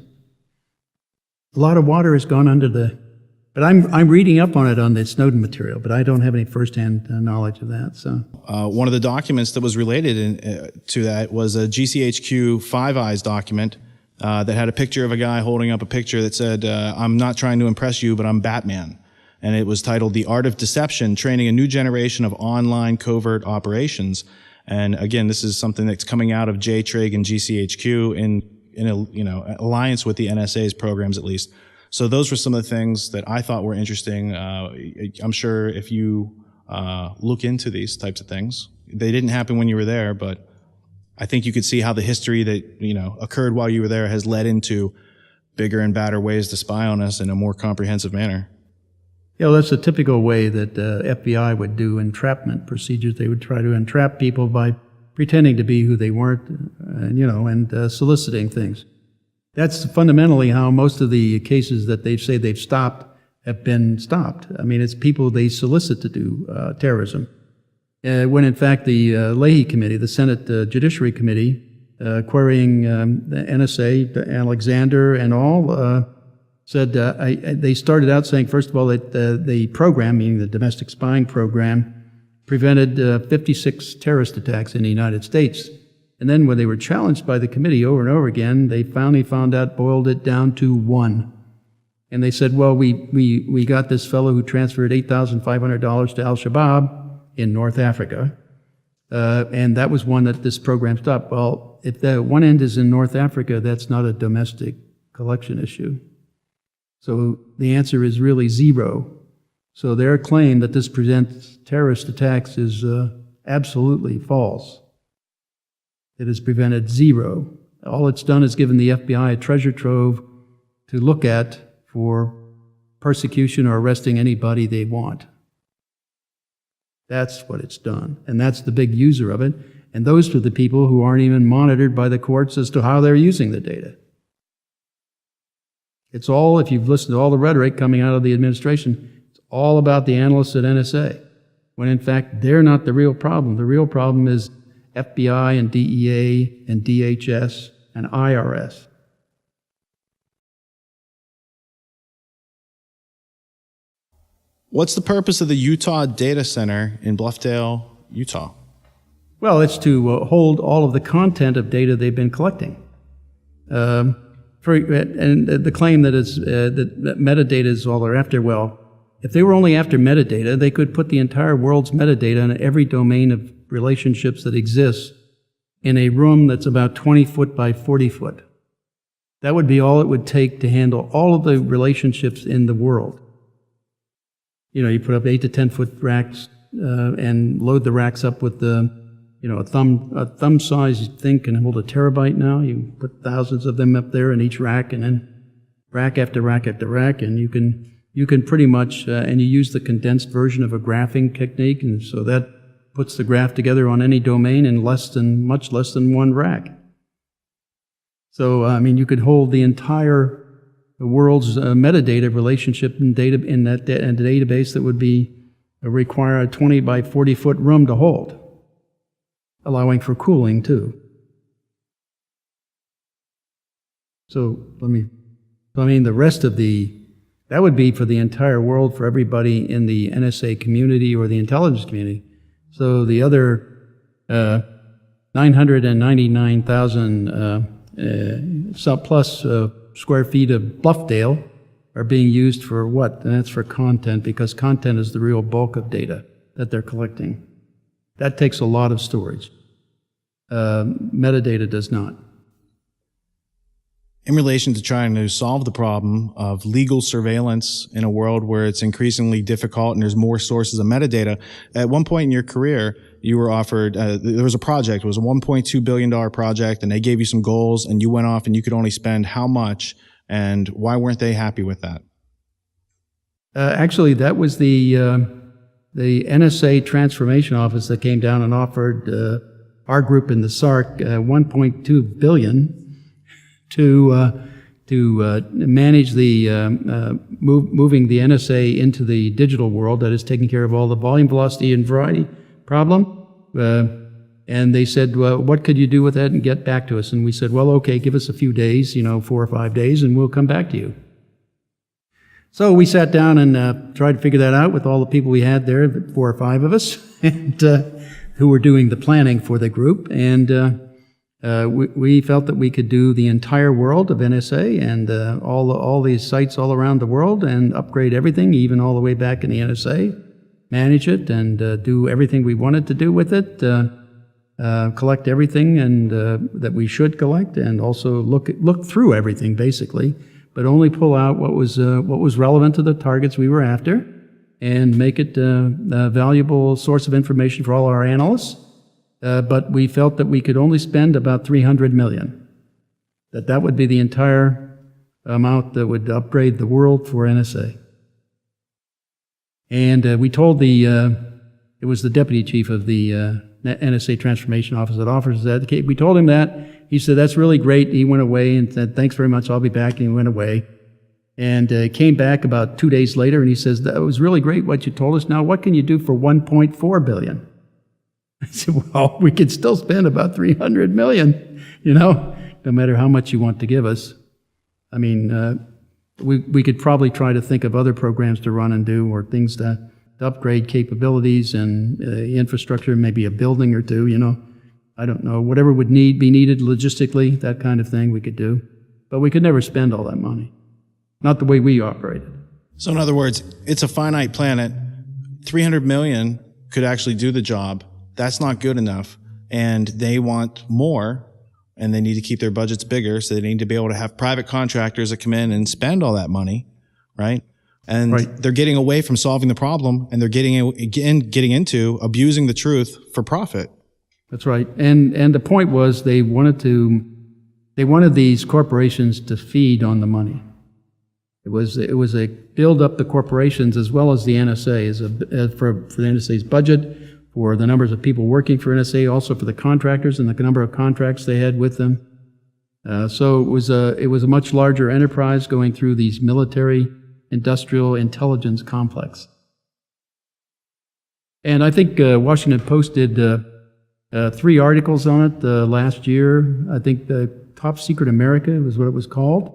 a lot of water has gone under the. But I'm reading up on it on the Snowden material, but I don't have any firsthand knowledge of that. So one of the documents that was related to that was a GCHQ Five Eyes document that had a picture of a guy holding up a picture that said, "I'm not trying to impress you, but I'm Batman." And it was titled "The Art of Deception: Training a New Generation of Online Covert Operations." And again, this is something that's coming out of JTRIG and GCHQ in alliance with the NSA's programs, at least. So those were some of the things that I thought were interesting. I'm sure if you look into these types of things, they didn't happen when you were there, but I think you could see how the history that occurred while you were there has led into bigger and badder ways to spy on us in a more comprehensive manner. Yeah, well, that's a typical way that FBI would do entrapment procedures. They would try to entrap people by pretending to be who they weren't, and soliciting things. That's fundamentally how most of the cases that they say they've stopped have been stopped. I mean, it's people they solicit to do terrorism. When in fact the Leahy Committee, the Senate Judiciary Committee, querying the NSA, Alexander and all, said they started out saying, first of all, that the program, meaning the domestic spying program, prevented 56 terrorist attacks in the United States. And then when they were challenged by the committee over and over again, they finally boiled it down to one. And they said, well, we got this fellow who transferred $8,500 to Al-Shabaab in North Africa, and that was one that this program stopped. Well, if the one end is in North Africa, that's not a domestic collection issue. So the answer is really zero. So their claim that this prevents terrorist attacks is absolutely false. It has prevented zero. All it's done is given the FBI a treasure trove to look at for persecution or arresting anybody they want. That's what it's done. And that's the big user of it. And those are the people who aren't even monitored by the courts as to how they're using the data. It's all, if you've listened to all the rhetoric coming out of the administration, it's all about the analysts at NSA, when in fact they're not the real problem. The real problem is FBI and DEA and DHS and IRS. What's the purpose of the Utah Data Center in Bluffdale, Utah? Well, it's to hold all of the content of data they've been collecting. And the claim that that metadata is all they're after, well, if they were only after metadata, they could put the entire world's metadata in every domain of relationships that exists in a room that's about 20 foot by 40 foot. That would be all it would take to handle all of the relationships in the world. you put up 8 to 10 foot racks and load the racks up with a thumb size thing can hold a terabyte now. You put thousands of them up there in each rack, and then rack after rack after rack, and you can pretty much and you use the condensed version of a graphing technique, and so that puts the graph together on any domain in much less than one rack. So you could hold the entire world's metadata relationship in the database that would require a 20 by 40 foot room to hold, allowing for cooling too. So the rest of that would be for the entire world, for everybody in the NSA community or the intelligence community. So the other 999,000 plus square feet of Bluffdale are being used for what? And that's for content, because content is the real bulk of data that they're collecting. That takes a lot of storage. Metadata does not. In relation to trying to solve the problem of legal surveillance in a world where it's increasingly difficult and there's more sources of metadata, at one point in your career, you were offered, there was a project, it was a $1.2 billion project, and they gave you some goals, and you went off and you could only spend how much, and why weren't they happy with that? Actually, that was the NSA Transformation Office that came down and offered our group in the SARC $1.2 billion to manage the moving the NSA into the digital world, that is taking care of all the volume, velocity, and variety problem. And they said, well, what could you do with that and get back to us? And we said, well, okay, give us a few days, 4 or 5 days, and we'll come back to you. So we sat down and tried to figure that out with all the people we had there, 4 or 5 of us, and who were doing the planning for the group. And we felt that we could do the entire world of NSA and all these sites all around the world and upgrade everything, even all the way back in the NSA, manage it and do everything we wanted to do with it, collect everything and that we should collect, and also look through everything basically, but only pull out what was relevant to the targets we were after, and make it a valuable source of information for all our analysts. But we felt that we could only spend about $300 million. That would be the entire amount that would upgrade the world for NSA. And we told it was the deputy chief of the NSA Transformation Office that offers that. We told him that. He said, that's really great. He went away and said, thanks very much, I'll be back. And he went away. And came back about 2 days later, and he says, that was really great what you told us. Now, what can you do for $1.4 billion? I said, well, we could still spend about $300 million, no matter how much you want to give us. I mean, we could probably try to think of other programs to run and do, or things to upgrade capabilities and infrastructure, maybe a building or two, I don't know, whatever would be needed logistically, that kind of thing we could do. But we could never spend all that money. Not the way we operated. So in other words, it's a finite planet. 300 million could actually do the job. That's not good enough. And they want more, and they need to keep their budgets bigger, so they need to be able to have private contractors that come in and spend all that money, right? And they're getting away from solving the problem, and they're getting into abusing the truth for profit. That's right. And the point was they wanted these corporations to feed on the money. It was a build up the corporations as well as the NSA for the NSA's budget, for the numbers of people working for NSA, also for the contractors and the number of contracts they had with them. So it was a much larger enterprise going through these military industrial intelligence complex. And I think Washington Post did 3 articles on it last year. I think the Top Secret America was what it was called.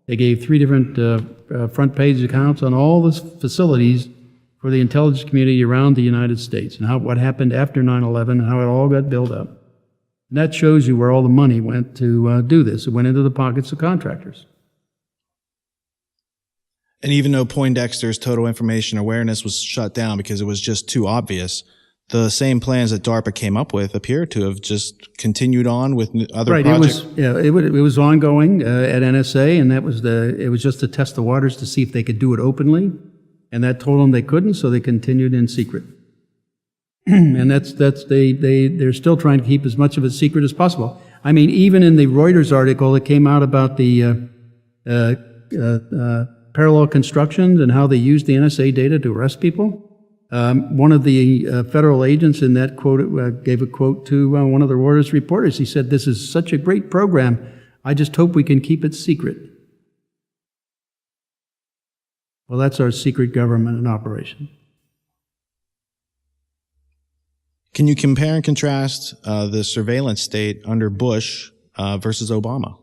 They gave 3 different front page accounts on all the facilities for the intelligence community around the United States, and what happened after 9/11 and how it all got built up. And that shows you where all the money went to do this. It went into the pockets of contractors. And even though Poindexter's total information awareness was shut down because it was just too obvious, the same plans that DARPA came up with appear to have just continued on with other projects. It was ongoing at NSA, and it was just to test the waters to see if they could do it openly. And that told them they couldn't, so they continued in secret. And they're still trying to keep as much of it secret as possible. I mean, even in the Reuters article that came out about the parallel constructions and how they used the NSA data to arrest people, one of the federal agents in that quote gave a quote to one of the Reuters reporters. He said, "This is such a great program. I just hope we can keep it secret." Well, that's our secret government in operation. Can you compare and contrast the surveillance state under Bush versus Obama?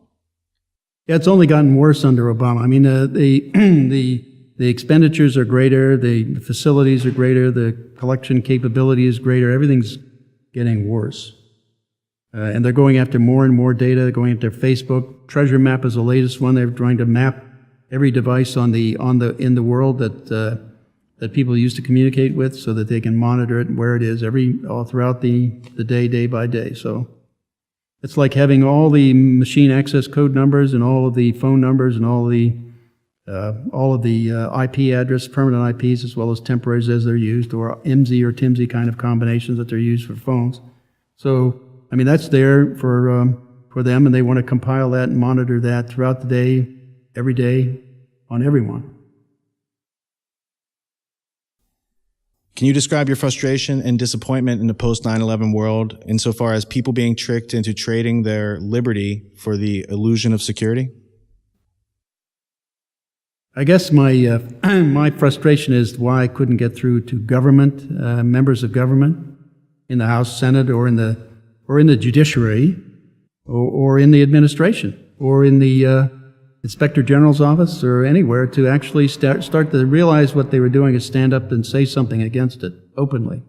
Yeah, it's only gotten worse under Obama. I mean, the expenditures are greater, the facilities are greater, the collection capability is greater. Everything's getting worse, and they're going after more and more data. They're going after Facebook. Treasure Map is the latest one. They're trying to map every device in the world that people use to communicate with, so that they can monitor it and where it is all throughout the day by day. So it's like having all the machine access code numbers and all of the phone numbers and all of the IP address, permanent IPs, as well as temporaries as they're used, or IMSI or TIMSI kind of combinations that they're used for phones. So, I mean, that's there for them, and they want to compile that and monitor that throughout the day, every day, on everyone. Can you describe your frustration and disappointment in the post-9/11 world insofar as people being tricked into trading their liberty for the illusion of security? I guess my my frustration is why I couldn't get through to government, members of government in the House, Senate, or in the judiciary, or in the administration, or in the Inspector General's office, or anywhere, to actually start to realize what they were doing is stand up and say something against it openly.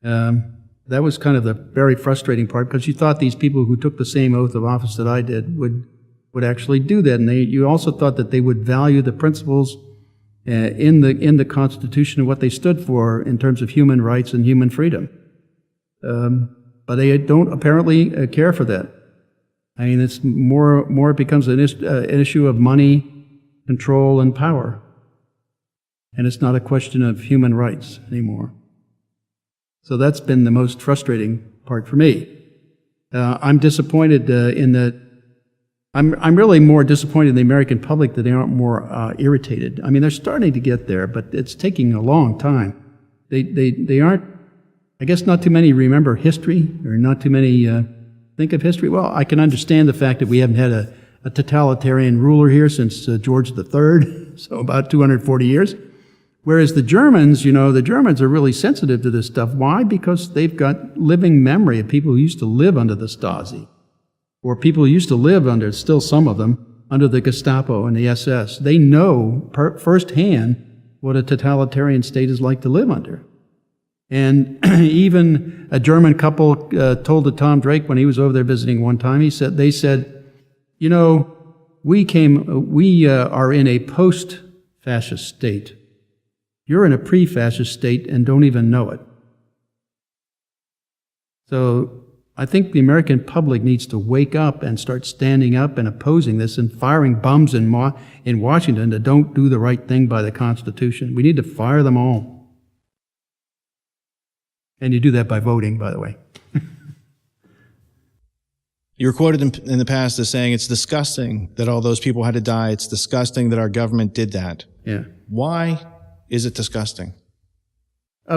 That was kind of the very frustrating part, because you thought these people who took the same oath of office that I did would actually do that, and you also thought that they would value the principles in the Constitution and what they stood for in terms of human rights and human freedom. But they don't apparently care for that. I mean, it's more it becomes an issue of money, control, and power. And it's not a question of human rights anymore. So that's been the most frustrating part for me. I'm disappointed in that. I'm really more disappointed in the American public that they aren't more irritated. I mean, they're starting to get there, but it's taking a long time. They aren't. I guess not too many remember history, or not too many think of history. Well, I can understand the fact that we haven't had a totalitarian ruler here since George III, so about 240 years. Whereas the Germans, the Germans are really sensitive to this stuff. Why? Because they've got living memory of people who used to live under the Stasi, or people who used to live under, still some of them, under the Gestapo and the SS. They know firsthand what a totalitarian state is like to live under. And even a German couple told to Tom Drake when he was over there visiting one time, they said, we are in a post-fascist state. You're in a pre-fascist state and don't even know it. So I think the American public needs to wake up and start standing up and opposing this and firing bums in Washington that don't do the right thing by the Constitution. We need to fire them all. And you do that by voting, by the way. You were quoted in the past as saying, it's disgusting that all those people had to die. It's disgusting that our government did that. Yeah. Why is it disgusting?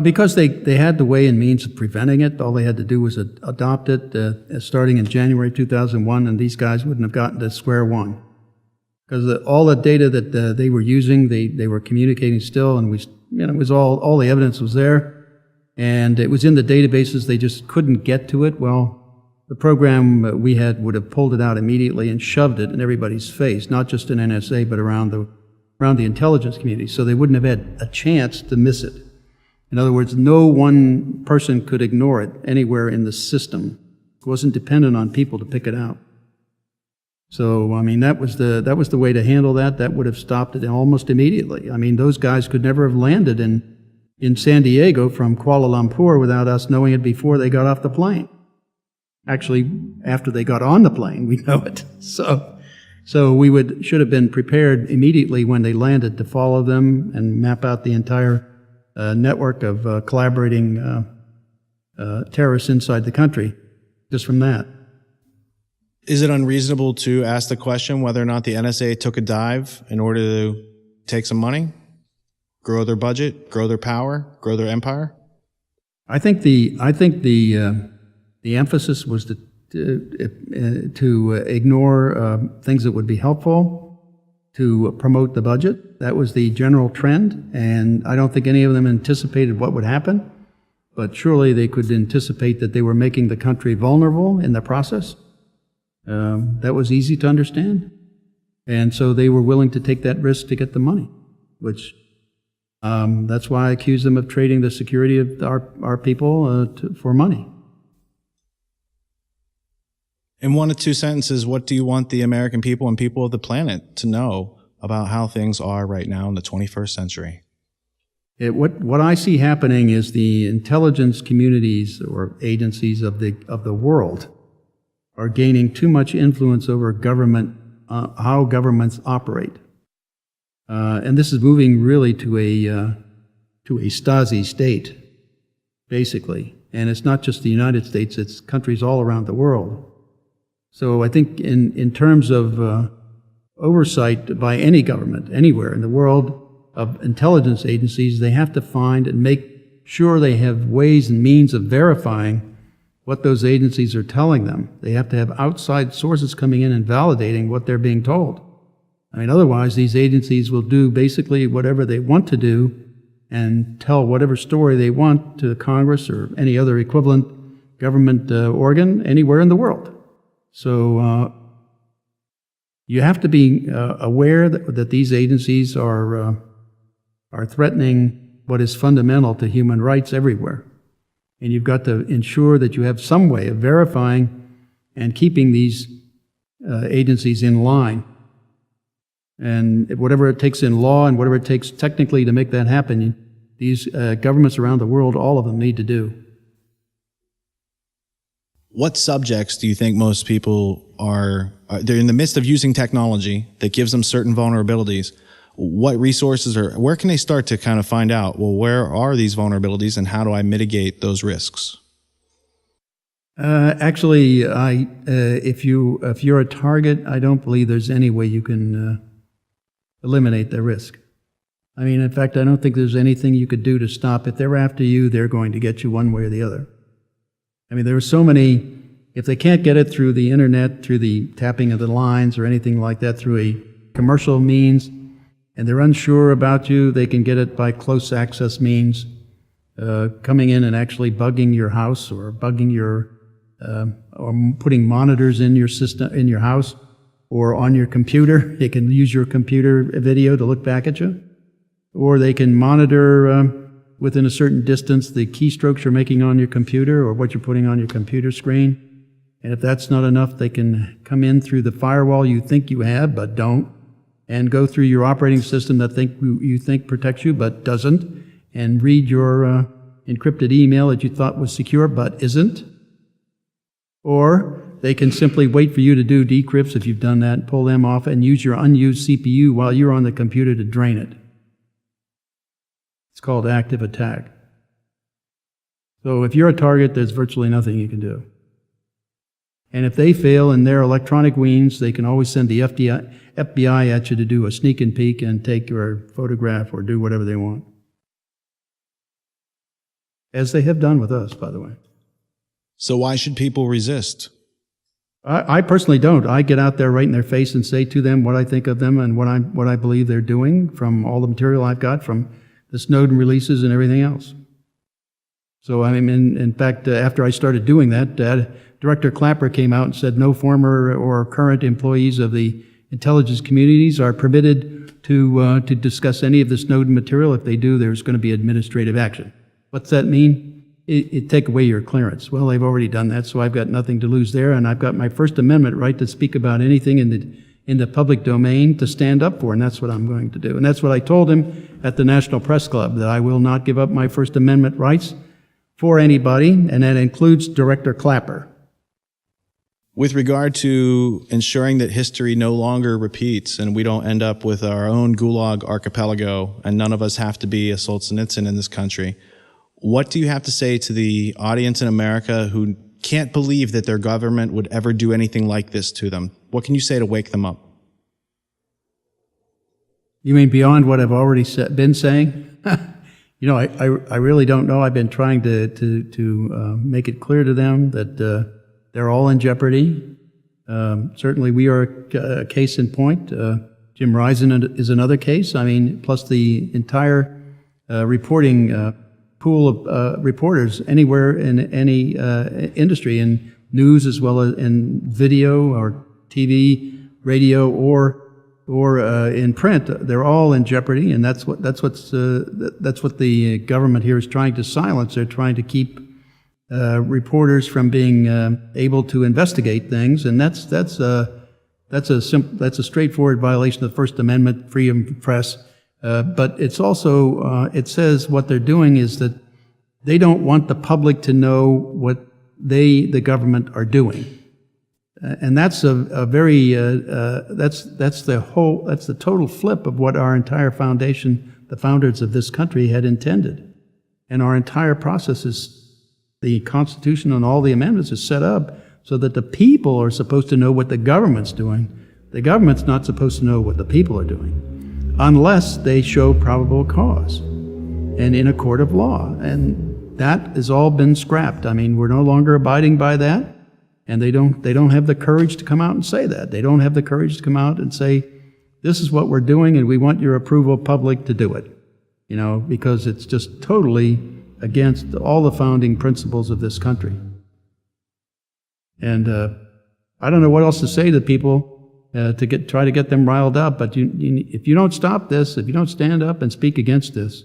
Because they had the way and means of preventing it. All they had to do was adopt it starting in January 2001, and these guys wouldn't have gotten to square one. Because all the data that they were using, they were communicating still, and it was all the evidence was there. And it was in the databases, they just couldn't get to it. Well, the program we had would have pulled it out immediately and shoved it in everybody's face, not just in NSA, but around the intelligence community, so they wouldn't have had a chance to miss it. In other words, no one person could ignore it anywhere in the system. It wasn't dependent on people to pick it out. So, I mean, that was the way to handle that. That would have stopped it almost immediately. I mean, those guys could never have landed in San Diego from Kuala Lumpur without us knowing it before they got off the plane. Actually, after they got on the plane, we know it. So, So we should have been prepared immediately when they landed to follow them and map out the entire network of collaborating terrorists inside the country, just from that. Is it unreasonable to ask the question whether or not the NSA took a dive in order to take some money, grow their budget, grow their power, grow their empire? I think the emphasis was to ignore things that would be helpful, to promote the budget. That was the general trend, and I don't think any of them anticipated what would happen, but surely they could anticipate that they were making the country vulnerable in the process. That was easy to understand, and so they were willing to take that risk to get the money, which that's why I accuse them of trading the security of our people for money. In 1 to 2 sentences, what do you want the American people and people of the planet to know about how things are right now in the 21st century? What I see happening is the intelligence communities or agencies of the world are gaining too much influence over government, how governments operate. And this is moving really to a Stasi state, basically. And it's not just the United States, it's countries all around the world. So I think in terms of oversight by any government, anywhere in the world, of intelligence agencies, they have to find and make sure they have ways and means of verifying what those agencies are telling them. They have to have outside sources coming in and validating what they're being told. I mean, otherwise these agencies will do basically whatever they want to do and tell whatever story they want to Congress or any other equivalent government organ anywhere in the world. So you have to be aware that these agencies are threatening what is fundamental to human rights everywhere. And you've got to ensure that you have some way of verifying and keeping these agencies in line. And whatever it takes in law and whatever it takes technically to make that happen, these governments around the world, all of them need to do. What subjects do you think most people they're in the midst of using technology that gives them certain vulnerabilities? What resources or where can they start to kind of find out, well, where are these vulnerabilities and how do I mitigate those risks? Actually, if you're a target, I don't believe there's any way you can eliminate the risk. I mean, in fact, I don't think there's anything you could do to stop. If they're after you, they're going to get you one way or the other. I mean, there are so many, if they can't get it through the internet, through the tapping of the lines or anything like that, through a commercial means, and they're unsure about you, they can get it by close access means, coming in and actually bugging your house or bugging or putting monitors in your system, in your house or on your computer. They can use your computer video to look back at you. Or they can monitor within a certain distance the keystrokes you're making on your computer or what you're putting on your computer screen. And if that's not enough, they can come in through the firewall you think you have but don't, and go through your operating system that you think protects you but doesn't, and read your encrypted email that you thought was secure but isn't. Or they can simply wait for you to do decrypts if you've done that, pull them off, and use your unused CPU while you're on the computer to drain it. It's called active attack. So if you're a target, there's virtually nothing you can do. And if they fail in their electronic means, they can always send the FBI at you to do a sneak and peek and take your photograph or do whatever they want. As they have done with us, by the way. So why should people resist? I personally don't. I get out there right in their face and say to them what I think of them and what I believe they're doing from all the material I've got from the Snowden releases and everything else. So I mean, in fact, after I started doing that, Director Clapper came out and said no former or current employees of the intelligence communities are permitted to discuss any of the Snowden material. If they do, there's going to be administrative action. What's that mean? It take away your clearance. Well, they've already done that, so I've got nothing to lose there, and I've got my First Amendment right to speak about anything in the public domain to stand up for, and that's what I'm going to do. And that's what I told him at the National Press Club, that I will not give up my First Amendment rights for anybody, and that includes Director Clapper. With regard to ensuring that history no longer repeats and we don't end up with our own Gulag archipelago and none of us have to be a Solzhenitsyn in this country, what do you have to say to the audience in America who can't believe that their government would ever do anything like this to them? What can you say to wake them up? You mean beyond what I've already been saying? I really don't know. I've been trying to make it clear to them that they're all in jeopardy. Certainly we are a case in point. Jim Risen is another case. I mean, plus the entire reporting pool of reporters anywhere in any industry, in news as well as in video or TV, radio, or in print. They're all in jeopardy, and that's what the government here is trying to silence. They're trying to keep reporters from being able to investigate things, and that's a straightforward violation of the First Amendment, freedom of press. But it's also it says what they're doing is that they don't want the public to know what the government, are doing, and that's a very that's the total flip of what our entire foundation, the founders of this country, had intended, and our entire process is. The Constitution and all the amendments is set up so that the people are supposed to know what the government's doing. The government's not supposed to know what the people are doing unless they show probable cause and in a court of law. And that has all been scrapped. I mean, we're no longer abiding by that, and they don't have the courage to come out and say that. They don't have the courage to come out and say, this is what we're doing and we want your approval, public, to do it. Because it's just totally against all the founding principles of this country. And I don't know what else to say to people to try to get them riled up, but if you don't stop this, if you don't stand up and speak against this,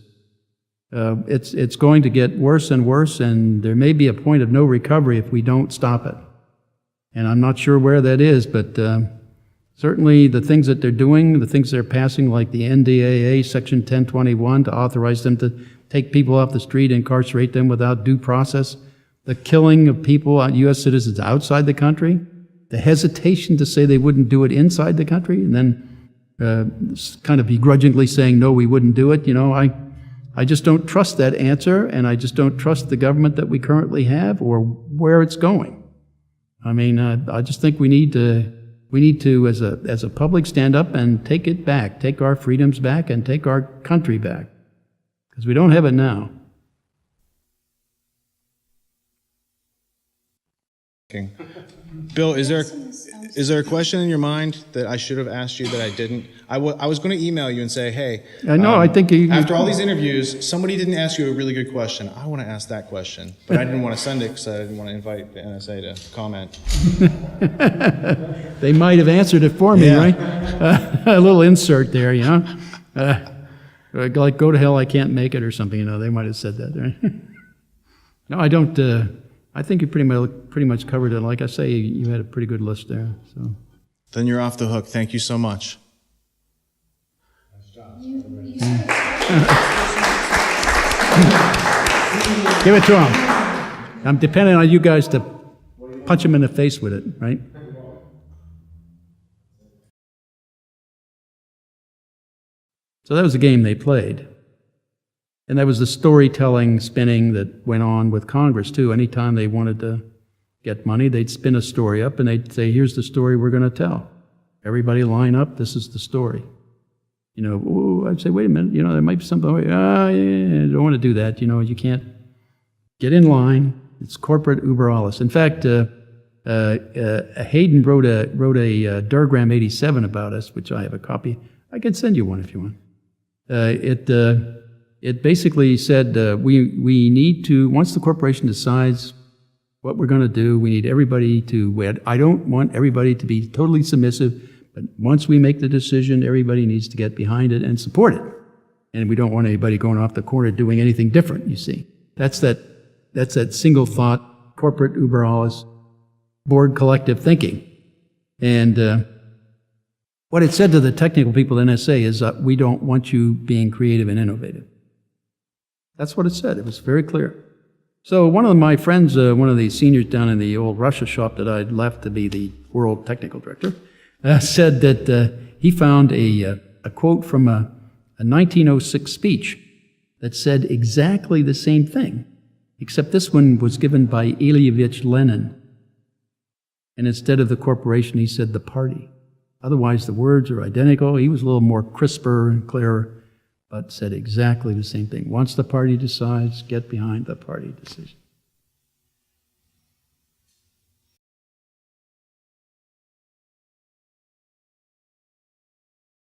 it's going to get worse and worse, and there may be a point of no recovery if we don't stop it. And I'm not sure where that is, but certainly the things that they're doing, the things they're passing, like the NDAA Section 1021 to authorize them to take people off the street, incarcerate them without due process, the killing of people, U.S. citizens outside the country, the hesitation to say they wouldn't do it inside the country, and then kind of begrudgingly saying, no, we wouldn't do it. I just don't trust that answer, and I just don't trust the government that we currently have or where it's going. I mean, I just think we need to, as a public, stand up and take it back, take our freedoms back, and take our country back. Because we don't have it now. Okay. Bill, is there a question in your mind that I should have asked you that I didn't? I was going to email you and say, hey, I think after all these interviews, somebody didn't ask you a really good question. I want to ask that question, but I didn't want to send it because I didn't want to invite the NSA to comment. They might have answered it for me, right? A little insert there, like, go to hell, I can't make it, or something, they might have said that, right? No, I don't, I think you pretty much covered it. Like I say, you had a pretty good list there, so. Then you're off the hook. Thank you so much. Give it to him. I'm depending on you guys to punch him in the face with it, right? So that was the game they played. And that was the storytelling spinning that went on with Congress, too. Anytime they wanted to get money, they'd spin a story up and they'd say, here's the story we're going to tell. Everybody line up, this is the story. I'd say, wait a minute, there might be something, I don't want to do that. You can't get in line. It's corporate uber alles. In fact, Hayden wrote a Durgram 87 about us, which I have a copy. I can send you one if you want. It basically said we need to, once the corporation decides what we're going to do, we need everybody to, I don't want everybody to be totally submissive, but once we make the decision, everybody needs to get behind it and support it. And we don't want anybody going off the corner doing anything different, you see. That's that single thought, corporate uber alles, board collective thinking. And what it said to the technical people at NSA is, we don't want you being creative and innovative. That's what it said. It was very clear. So one of my friends, one of the seniors down in the old Russia shop that I'd left to be the world technical director, said that he found a quote from a 1906 speech that said exactly the same thing, except this one was given by Ilyich Lenin. And instead of the corporation, he said the party. Otherwise, the words are identical. He was a little more crisper and clearer, but said exactly the same thing. Once the party decides, get behind the party decision.